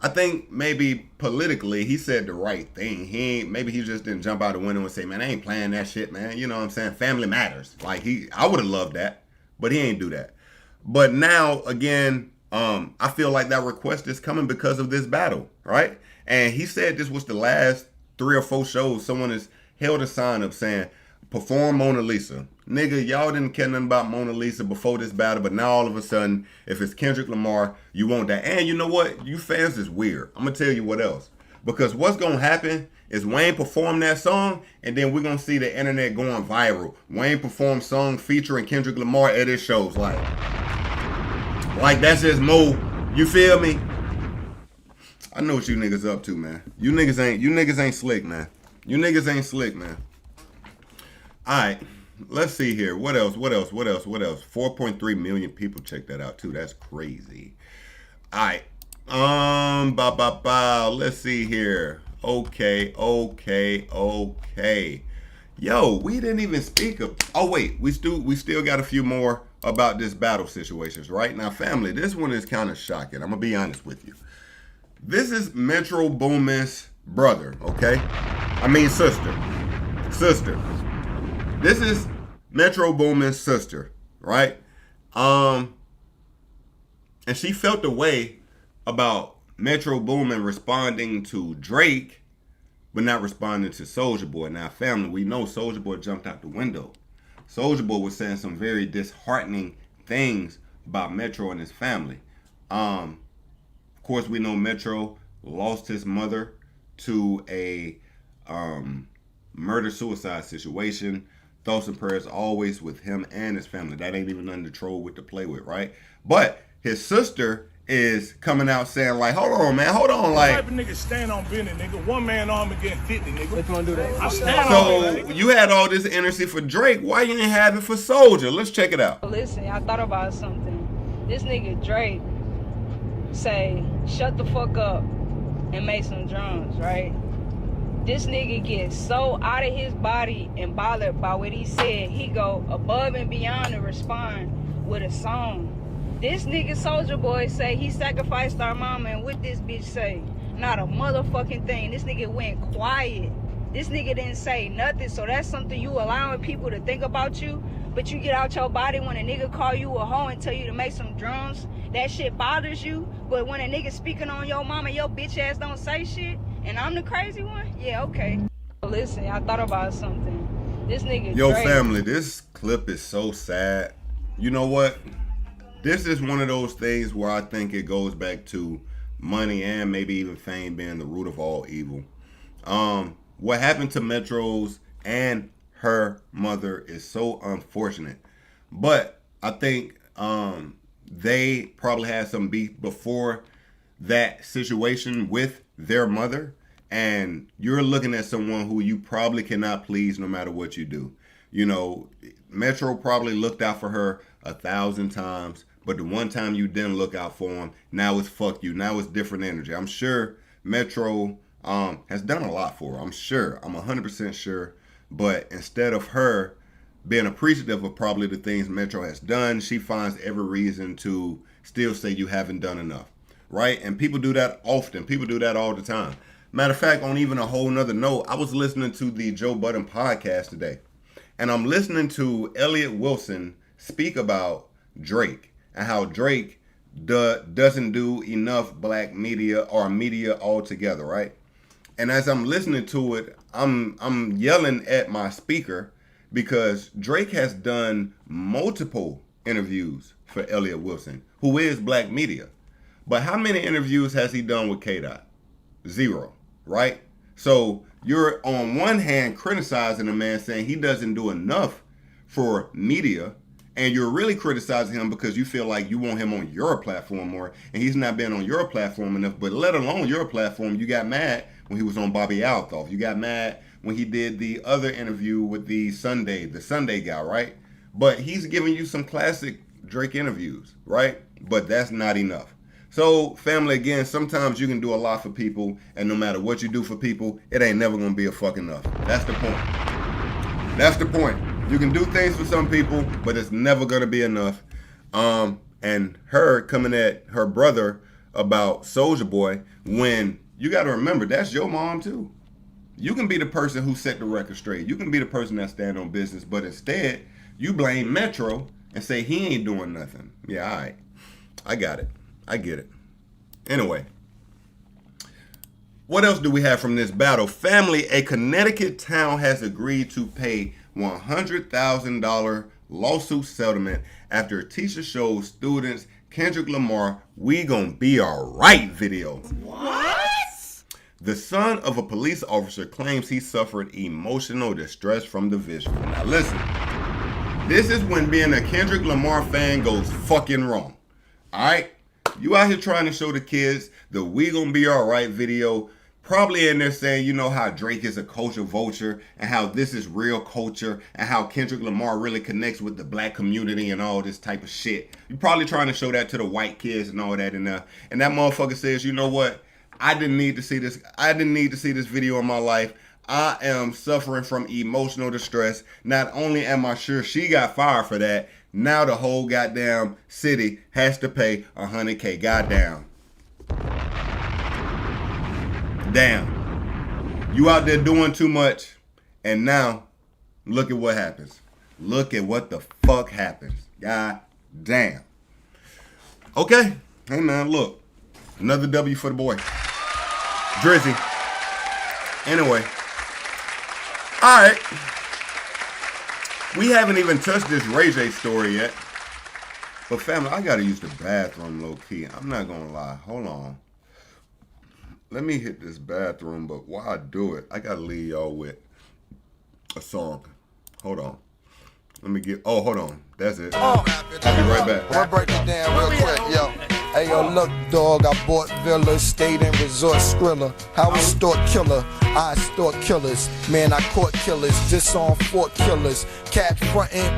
I think maybe politically he said the right thing. Maybe he just didn't jump out the window and say, man, I ain't playing that shit, man. You know what I'm saying? Family matters. Like, I would have loved that, but he ain't do that. But now, again, I feel like that request is coming because of this battle, right? And he said this was the last 3 or 4 shows someone has held a sign up saying, perform Mona Lisa. Nigga, y'all didn't care nothing about Mona Lisa before this battle, but now all of a sudden, if it's Kendrick Lamar, you want that. And you know what? You fans is weird. I'm going to tell you what else. Because what's going to happen is Wayne perform that song, and then we're going to see the internet going viral. Wayne performed song featuring Kendrick Lamar at his shows. Like that's just more, you feel me? I know what you niggas up to, man. You niggas ain't slick, man. You niggas ain't slick, man. All right. Let's see here. What else? 4.3 million people check that out too. That's crazy. All right. Let's see here. Okay. Yo, we didn't even speak of. Oh wait, we still got a few more about this battle situations, right? Now, family, this one is kind of shocking. I'm gonna be honest with you. This is Metro Boomin's brother. Okay, I mean sister. This is Metro Boomin's sister, right? And she felt the way about Metro Boomin responding to Drake, but not responding to Soulja Boy. Now, family, we know Soulja Boy jumped out the window. Soulja Boy was saying some very disheartening things about Metro and his family. Of course, we know Metro lost his mother to a murder-suicide situation. Thoughts and prayers always with him and his family. That ain't even nothing to troll with to play with, right? But his sister is coming out saying, like, hold on, man, hold on, like. What type of nigga stand on business, nigga? One man arm against 50, nigga. Which one do that? I stand so on it. You had all this energy for Drake. Why you didn't have it for Soulja? Let's check it out. Listen, I thought about something. This nigga Drake say, shut the fuck up and make some drums, right? This nigga gets so out of his body and bothered by what he said, he go above and beyond to respond with a song. This nigga Soulja Boy say he sacrificed our mama, and what this bitch say? Not a motherfucking thing. This nigga went quiet. This nigga didn't say nothing, so that's something you allowing people to think about you, but you get out your body when a nigga call you a hoe and tell you to make some drums. That shit bothers you, but when a nigga speaking on your mama, your bitch ass don't say shit, and I'm the crazy one? Yeah, okay. Listen, I thought about something. This nigga Yo, Drake, family, this clip is so sad. You know what? This is one of those things where I think it goes back to money and maybe even fame being the root of all evil. What happened to Metro's and her mother is so unfortunate. But I think they probably had some beef before that situation with their mother. And you're looking at someone who you probably cannot please no matter what you do. You know, Metro probably looked out for her 1,000 times. But the one time you didn't look out for him, now it's fuck you. Now it's different energy. I'm sure Metro has done a lot for her. I'm sure. I'm 100% sure. But instead of her being appreciative of probably the things Metro has done, she finds every reason to still say you haven't done enough, right? And people do that often. People do that all the time. Matter of fact, on even a whole nother note, I was listening to the Joe Budden podcast today, and I'm listening to Elliot Wilson speak about Drake and how Drake doesn't do enough black media or media altogether, right? And as I'm listening to it, I'm yelling at my speaker because Drake has done multiple interviews for Elliot Wilson, who is black media. But how many interviews has he done with K-Dot? 0, right? So you're on one hand criticizing a man saying he doesn't do enough for media, and you're really criticizing him because you feel like you want him on your platform more, and he's not been on your platform enough. But let alone your platform, you got mad when he was on Bobby Althoff. You got mad when he did the other interview with the Sunday guy, right? But he's giving you some classic Drake interviews, right? But that's not enough. So, family, again, sometimes you can do a lot for people, and no matter what you do for people, it ain't never gonna be a fuck enough. That's the point. That's the point. You can do things for some people, but it's never gonna be enough. And her coming at her brother about Soulja Boy, when you gotta remember, that's your mom too. You can be the person who set the record straight. You can be the person that stand on business, but instead, you blame Metro and say he ain't doing nothing. Yeah, all right. I got it. I get it. Anyway, what else do we have from this battle? Family, a Connecticut town has agreed to pay $100,000 lawsuit settlement after a teacher shows students Kendrick Lamar "We Gon' Be Alright" video. What? The son of a police officer claims he suffered emotional distress from the visual. Now listen, this is when being a Kendrick Lamar fan goes fucking wrong. Alright? You out here trying to show the kids the "We Gon' Be Alright" video, probably in there saying, you know, how Drake is a culture vulture and how this is real culture and how Kendrick Lamar really connects with the black community and all this type of shit. You're probably trying to show that to the white kids and all that, and that motherfucker says, you know what? I didn't need to see this. I didn't need to see this video in my life. I am suffering from emotional distress. Not only am I sure she got fired for that, now the whole goddamn city has to pay $100K. Goddamn. Damn. You out there doing too much, and now look at what happens. Look at what the fuck happens. God damn. Okay. Hey man, look. Another W for the boy. Drizzy. Anyway. Alright. We haven't even touched this Ray J story yet. But family, I gotta use the bathroom low key. I'm not gonna lie. Hold on. Let me hit this bathroom, but while I do it, I gotta leave y'all with a song. Hold on. Let me get, oh, hold on. That's it. I'll be right back. I'm gonna break it down real quick, yo. Hey, yo, look, dog, I bought villas, stayed in resort Skrilla. How a stalk killer, I stalk killers. Man, I caught killers, disarmed fort killers. Cat frontin',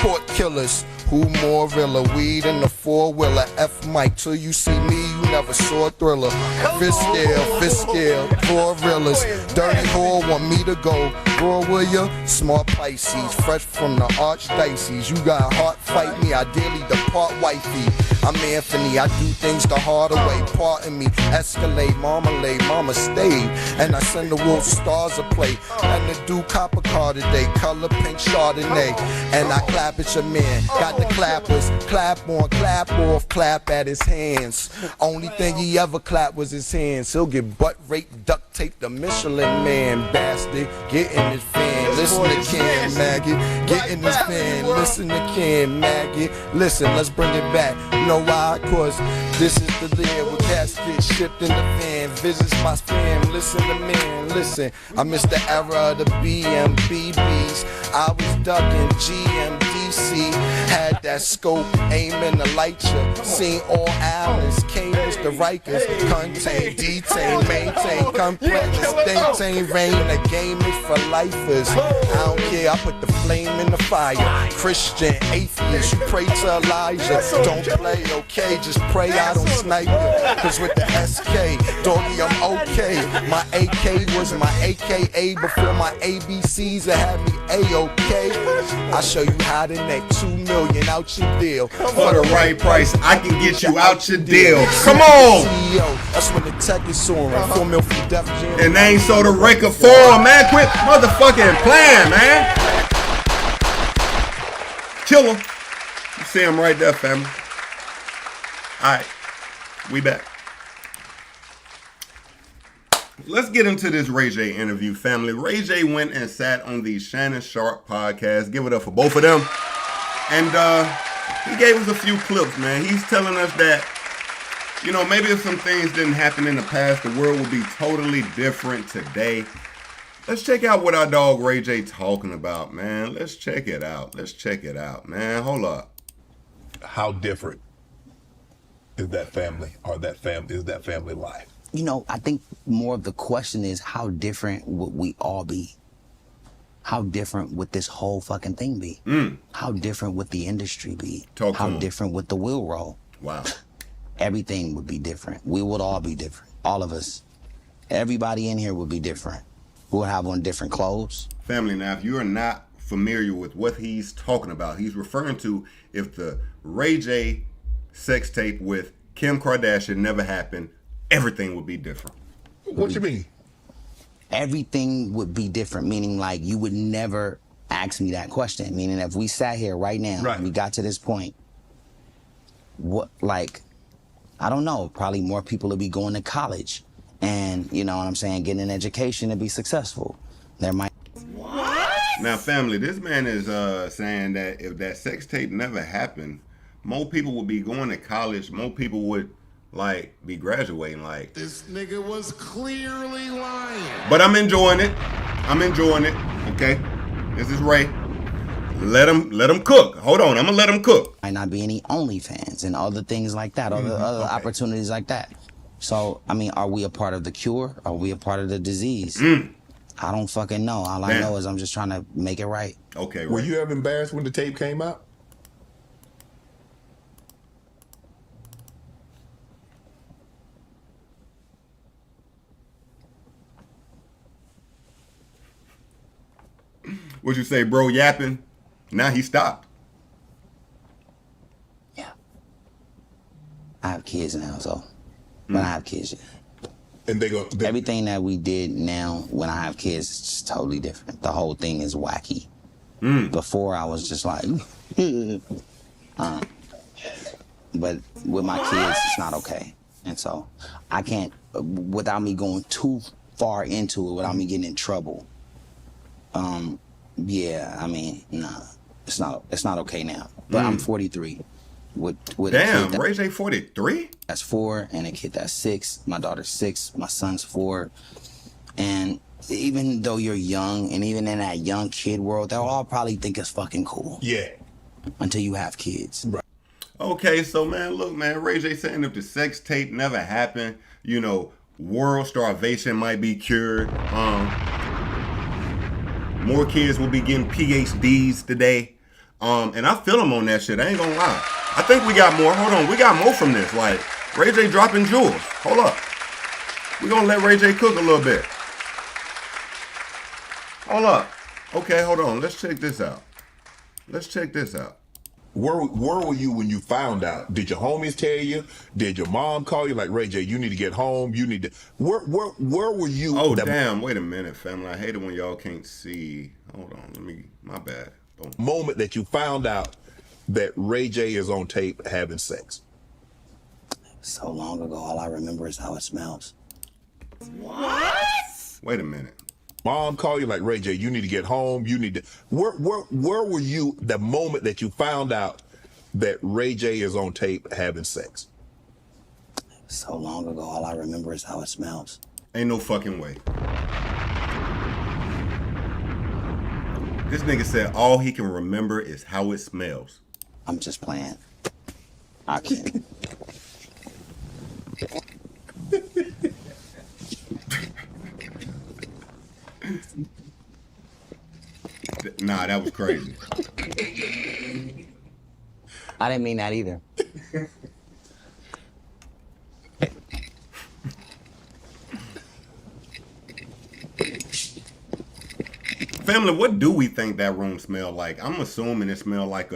court killers. Who more realer? Weed in the four-wheeler. F Mike, till you see me, you never saw a thriller. Fist scale, four reelers. Dirty whore want me to go. Raw will ya? Smart Pisces, fresh from the archdiocese. You got heart, fight me, ideally depart wifey. I'm Anthony, I do things the harder way. Pardon me, escalate, marmalade, mama stayed. And I send the wolf stars a play. And the do copper car today, color pink Chardonnay. And I clap at your man, got the clappers. Clap on, clap off, clap at his hands. Only thing he ever clapped was his hands. He'll get butt raped, duct tape the Michelin man. Bastard, get in his fan. Listen to Ken, maggot. Get in his fan. Listen to Ken, maggot. Listen, let's bring it back. You know why? Cause this is the year where cats get shipped in the van. Visits my fam. Listen to man, listen. I missed the era of the BMBBs. I was ducking GMDC. Had that scope, aiming to light ya. Seen all islands, came Mr. Rikers. Contain, detain, maintain, complaints, maintain, rain. The game is for lifers. I don't care, I put the flame in the fire. Christian, atheist, you pray to Elijah. Don't play, okay, just pray I don't snipe you. Cause with the SK, doggy, I'm okay. My AK was my AKA before my ABCs. It had me okay? I'll show you how to make 2 million out your deal. For the right price, I can get you out your deal. Come on! CEO, that's when the tech is soaring. 4 mil for Def Jam. And they ain't sold a record for him, man. Quit motherfucking playing, man. Kill him. You see him right there, family. Alright, we back. Let's get into this Ray J interview, family. Ray J went and sat on the Shannon Sharpe podcast. Give it up for both of them. And he gave us a few clips, man. He's telling us that, you know, maybe if some things didn't happen in the past, the world would be totally different today. Let's check out what our dog Ray J talking about, man. Let's check it out. Let's check it out, man. Hold up. How different is that family, or is that family life? You know, I think more of the question is how different would we all be? How different would this whole fucking thing be? How different would the industry be? How different would the wheel roll? Wow. Everything would be different. We would all be different. All of us. Everybody in here would be different. We'll have on different clothes. Family, now, if you are not familiar with what he's talking about, he's referring to if the Ray J sex tape with Kim Kardashian never happened, everything would be different. What you mean? Everything would be different, meaning like you would never ask me that question. Meaning if we sat here right now and we got to this point, what, like, I don't know, probably more people would be going to college and, you know what I'm saying, getting an education to be successful. There might... Now, family, this man is saying that if that sex tape never happened, more people would be going to college, more people would like be graduating. Like, This nigga was clearly lying. but I'm enjoying it. I'm enjoying it. Okay, this is Ray. Let him cook. Hold on, I'm gonna let him cook. Might not be any OnlyFans and other things like that, other opportunities like that. So, I mean, are we a part of the cure? Are we a part of the disease? I don't fucking know. All I know is I'm just trying to make it right. Okay, Were you ever embarrassed when the tape came out? What'd you say, bro? Yapping? Now he stopped. I have kids now, so when I have kids, and everything that we did now when I have kids is just totally different. The whole thing is wacky. Before I was just like, but with my kids, it's not okay. And so I can't, without me going too far into it, without me getting in trouble. Yeah, I mean, nah, it's not okay now. But I'm 43. With Damn, a kid Ray J 43? That's 4, and a kid that's 6. My daughter's 6. My son's 4. And even though you're young, and even in that young kid world, they'll all probably think it's fucking cool. Yeah. Until you have kids. Right. Okay, so man, look, man, Ray J saying if the sex tape never happened, you know, world starvation might be cured. More kids will be getting PhDs today. And I feel him on that shit. I ain't gonna lie. I think we got more. Hold on. We got more from this. Like, Ray J dropping jewels. Hold up. We're gonna let Ray J cook a little bit. Hold up. Okay, hold on. Let's check this out. Let's check this out. Where were you when you found out? Did your homies tell you? Did your mom call you like, Ray J, you need to get home? You need to... Where were you? Oh, damn. Wait a minute, family. I hate it when y'all can't see. Hold on. My bad. Boom. Moment that you found out that Ray J is on tape having sex. So long ago, all I remember is how it smells. What? Wait a minute. Mom called you like, Ray J, you need to get home. You need to... Where were you the moment that you found out that Ray J is on tape having sex? So long ago, all I remember is how it smells. Ain't no fucking way. This nigga said all he can remember is how it smells. I'm just playing. I can't. Nah, that was crazy. I didn't mean that either. Family, what do we think that room smelled like? I'm assuming it smelled like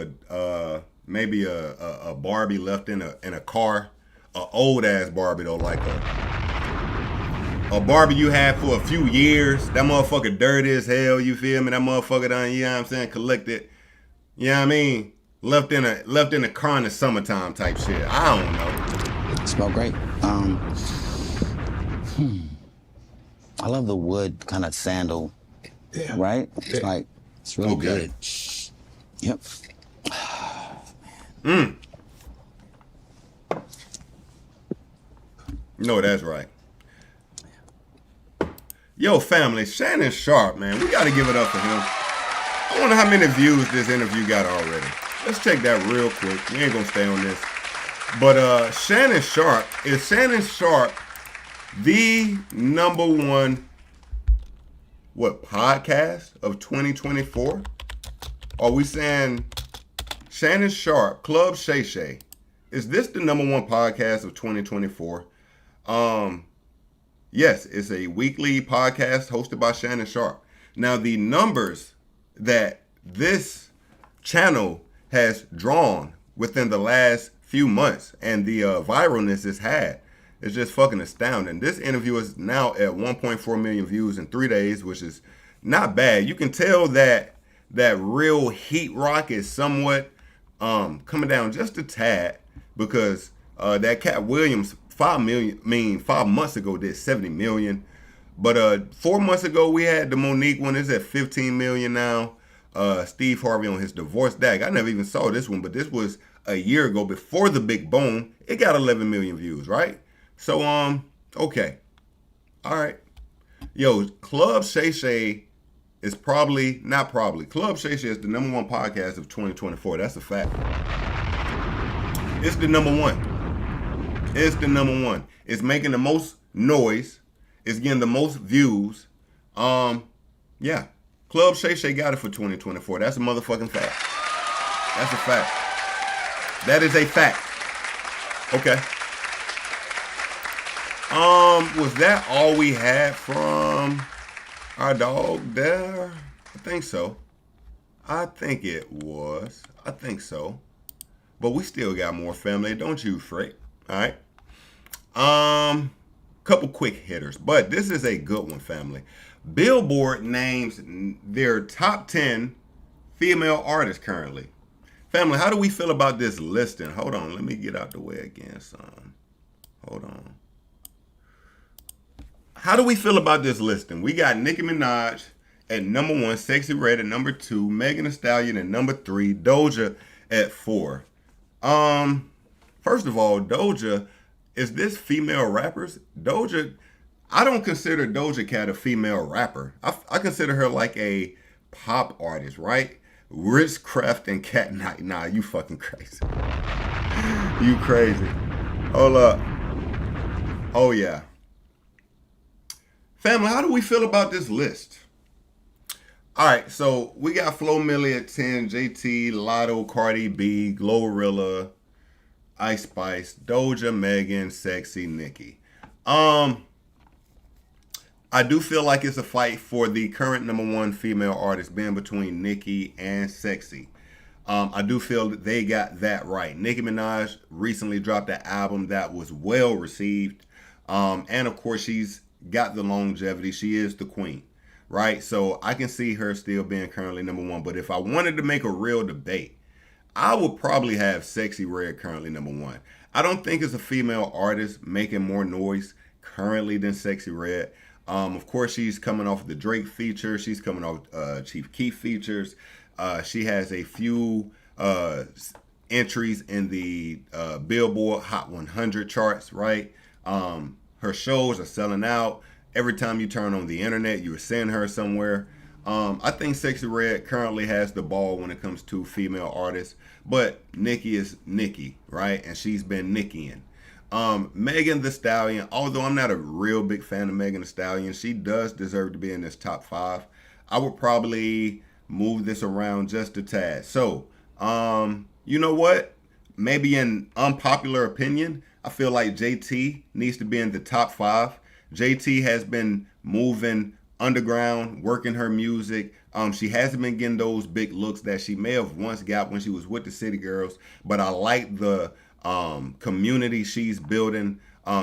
maybe a Barbie left in a car, a old ass Barbie though, like a Barbie you had for a few years. That motherfucker dirty as hell. You feel me? That motherfucker done, you know what I'm saying, collected. You know what I mean? Left in a car in the summertime type shit. I don't know. It smelled great. I love the wood kind of sandal. Yeah. Right? It's like, it's really good. Yep. No, that's right. Yo, family, Shannon Sharpe, man. We got to give it up for him. I wonder how many views this interview got already. Let's check that real quick. We ain't going to stay on this. But Shannon Sharpe, is Shannon Sharpe the #1 podcast of 2024? Are we saying Shannon Sharpe, Club Shay Shay, is this the #1 podcast of 2024? Yes, it's a weekly podcast hosted by Shannon Sharpe. Now, the numbers that this channel has drawn within the last few months and the viralness it's had is just fucking astounding. This interview is now at 1.4 million views in 3 days, which is not bad. You can tell that real heat rock is somewhat coming down just a tad, because that Cat Williams 5 months ago did 70 million. But 4 months ago we had the Monique one. It's at 15 million now. Steve Harvey on his divorce dag. I never even saw this one, but this was a year ago before the big boom. It got 11 million views, right? So okay. All right. Yo, Club Shay Shay is Club Shay Shay is the #1 podcast of 2024. That's a fact. It's the #1. It's the #1. It's making the most noise. It's getting the most views. Yeah. Club Shay Shay got it for 2024. That's a motherfucking fact. That's a fact. That is a fact. Okay. Was that all we had from our dog there? I think so. I think it was. I think so. But we still got more, family. Don't you fret. All right. Couple quick hitters, but this is a good one, family. Billboard names their top 10 female artists currently. Family, how do we feel about this listing? Hold on, let me get out the way again, son. Hold on. How do we feel about this listing? We got Nicki Minaj at #1, Sexyy Red at #2, Megan Thee Stallion at #3, Doja at 4. First of all, Doja, is this female rappers? Doja, I don't consider Doja Cat a female rapper. I consider her like a pop artist, right? Ritz-Craft and Cat Night. Nah, you fucking crazy. You crazy. Hold up. Oh, yeah. Family, how do we feel about this list? All right, so we got Flo Milli at 10, JT, Lotto, Cardi B, Glorilla, Ice Spice, Doja, Megan, Sexyy, Nicki. I do feel like it's a fight for the current #1 female artist being between Nicki and Sexyy. I do feel that they got that right. Nicki Minaj recently dropped an album that was well received. And of course, she's got the longevity. She is the queen, right? So I can see her still being currently #1. But if I wanted to make a real debate, I would probably have Sexyy Red currently #1. I don't think it's a female artist making more noise currently than Sexyy Red. Of course, she's coming off the Drake feature. She's coming off Chief Keef features. She has a few entries in the Billboard Hot 100 charts, right? Her shows are selling out. Every time you turn on the internet, you're seeing her somewhere. I think Sexyy Red currently has the ball when it comes to female artists. But Nicki is Nicki, right? And she's been Nickiing. Megan Thee Stallion, although I'm not a real big fan of Megan Thee Stallion, she does deserve to be in this top 5. I would probably move this around just a tad. So, you know what? Maybe an unpopular opinion, I feel like JT needs to be in the top 5. JT has been moving underground, working her music, She hasn't been getting those big looks that she may have once got when she was with the City Girls. But I like the community she's building.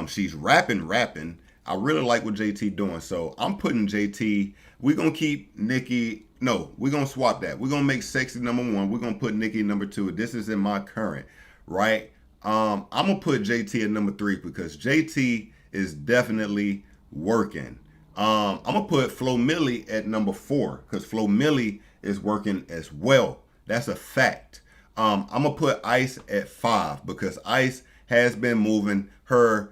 She's rapping. I really like what JT doing. So I'm putting JT. We're going to keep Nicki. No, we're going to swap that. We're going to make Sexyy #1. We're going to put Nicki #2. This is in my current, right? I'm going to put JT at #3 because JT is definitely working. I'm going to put Flo Milli at #4 because Flo Milli is working as well. That's a fact. I'm going to put Ice at 5 because Ice has been moving. Her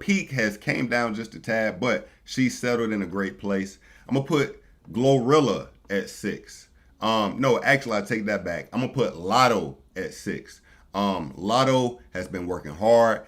peak has came down just a tad, but she's settled in a great place. I'm going to put Glorilla at 6. No, actually, I take that back. I'm going to put Lotto at 6. Lotto has been working hard.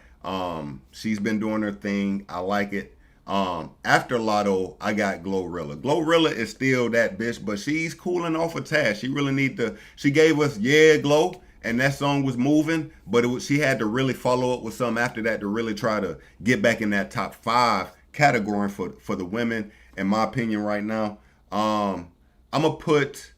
She's been doing her thing. I like it. After Lotto, I got Glorilla. Glorilla is still that bitch, but she's cooling off a tad. She really need to. She gave us Yeah Glow, and that song was moving, but she had to really follow up with something after that to really try to get back in that top 5 category for the women, in my opinion, right now. I'm gonna put.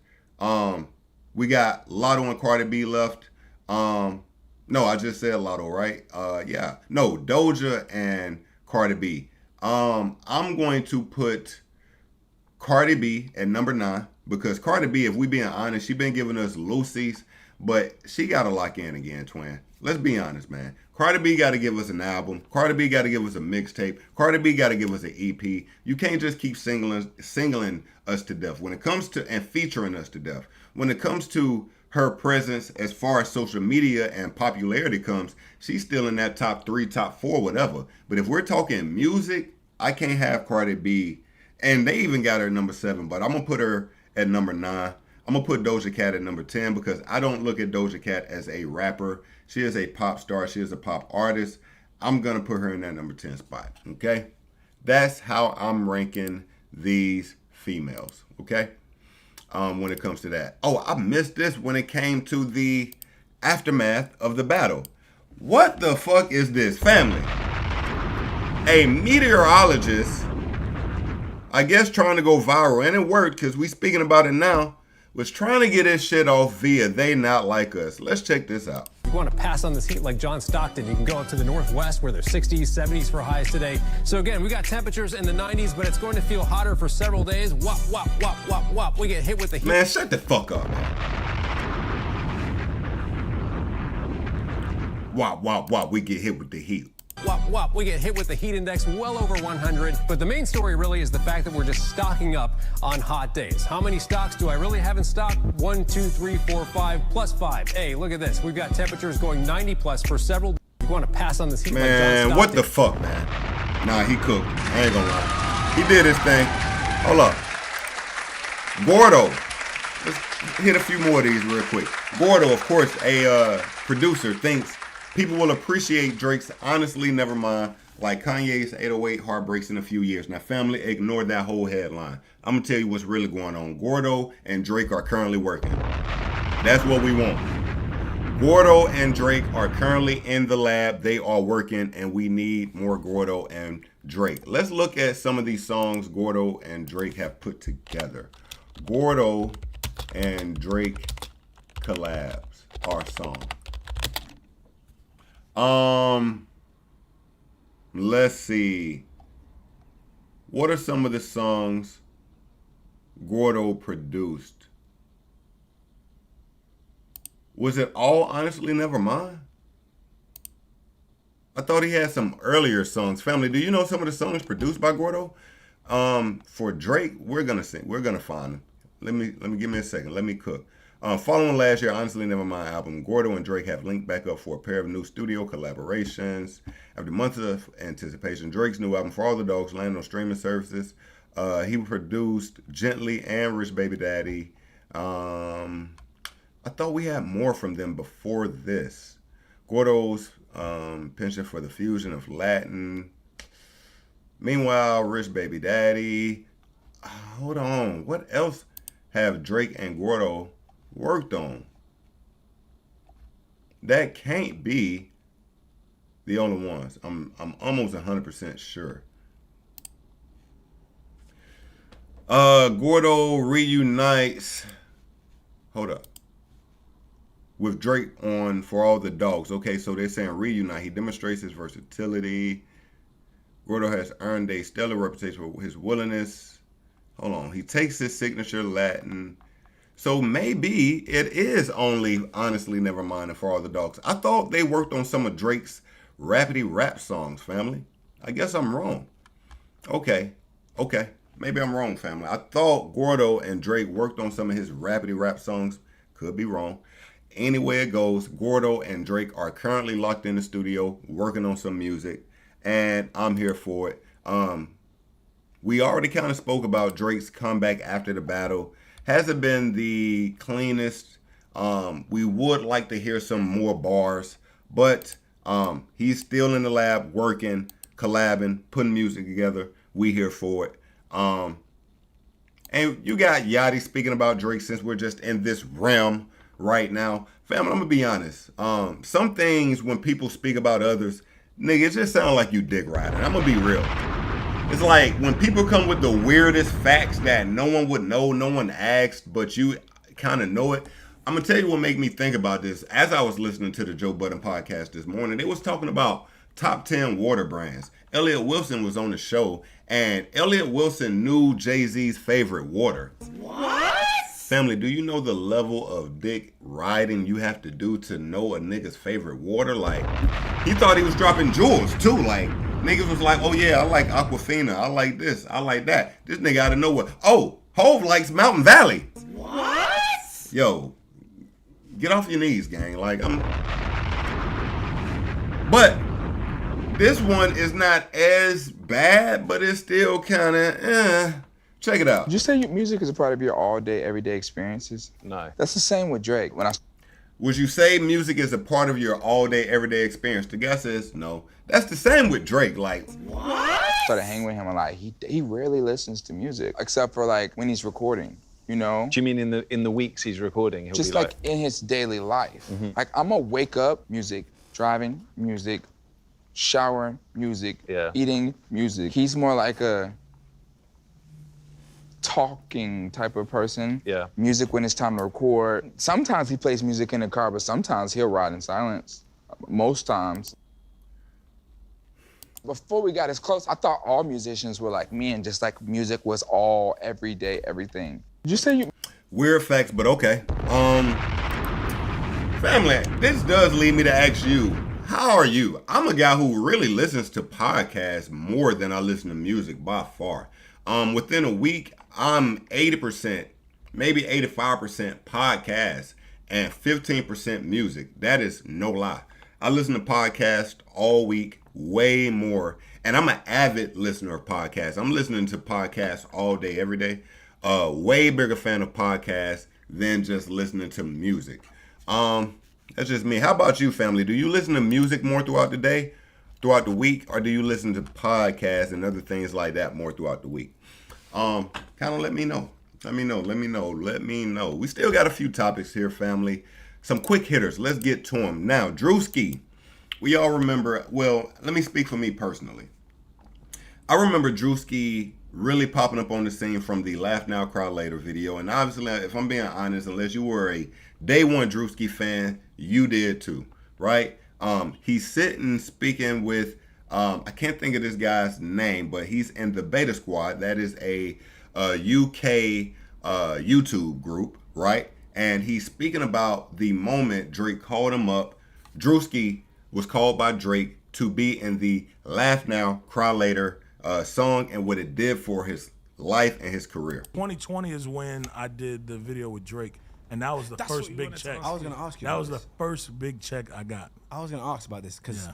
We got Lotto and Cardi B left. No, I just said Lotto, right? Yeah. No, Doja and Cardi B. I'm going to put Cardi B at #9 because Cardi B, if we being honest, she been giving us Lucy's, but she got to lock in again, twin. Let's be honest, man. Cardi B got to give us an album. Cardi B got to give us a mixtape. Cardi B got to give us an EP. You can't just keep singling us to death when it comes to, and featuring us to death. When it comes to her presence as far as social media and popularity comes, she's still in that top 3, top 4, whatever. But if we're talking music, I can't have Cardi B. And they even got her at #7, but I'm going to put her at #9. I'm going to put Doja Cat at #10 because I don't look at Doja Cat as a rapper. She is a pop star. She is a pop artist. I'm going to put her in that #10 spot, okay? That's how I'm ranking these females, okay? When it comes to that. Oh, I missed this when it came to the aftermath of the battle. What the fuck is this, family? A meteorologist, I guess trying to go viral, and it worked because we speaking about it now, was trying to get his shit off via They Not Like Us. Let's check this out. If you want to pass on this heat like John Stockton, you can go up to the northwest where there's 60s, 70s for highs today. So again, we got temperatures in the 90s, but it's going to feel hotter for several days. Wop, wop, wop, wop, wop. We get hit with the heat. Man, shut the fuck up, man. Wop, wop, wop. We get hit with the heat. Wop, wop. We get hit with the heat index well over 100. But the main story really is the fact that we're just stocking up on hot days. How many stocks do I really have in stock? 1, 2, 3, 4, 5, plus 5. Hey, look at this. We've got temperatures going 90 plus for several days. You want to pass on this heat like John Stockton? Man, what the fuck, man? Nah, he cooked. I ain't gonna lie. He did his thing. Hold up. Gordo. Let's hit a few more of these real quick. Gordo, of course, a producer, thinks people will appreciate Drake's Honestly Nevermind like Kanye's 808 Heartbreaks in a few years. Now, family, ignore that whole headline. I'm going to tell you what's really going on. Gordo and Drake are currently working. That's what we want. Gordo and Drake are currently in the lab. They are working, and we need more Gordo and Drake. Let's look at some of these songs Gordo and Drake have put together. Gordo and Drake collabs, our song. Let's see. What are some of the songs Gordo produced? Was it all Honestly Nevermind? I thought he had some earlier songs. Family, do you know some of the songs produced by Gordo? For Drake, we're gonna sing. We're gonna find them. Let me give me a second. Let me cook. Following last year, Honestly Nevermind album, Gordo and Drake have linked back up for a pair of new studio collaborations. After months of anticipation, Drake's new album, For All the Dogs, landed on streaming services. He produced Gently and Rich Baby Daddy. I thought we had more from them before this. Gordo's penchant for the fusion of Latin. Meanwhile, Rich Baby Daddy. Hold on. What else have Drake and Gordo worked on? That can't be the only ones. I'm almost 100% sure. Gordo reunites. Hold up. With Drake on For All the Dogs. Okay, so they're saying reunite. He demonstrates his versatility. Gordo has earned a stellar reputation for his willingness. Hold on. He takes his signature Latin. So maybe it is only Honestly Nevermind and For All the Dogs. I thought they worked on some of Drake's rapidy rap songs, family. I guess I'm wrong. Okay. Maybe I'm wrong, family. I thought Gordo and Drake worked on some of his rapidy rap songs. Could be wrong. Anyway it goes, Gordo and Drake are currently locked in the studio working on some music, and I'm here for it. We already kind of spoke about Drake's comeback after the battle. Hasn't been the cleanest. We would like to hear some more bars, but he's still in the lab working, collabing, putting music together. We here for it. And you got Yachty speaking about Drake, since we're just in this realm right now. Fam, I'm gonna be honest. Some things when people speak about others, nigga, it just sound like you dick riding. I'm gonna be real. It's like when people come with the weirdest facts that no one would know, no one asked, but you kind of know it. I'm gonna tell you what made me think about this. As I was listening to the Joe Budden podcast this morning, they was talking about top 10 water brands. Elliott Wilson was on the show, and Elliott Wilson knew Jay-Z's favorite water. What? Family, do you know the level of dick riding you have to do to know a nigga's favorite water? Like, he thought he was dropping jewels too. Like, niggas was like, oh yeah, I like Aquafina. I like this. I like that. This nigga out of nowhere. Oh, Hove likes Mountain Valley. What? Yo, get off your knees, gang. Like, But this one is not as bad, but it's still kind of, Check it out. Did you say music is a part of your all-day, everyday experiences? No. That's the same with Drake. Would you say music is a part of your all-day, everyday experience? The guess is no. That's the same with Drake. Like, what? Started hanging with him a lot. He rarely listens to music, except for like when he's recording. You know? Do you mean in the weeks he's recording? He'll just be like in his daily life. Mm-hmm. Like I'm gonna wake up, music, driving, music, showering, music, eating, music. He's more like a talking type of person. Yeah. Music when it's time to record. Sometimes he plays music in the car, but sometimes he'll ride in silence. Most times. Before we got as close, I thought all musicians were like me, and just like music was all everyday, everything. Did you say you? Weird facts, but okay. Family, this does lead me to ask you, how are you? I'm a guy who really listens to podcasts more than I listen to music by far. Within a week, I'm 80%, maybe 85% podcasts and 15% music. That is no lie. I listen to podcasts all week, way more. And I'm an avid listener of podcasts. I'm listening to podcasts all day, every day. Way bigger fan of podcasts than just listening to music. That's just me. How about you, family? Do you listen to music more throughout the day, throughout the week, or do you listen to podcasts and other things like that more throughout the week? Kind of let me know. Let me know. We still got a few topics here, family. Some quick hitters. Let's get to them. Now, Drewski. We all remember, well, let me speak for me personally. I remember Drewski really popping up on the scene from the Laugh Now, Cry Later video. And obviously, if I'm being honest, unless you were a day one Drewski fan, you did too, right? He's sitting speaking with, I can't think of this guy's name, but he's in the Beta Squad. That is a UK YouTube group, right? And he's speaking about the moment Drake called him up. Drewski was called by Drake to be in the Laugh Now, Cry Later song, and what it did for his life and his career. 2020 is when I did the video with Drake, and that was the first big check. I was going to ask you that about was this. The first big check I got. I was going to ask about this because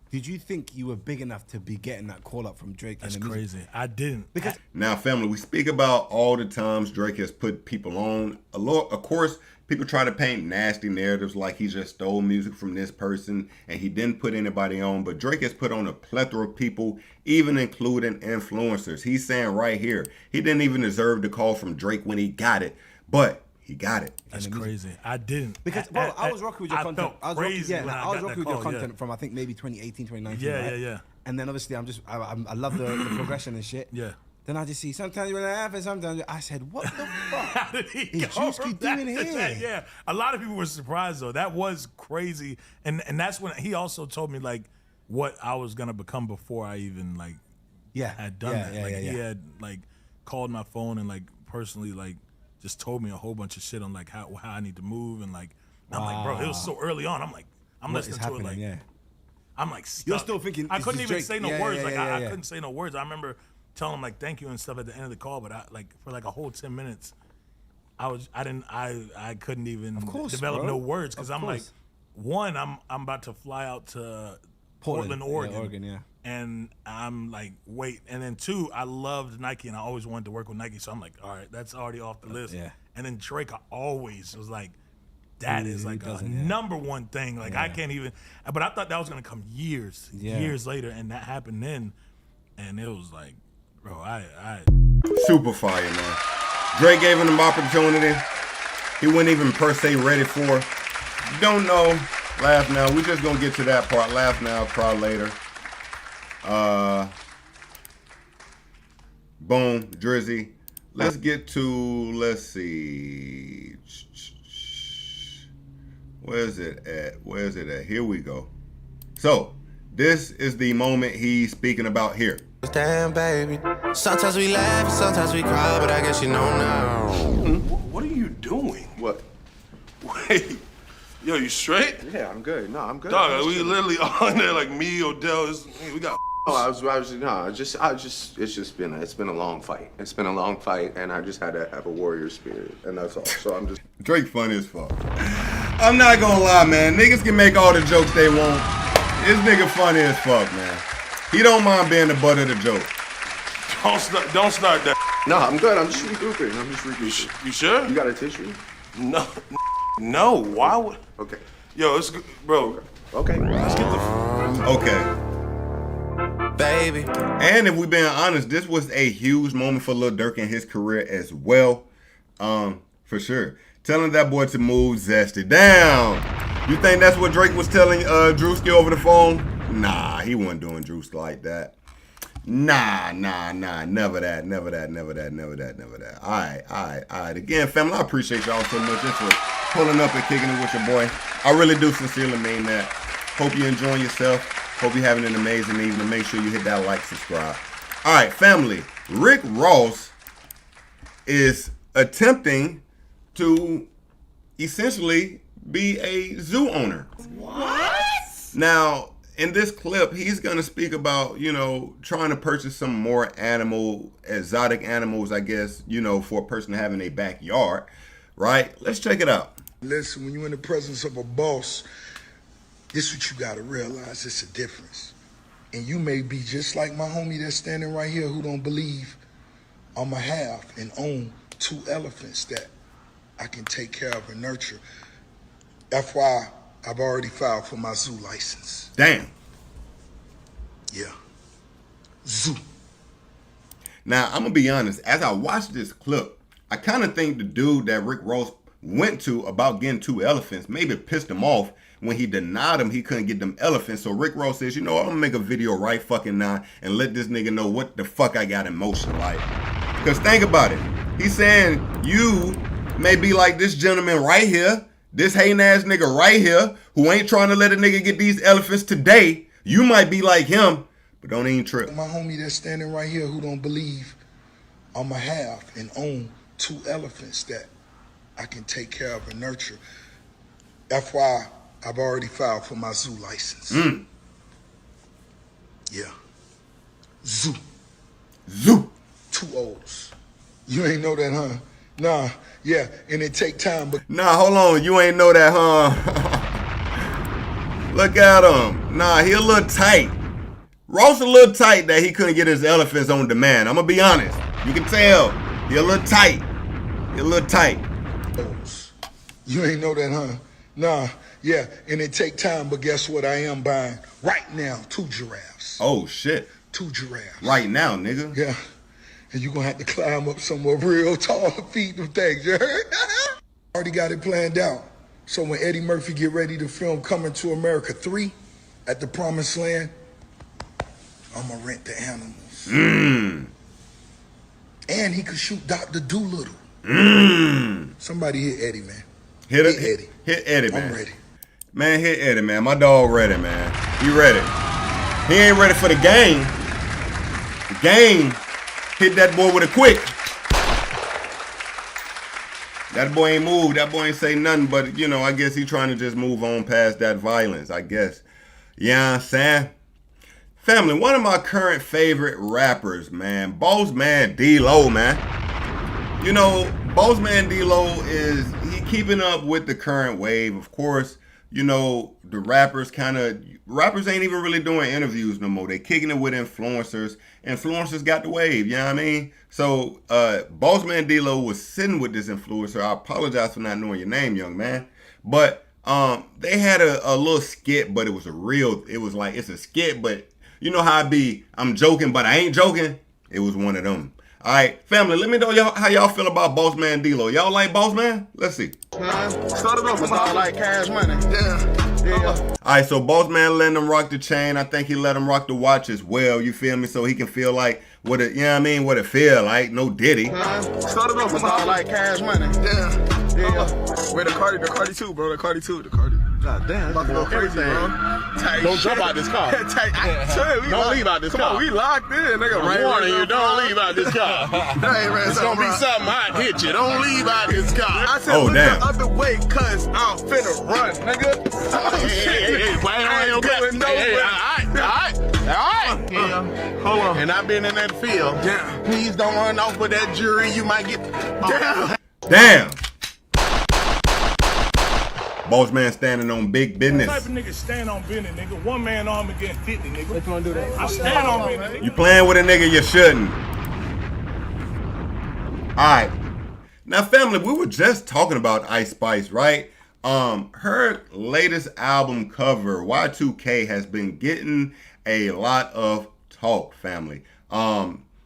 did you think you were big enough to be getting that call up from Drake? That's crazy. I didn't. Because now, family, we speak about all the times Drake has put people on. Of course, people try to paint nasty narratives like he just stole music from this person and he didn't put anybody on. But Drake has put on a plethora of people, even including influencers. He's saying right here, he didn't even deserve the call from Drake when he got it, but he got it. That's crazy. I didn't. Because I was rocking with your content. I was rocking with your content from I think maybe 2018, 2019. Yeah. And then obviously I love the progression and shit. Yeah. Then I just see sometimes you're laughing, sometimes I said, what the fuck? How did he is go Drewski from doing that to here? that? Yeah, a lot of people were surprised though. That was crazy, and that's when he also told me like what I was gonna become before I even like had done that. Like he had like called my phone and like personally like just told me a whole bunch of shit on like how I need to move and like I'm like, bro, it was so early on. I'm like, I'm listening to it like I'm like stuck. You're still thinking I couldn't even say no words. I yeah. couldn't say no words. I remember telling him like thank you and stuff at the end of the call, but I like for like a whole 10 minutes, I couldn't even develop no words because I'm like, one, I'm about to fly out to Portland, Oregon, and I'm like, wait, and then two, I loved Nike and I always wanted to work with Nike, so I'm like, all right, that's already off the list. And then Drake, I always was like, that is like a number one thing. Like I can't even, but I thought that was gonna come years later, and that happened then, and it was like, bro, I super fire, man. Drake gave him an opportunity he wasn't even per se ready for. Don't know. Laugh now. We're just gonna get to that part. Laugh now, cry later. Boom, Drizzy. Let's get to, let's see. Where's it at? Here we go. So, this is the moment he's speaking about here. Damn, baby. Sometimes we laugh, sometimes we cry, but I guess you know now. What are you doing? What? Wait. Yo, you straight? Yeah, I'm good. No, I'm good. Dog, we literally on there like me, Odell. We got. Oh, it's been a long fight. It's been a long fight, and I just had to have a warrior spirit, and that's all. So I'm just. Drake funny as fuck. I'm not gonna lie, man. Niggas can make all the jokes they want. This nigga funny as fuck, man. He don't mind being the butt of the joke. Don't start that. No, I'm good. I'm just regrouping. You sure? You got a tissue? No. Why would? Okay. Yo, it's bro. Okay. Let's get the. Okay. Baby. And if we being honest, this was a huge moment for Lil Durk in his career as well. For sure. Telling that boy to move Zesty down. You think that's what Drake was telling Drewski over the phone? Nah, he wasn't doing Drewski like that. Nah. Never that. All right. Again, family, I appreciate y'all so much just for pulling up and kicking it with your boy. I really do sincerely mean that. Hope you're enjoying yourself. Hope you're having an amazing evening. Make sure you hit that like, subscribe. All right, family. Rick Ross is attempting to essentially be a zoo owner. What? Now, in this clip, he's going to speak about, trying to purchase some more exotic animals, I guess, for a person to have in a backyard, right? Let's check it out. Listen, when you're in the presence of a boss, this is what you got to realize. It's a difference. And you may be just like my homie that's standing right here who don't believe I'ma have and own 2 elephants that I can take care of and nurture. That's why I've already filed for my zoo license. Damn. Yeah. Zoo. Now, I'm going to be honest. As I watched this clip, I kind of think the dude that Rick Ross went to about getting 2 elephants maybe pissed him off when he denied him he couldn't get them elephants. So Rick Ross says, I'm going to make a video right fucking now and let this nigga know what the fuck I got in motion like. Because think about it. He's saying you may be like this gentleman right here, this hating ass nigga right here, who ain't trying to let a nigga get these elephants today. You might be like him, but don't even trip. My homie that's standing right here who don't believe I'ma have and own 2 elephants that I can take care of and nurture. That's why I've already filed for my zoo license. Yeah. Zoo. 2 O's. You ain't know that, huh? Nah, yeah, and it take time, but... Nah, hold on, you ain't know that, huh? Look at him. Nah, he a little tight. Ross a little tight that he couldn't get his elephants on demand. I'm gonna be honest. You can tell. He a little tight. You ain't know that, huh? Nah, yeah, and it take time, but guess what? I am buying right now 2 giraffes. Oh, shit. 2 giraffes. Right now, nigga. Yeah. And you're going to have to climb up somewhere real tall to feed them things, you heard? Already got it planned out. So when Eddie Murphy get ready to film Coming to America 3 at the Promised Land, I'm going to rent the animals. And he could shoot Dr. Doolittle. Somebody hit Eddie, man. Hit Eddie. Hit Eddie, man. I'm ready. Man, hit Eddie, man. My dog ready, man. He ready. He ain't ready for the game. The game hit that boy with a quick. That boy ain't moved. That boy ain't say nothing, but, you know, I guess he trying to just move on past that violence, I guess. You know what I'm saying? Family, one of my current favorite rappers, man, Bossman DLo, man. You know, Bossman DLo he keeping up with the current wave. Of course, you know, the rappers ain't even really doing interviews no more. They kicking it with influencers. Influencers got the wave, you know what I mean? So, Bossman DLo was sitting with this influencer. I apologize for not knowing your name, young man. But they had a little skit, but it was it's a skit, but you know how I be, I'm joking, but I ain't joking? It was one of them. All right, family, let me know how y'all feel about Bossman DLo. Y'all like Bossman? Let's see. Started off with like Cash Money. Yeah. All right, so Bossman letting him rock the chain. I think he let him rock the watch as well. You feel me? So he can feel like what it feel like. No Diddy. Started off with like Cash Money. Yeah. Wait, the Cardi too, bro. The Cardi. God damn, about to go crazy, bro. Don't jump out this car. Don't leave out this car. Come on, we locked in, nigga. I'm warning you, don't leave out this car. It's gonna be something I'd hit you. Don't leave out this car. I said, look the other way, cuz I'm finna run, nigga. Hey, I ain't going nowhere. All right. Hold on. And I've been in that field. Damn. Please don't run off with that jury. You might get. Damn. Bossman standing on big business. What type of nigga stand on business, nigga? One man arm against 50, nigga. What you wanna do that? I stand on business, nigga. You playing with a nigga you shouldn't. Alright. Now family, we were just talking about Ice Spice, right? Her latest album cover, Y2K, has been getting a lot of talk, family.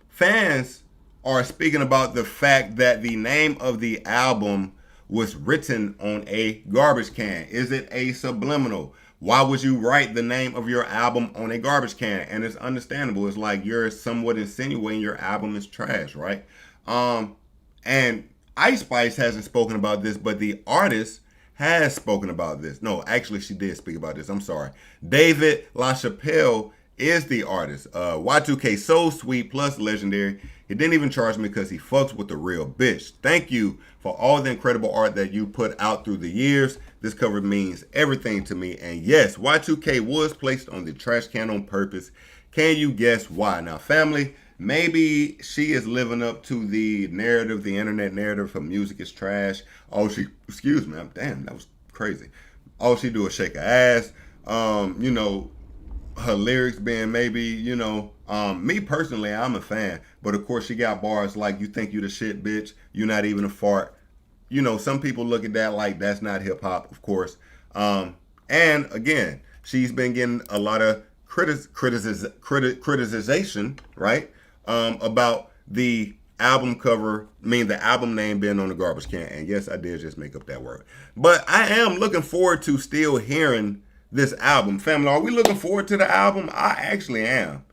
Fans are speaking about the fact that the name of the album was written on a garbage can. Is it a subliminal? Why would you write the name of your album on a garbage can? And it's understandable. It's like you're somewhat insinuating your album is trash, right? And Ice Spice hasn't spoken about this, but the artist has spoken about this. No, actually she did speak about this. I'm sorry. David LaChapelle is the artist. Y2K so sweet plus legendary. He didn't even charge me because he fucks with the real bitch. Thank you for all the incredible art that you put out through the years. This cover means everything to me. And yes, Y2K was placed on the trash can on purpose. Can you guess why? Now, family, maybe she is living up to the narrative, the internet narrative. Her music is trash. Excuse me, damn, that was crazy. All she do is shake her ass. You know, her lyrics being maybe, you know, me personally, I'm a fan. But of course, she got bars like, you think you the shit, bitch. You're not even a fart. You know, some people look at that like that's not hip hop, of course. And again, she's been getting a lot of criticization, right? About the album cover, the album name being on the garbage can. And yes, I did just make up that word. But I am looking forward to still hearing this album. Family, are we looking forward to the album? I actually am.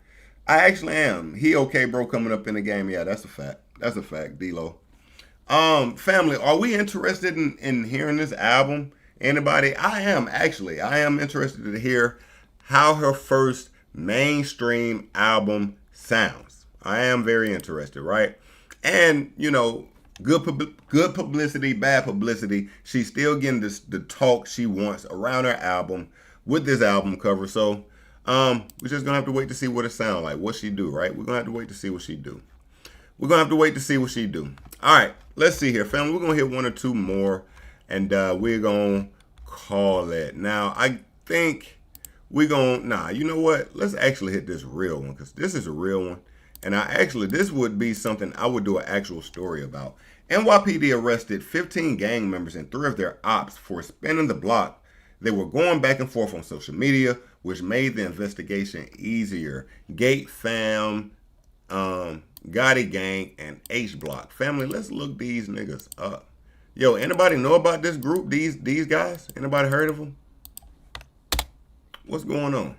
He okay, bro, coming up in the game. Yeah, that's a fact. That's a fact, DLo. Family, are we interested in hearing this album? Anybody? I am interested to hear how her first mainstream album sounds. I am very interested, right? And, you know, good publicity, bad publicity. She's still getting the talk she wants around her album with this album cover. So, we're just gonna have to wait to see what it sounds like, what she do, right? We're gonna have to wait to see what she do. All right, let's see here, family. We're gonna hit one or two more, and we're gonna call it. Now, I think we're gonna, you know what? Let's actually hit this real one, because this is a real one. And this would be something I would do an actual story about. NYPD arrested 15 gang members and 3 of their ops for spinning the block. They were going back and forth on social media, which made the investigation easier. Gate Fam, Gotti Gang, and H Block. Family, let's look these niggas up. Yo, anybody know about this group, these guys? Anybody heard of them? What's going on?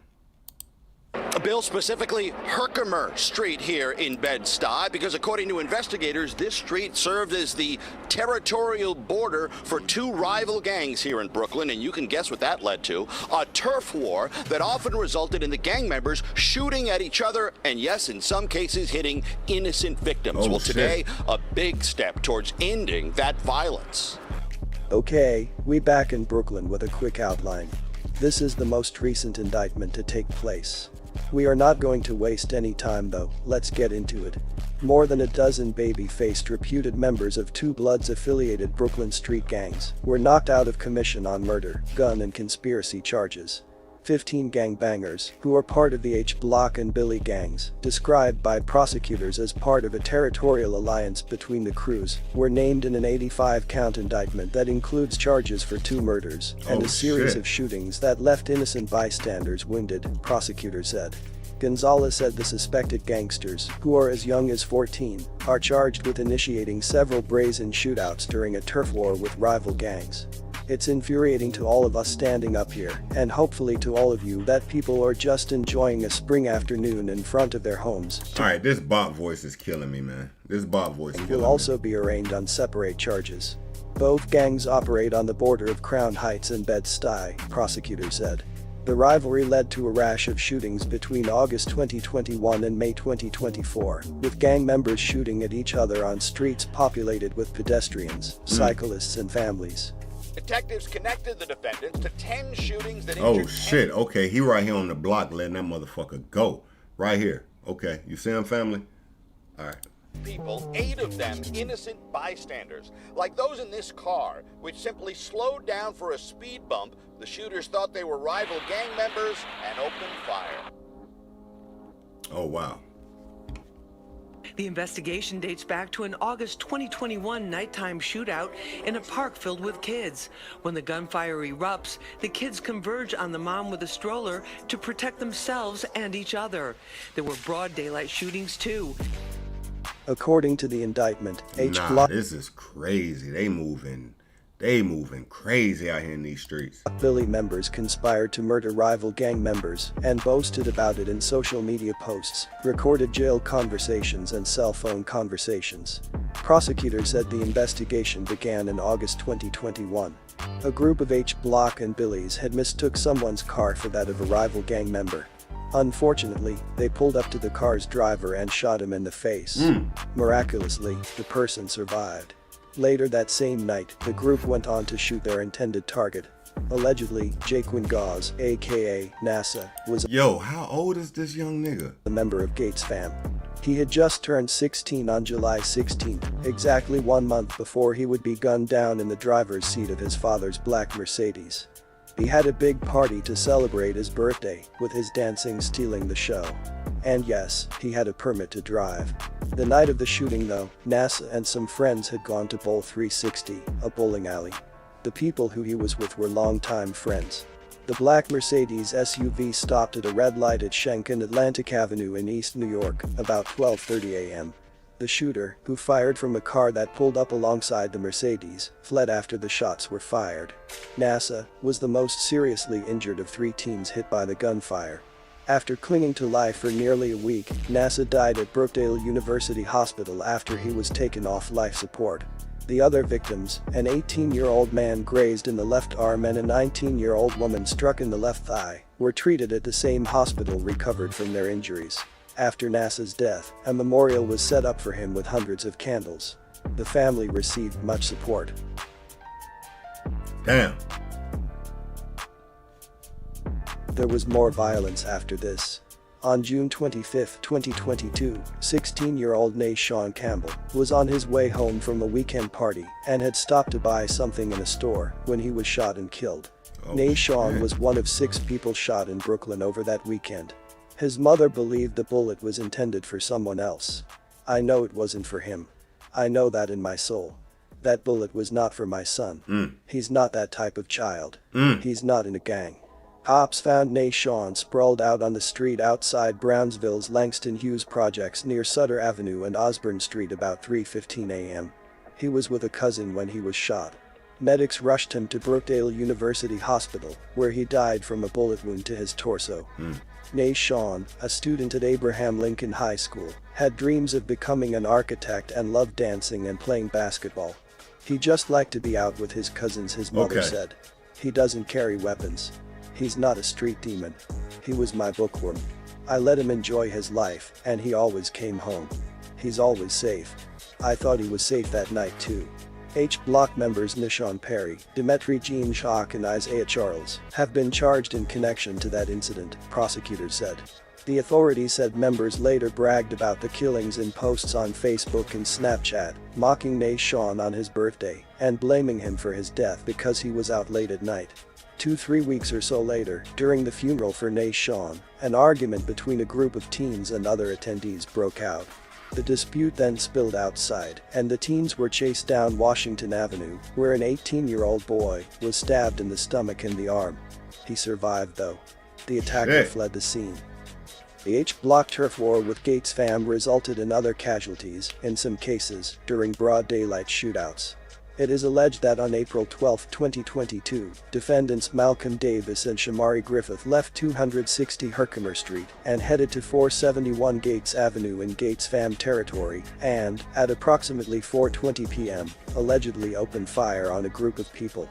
Bill, specifically Herkimer Street here in Bed-Stuy, because according to investigators, this street served as the territorial border for two rival gangs here in Brooklyn, and you can guess what that led to. A turf war that often resulted in the gang members shooting at each other, and yes, in some cases, hitting innocent victims. Well, today, a big step towards ending that violence. Okay, we back in Brooklyn with a quick outline. This is the most recent indictment to take place. We are not going to waste any time though, let's get into it. More than a dozen baby-faced reputed members of two Bloods-affiliated Brooklyn street gangs were knocked out of commission on murder, gun and conspiracy charges. 15 gangbangers, who are part of the H Block and Billy gangs, described by prosecutors as part of a territorial alliance between the crews, were named in an 85-count indictment that includes charges for 2 murders and a series of shootings that left innocent bystanders wounded, prosecutors said. Gonzalez said the suspected gangsters, who are as young as 14, are charged with initiating several brazen shootouts during a turf war with rival gangs. It's infuriating to all of us standing up here, and hopefully to all of you, that people are just enjoying a spring afternoon in front of their homes. Alright, this bot voice is killing me, man. This bot voice is killing me. Will also be arraigned on separate charges. Both gangs operate on the border of Crown Heights and Bed-Stuy, prosecutors said. The rivalry led to a rash of shootings between August 2021 and May 2024, with gang members shooting at each other on streets populated with pedestrians, cyclists and families. Detectives connected the defendants to 10 shootings that injured. Oh shit, okay, he right here on the block letting that motherfucker go. Right here. Okay, you see him, family? Alright. People, 8 of them innocent bystanders, like those in this car, which simply slowed down for a speed bump. The shooters thought they were rival gang members and opened fire. Oh wow. The investigation dates back to an August 2021 nighttime shootout in a park filled with kids. When the gunfire erupts, the kids converge on the mom with a stroller to protect themselves and each other. There were broad daylight shootings too. According to the indictment, Nah, this is crazy. They moving crazy out here in these streets. Billy members conspired to murder rival gang members and boasted about it in social media posts, recorded jail conversations and cell phone conversations. Prosecutors said the investigation began in August 2021. A group of H Block and Billies had mistook someone's car for that of a rival gang member. Unfortunately, they pulled up to the car's driver and shot him in the face. Miraculously, the person survived. Later that same night, the group went on to shoot their intended target. Allegedly, Jaquin Gauze, aka NASA, was how old is this young nigga? A member of Gates fam. He had just turned 16 on July 16th, exactly 1 month before he would be gunned down in the driver's seat of his father's black Mercedes. He had a big party to celebrate his birthday, with his dancing stealing the show. And yes, he had a permit to drive. The night of the shooting though, NASA and some friends had gone to Bowl 360, a bowling alley. The people who he was with were longtime friends. The black Mercedes SUV stopped at a red light at Schenck and Atlantic Avenue in East New York, about 12:30 a.m. The shooter, who fired from a car that pulled up alongside the Mercedes, fled after the shots were fired. NASA was the most seriously injured of 3 teens hit by the gunfire. After clinging to life for nearly a week, NASA died at Brookdale University Hospital after he was taken off life support. The other victims, an 18-year-old man grazed in the left arm and a 19-year-old woman struck in the left thigh, were treated at the same hospital recovered from their injuries. After NASA's death, a memorial was set up for him with hundreds of candles. The family received much support. Damn. There was more violence after this. On June 25, 2022, 16-year-old Nashawn Campbell was on his way home from a weekend party and had stopped to buy something in a store when he was shot and killed. Nashawn was one of 6 people shot in Brooklyn over that weekend. His mother believed the bullet was intended for someone else. I know it wasn't for him. I know that in my soul. That bullet was not for my son. He's not that type of child. He's not in a gang. Cops found Nashawn sprawled out on the street outside Brownsville's Langston Hughes projects near Sutter Avenue and Osborne Street about 3:15 a.m. He was with a cousin when he was shot. Medics rushed him to Brookdale University Hospital, where he died from a bullet wound to his torso. Nashawn, a student at Abraham Lincoln High School, had dreams of becoming an architect and loved dancing and playing basketball. He just liked to be out with his cousins, his mother said. He doesn't carry weapons. He's not a street demon. He was my bookworm. I let him enjoy his life, and he always came home. He's always safe. I thought he was safe that night too. H Block members Nishan Perry, Dimitri Jean-Jacques and Isaiah Charles have been charged in connection to that incident, prosecutors said. The authorities said members later bragged about the killings in posts on Facebook and Snapchat, mocking Nashawn on his birthday and blaming him for his death because he was out late at night. 2-3 weeks or so later, during the funeral for Nashawn, an argument between a group of teens and other attendees broke out. The dispute then spilled outside, and the teens were chased down Washington Avenue, where an 18-year-old boy was stabbed in the stomach and the arm. He survived though. The attacker fled the scene. The H Block turf war with Gates fam resulted in other casualties, in some cases, during broad daylight shootouts. It is alleged that on April 12, 2022, defendants Malcolm Davis and Shamari Griffith left 260 Herkimer Street and headed to 471 Gates Avenue in Gates fam territory and, at approximately 4:20 p.m., allegedly opened fire on a group of people.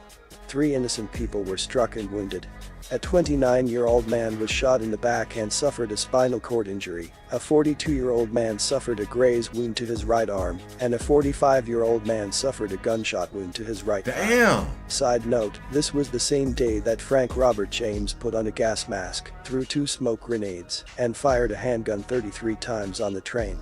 3 innocent people were struck and wounded. A 29-year-old man was shot in the back and suffered a spinal cord injury, a 42-year-old man suffered a graze wound to his right arm, and a 45-year-old man suffered a gunshot wound to his right thigh. Side note, this was the same day that Frank Robert James put on a gas mask, threw 2 smoke grenades, and fired a handgun 33 times on the train.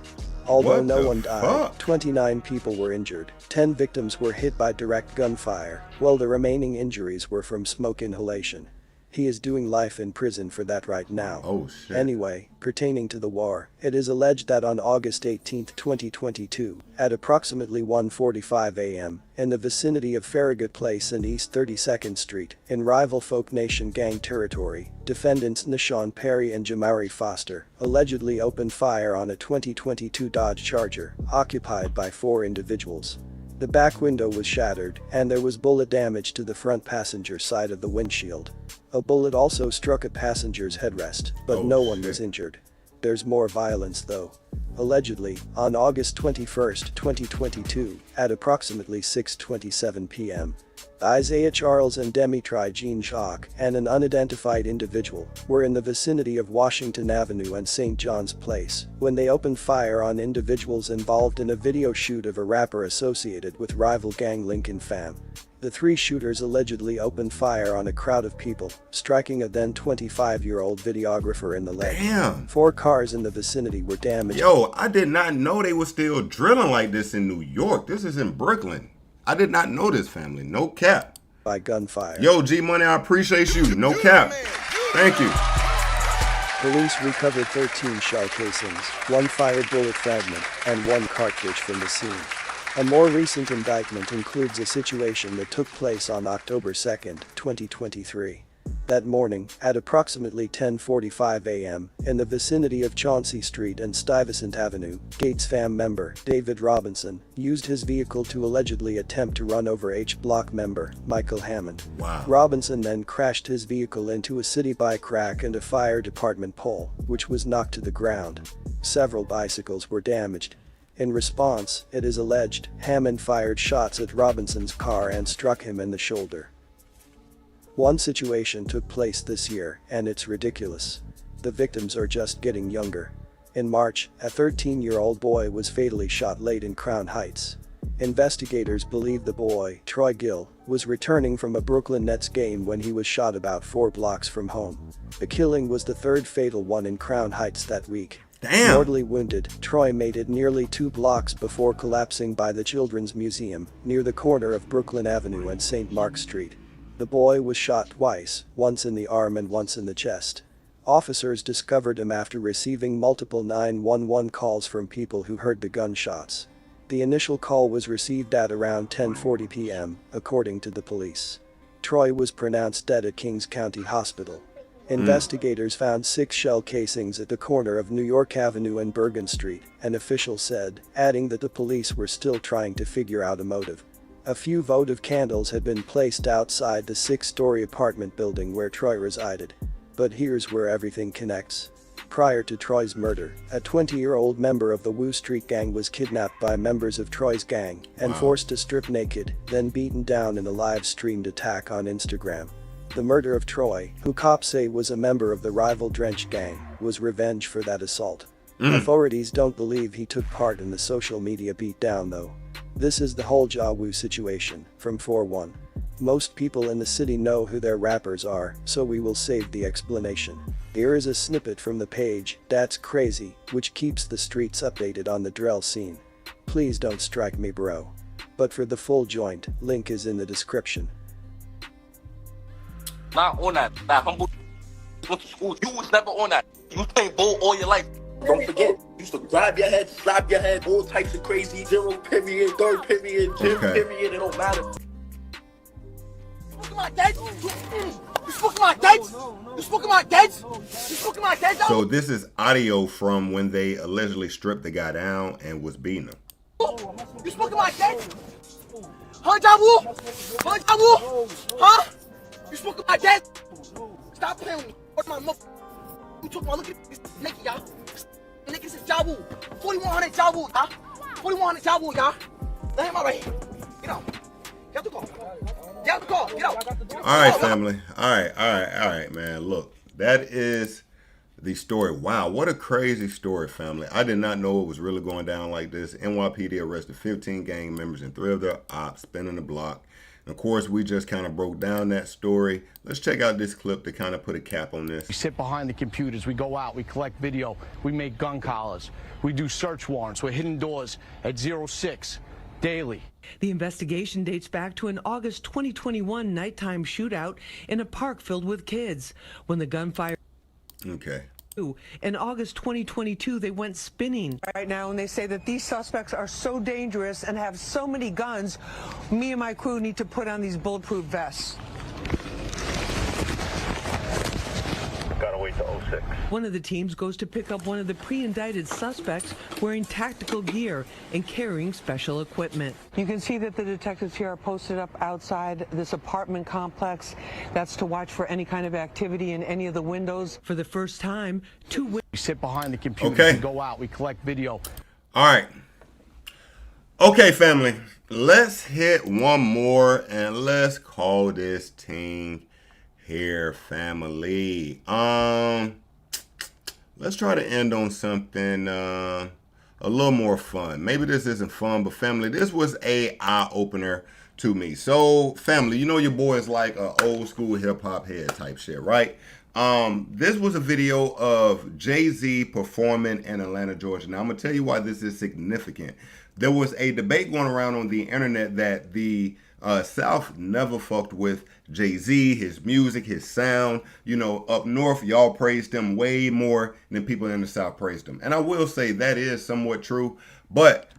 Although no one died, 29 people were injured, 10 victims were hit by direct gunfire, while the remaining injuries were from smoke inhalation. He is doing life in prison for that right now. Oh shit. Anyway, pertaining to the war, it is alleged that on August 18, 2022, at approximately 1:45 a.m., in the vicinity of Farragut Place and East 32nd Street, in rival Folk Nation gang territory, defendants Nishan Perry and Jamari Foster allegedly opened fire on a 2022 Dodge Charger, occupied by 4 individuals. The back window was shattered, and there was bullet damage to the front passenger side of the windshield. A bullet also struck a passenger's headrest, but no one was injured. There's more violence though. Allegedly, on August 21, 2022, at approximately 6:27 p.m., Isaiah Charles and Dimitri Jean-Jacques and an unidentified individual were in the vicinity of Washington Avenue and St. John's Place when they opened fire on individuals involved in a video shoot of a rapper associated with rival gang Lincoln fam. The 3 shooters allegedly opened fire on a crowd of people, striking a then 25-year-old videographer in the leg. 4 cars in the vicinity were damaged. Yo, I did not know they were still drilling like this in New York. This is in Brooklyn. I did not know this, family. No cap. By gunfire. Yo, G Money, I appreciate you. No cap. Thank you. Police recovered 13 shell casings, 1 fired bullet fragment, and 1 cartridge from the scene. A more recent indictment includes a situation that took place on October 2, 2023. That morning, at approximately 10:45 a.m., in the vicinity of Chauncey Street and Stuyvesant Avenue, Gates fam member David Robinson used his vehicle to allegedly attempt to run over H Block member Michael Hammond. Robinson then crashed his vehicle into a city bike rack and a fire department pole, which was knocked to the ground. Several bicycles were damaged. In response, it is alleged, Hammond fired shots at Robinson's car and struck him in the shoulder. One situation took place this year, and it's ridiculous. The victims are just getting younger. In March, a 13-year-old boy was fatally shot late in Crown Heights. Investigators believe the boy, Troy Gill, was returning from a Brooklyn Nets game when he was shot about 4 blocks from home. The killing was the 3rd fatal one in Crown Heights that week. Mortally wounded, Troy made it nearly 2 blocks before collapsing by the Children's Museum, near the corner of Brooklyn Avenue and St. Mark Street. The boy was shot twice, once in the arm and once in the chest. Officers discovered him after receiving multiple 911 calls from people who heard the gunshots. The initial call was received at around 10:40 p.m., according to the police. Troy was pronounced dead at Kings County Hospital. Investigators found 6 shell casings at the corner of New York Avenue and Bergen Street, an official said, adding that the police were still trying to figure out a motive. A few votive candles had been placed outside the 6-story apartment building where Troy resided. But here's where everything connects. Prior to Troy's murder, a 20-year-old member of the Woo Street gang was kidnapped by members of Troy's gang and forced to strip naked, then beaten down in a live-streamed attack on Instagram. The murder of Troy, who cops say was a member of the rival Drench gang, was revenge for that assault. Authorities don't believe he took part in the social media beatdown though. This is the whole Ja Woo situation, from 4-1. Most people in the city know who their rappers are, so we will save the explanation. Here is a snippet from the page, That's Crazy, which keeps the streets updated on the drill scene. Please don't strike me bro. But for the full joint, link is in the description. Not on that. You went to school, you was never on that. You was playing ball all your life. Don't forget, you used to grab your head, slap your head, all types of crazy, 0 period, 3rd period, gym period, it don't matter. You smoking my dead? You smoking my dead? You smoking my dead? You smoking my dead? So this is audio from when they allegedly stripped the guy down and was beating him. You smoking my dead? Huh, Ja Woo? Huh, Ja Woo? Huh? You smoking my dead? Stop playing with me. What's my mother? You took my look at this naked, y'all. And nigga, this is Ja Woo. 4100 Ja Woo, y'all. 4100 Ja Woo, y'all. Let him out right here. Get out. Get out the car. Get out the car. Get out. All right, family. All right, man. Look, that is the story. Wow, what a crazy story, family. I did not know it was really going down like this. NYPD arrested 15 gang members and 3 of their ops spinning the block. And of course, we just kind of broke down that story. Let's check out this clip to kind of put a cap on this. We sit behind the computers, we go out, we collect video, we make gun collars, we do search warrants, we're hitting doors at 06 daily. The investigation dates back to an August 2021 nighttime shootout in a park filled with kids. When the gunfire... Okay. In August 2022, they went spinning. Right now, and they say that these suspects are so dangerous and have so many guns, me and my crew need to put on these bulletproof vests. Gotta wait till 06. One of the teams goes to pick up one of the pre-indicted suspects wearing tactical gear and carrying special equipment. You can see that the detectives here are posted up outside this apartment complex. That's to watch for any kind of activity in any of the windows. For the first time, we sit behind the computers, we go out, we collect video. All right. Okay, family. Let's hit one more and let's call this team here, family. Let's try to end on something a little more fun. Maybe this isn't fun, but family, this was a eye-opener to me. So, family, you know your boy is like an old school hip-hop head type shit, right? This was a video of Jay-Z performing in Atlanta, Georgia. Now, I'm going to tell you why this is significant. There was a debate going around on the internet that the South never fucked with Jay-Z, his music, his sound. You know, up north, y'all praised him way more than people in the South praised him. And I will say that is somewhat true. But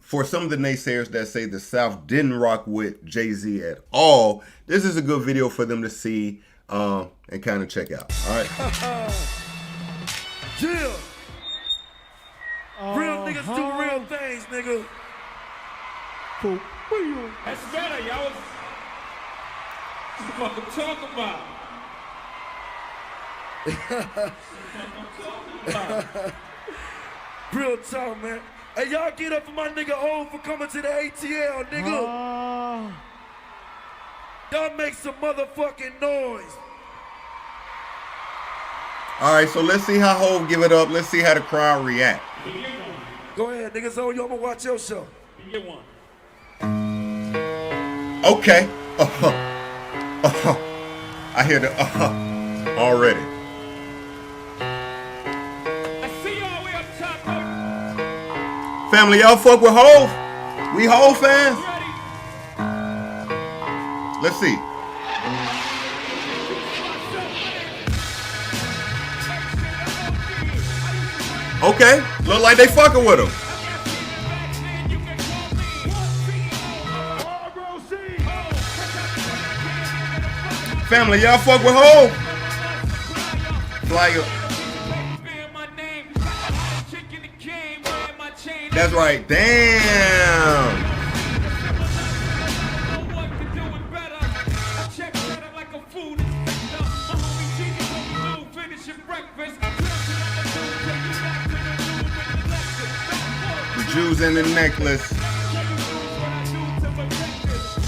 for some of the naysayers that say the South didn't rock with Jay-Z at all, this is a good video for them to see and kind of check out. All right. Yeah. Real niggas do real things, nigga. That's better, y'all. What the fuck I'm talking about? Real talk, man. Hey, y'all get up for my nigga O for coming to the ATL, nigga. Y'all make some motherfucking noise. All right, so let's see how Hov give it up. Let's see how the crowd react. Go ahead, niggas. Oh, y'all gonna watch your show. You get one. Okay. I hear the already. I see y'all way up top. Family, y'all fuck with Hov? We Hov fans? Let's see. Okay, look like they fucking with him. Family, y'all fuck with Hov? Like, that's right. Damn. jewels in the necklace.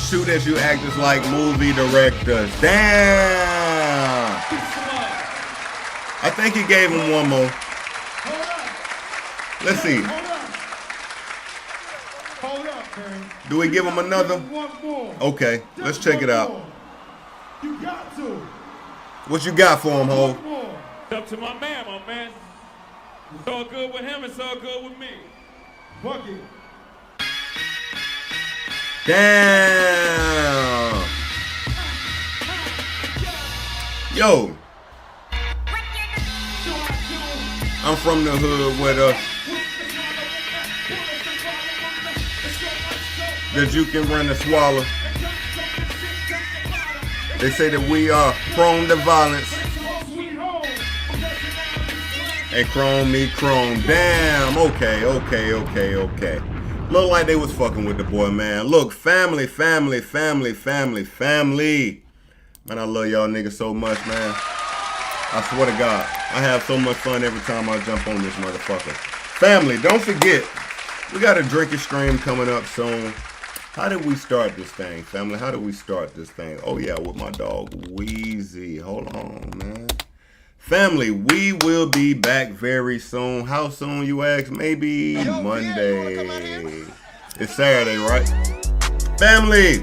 Shoot as you actors like movie directors. Damn. I think he gave him one more. Let's see. Hold up, man. Do we give him another? One more. Okay, let's check it out. You got to. What you got for him, ho? It's up to my man, my man. It's all good with him, it's all good with me. Fuck it. Damn. Yo. I'm from the hood where that you can run and swallow. They say that we are prone to violence. Hey, chrome me, chrome. Damn. Okay. Look like they was fucking with the boy, man. Look, family. Man, I love y'all niggas so much, man. I swear to God, I have so much fun every time I jump on this motherfucker. Family, don't forget, we got a drinking stream coming up soon. How did we start this thing, family? How did we start this thing? Oh, yeah, with my dog, Weezy. Hold on, man. Family, we will be back very soon. How soon, you ask? Maybe Monday. It's Saturday, right? Family,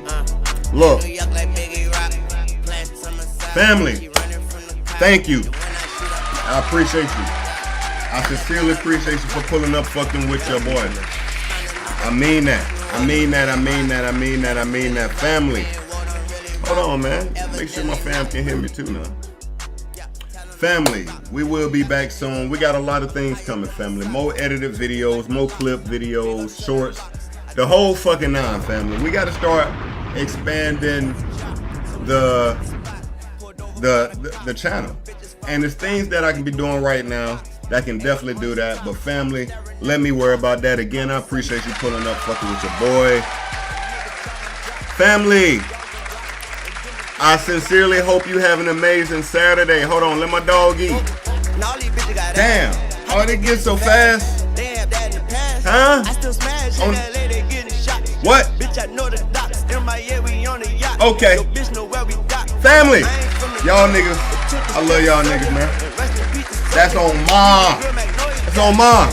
look. Family, thank you. I appreciate you. I sincerely appreciate you for pulling up fucking with your boy. I mean that. Family. Hold on, man. Make sure my fam can hear me too now. Family, we will be back soon. We got a lot of things coming, family. More edited videos, more clip videos, shorts. The whole fucking nine, family. We got to start expanding the channel. And there's things that I can be doing right now that can definitely do that. But family, let me worry about that. Again, I appreciate you pulling up fucking with your boy. Family, I sincerely hope you have an amazing Saturday. Hold on, let my dog eat. Damn, how did it get so fast? Huh? What? Okay. Family, y'all niggas, I love y'all niggas, man. That's on mom. That's on mom.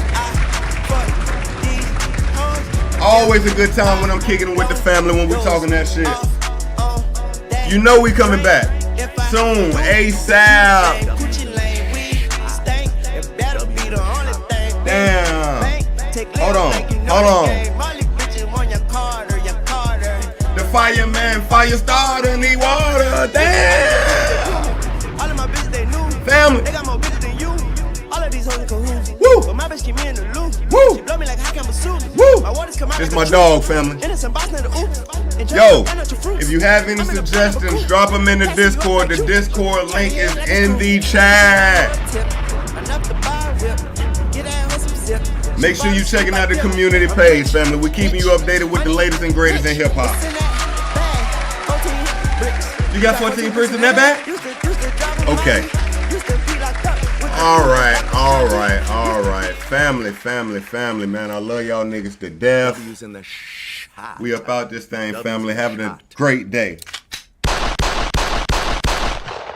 Always a good time when I'm kicking it with the family when we're talking that shit. You know we coming back soon, ASAP. Damn. Hold on. The fireman, fire starter, need water. Damn. Family. Woo. Woo. Woo. This is my dog, family. Yo, if you have any suggestions, drop them in the Discord. The Discord link is in the chat. Make sure you checking out the community page, family. We're keeping you updated with the latest and greatest in hip hop. You got 14 bricks in that bag? Okay. All right. Family, man. I love y'all niggas to death. We up out this thing, family. Having a great day.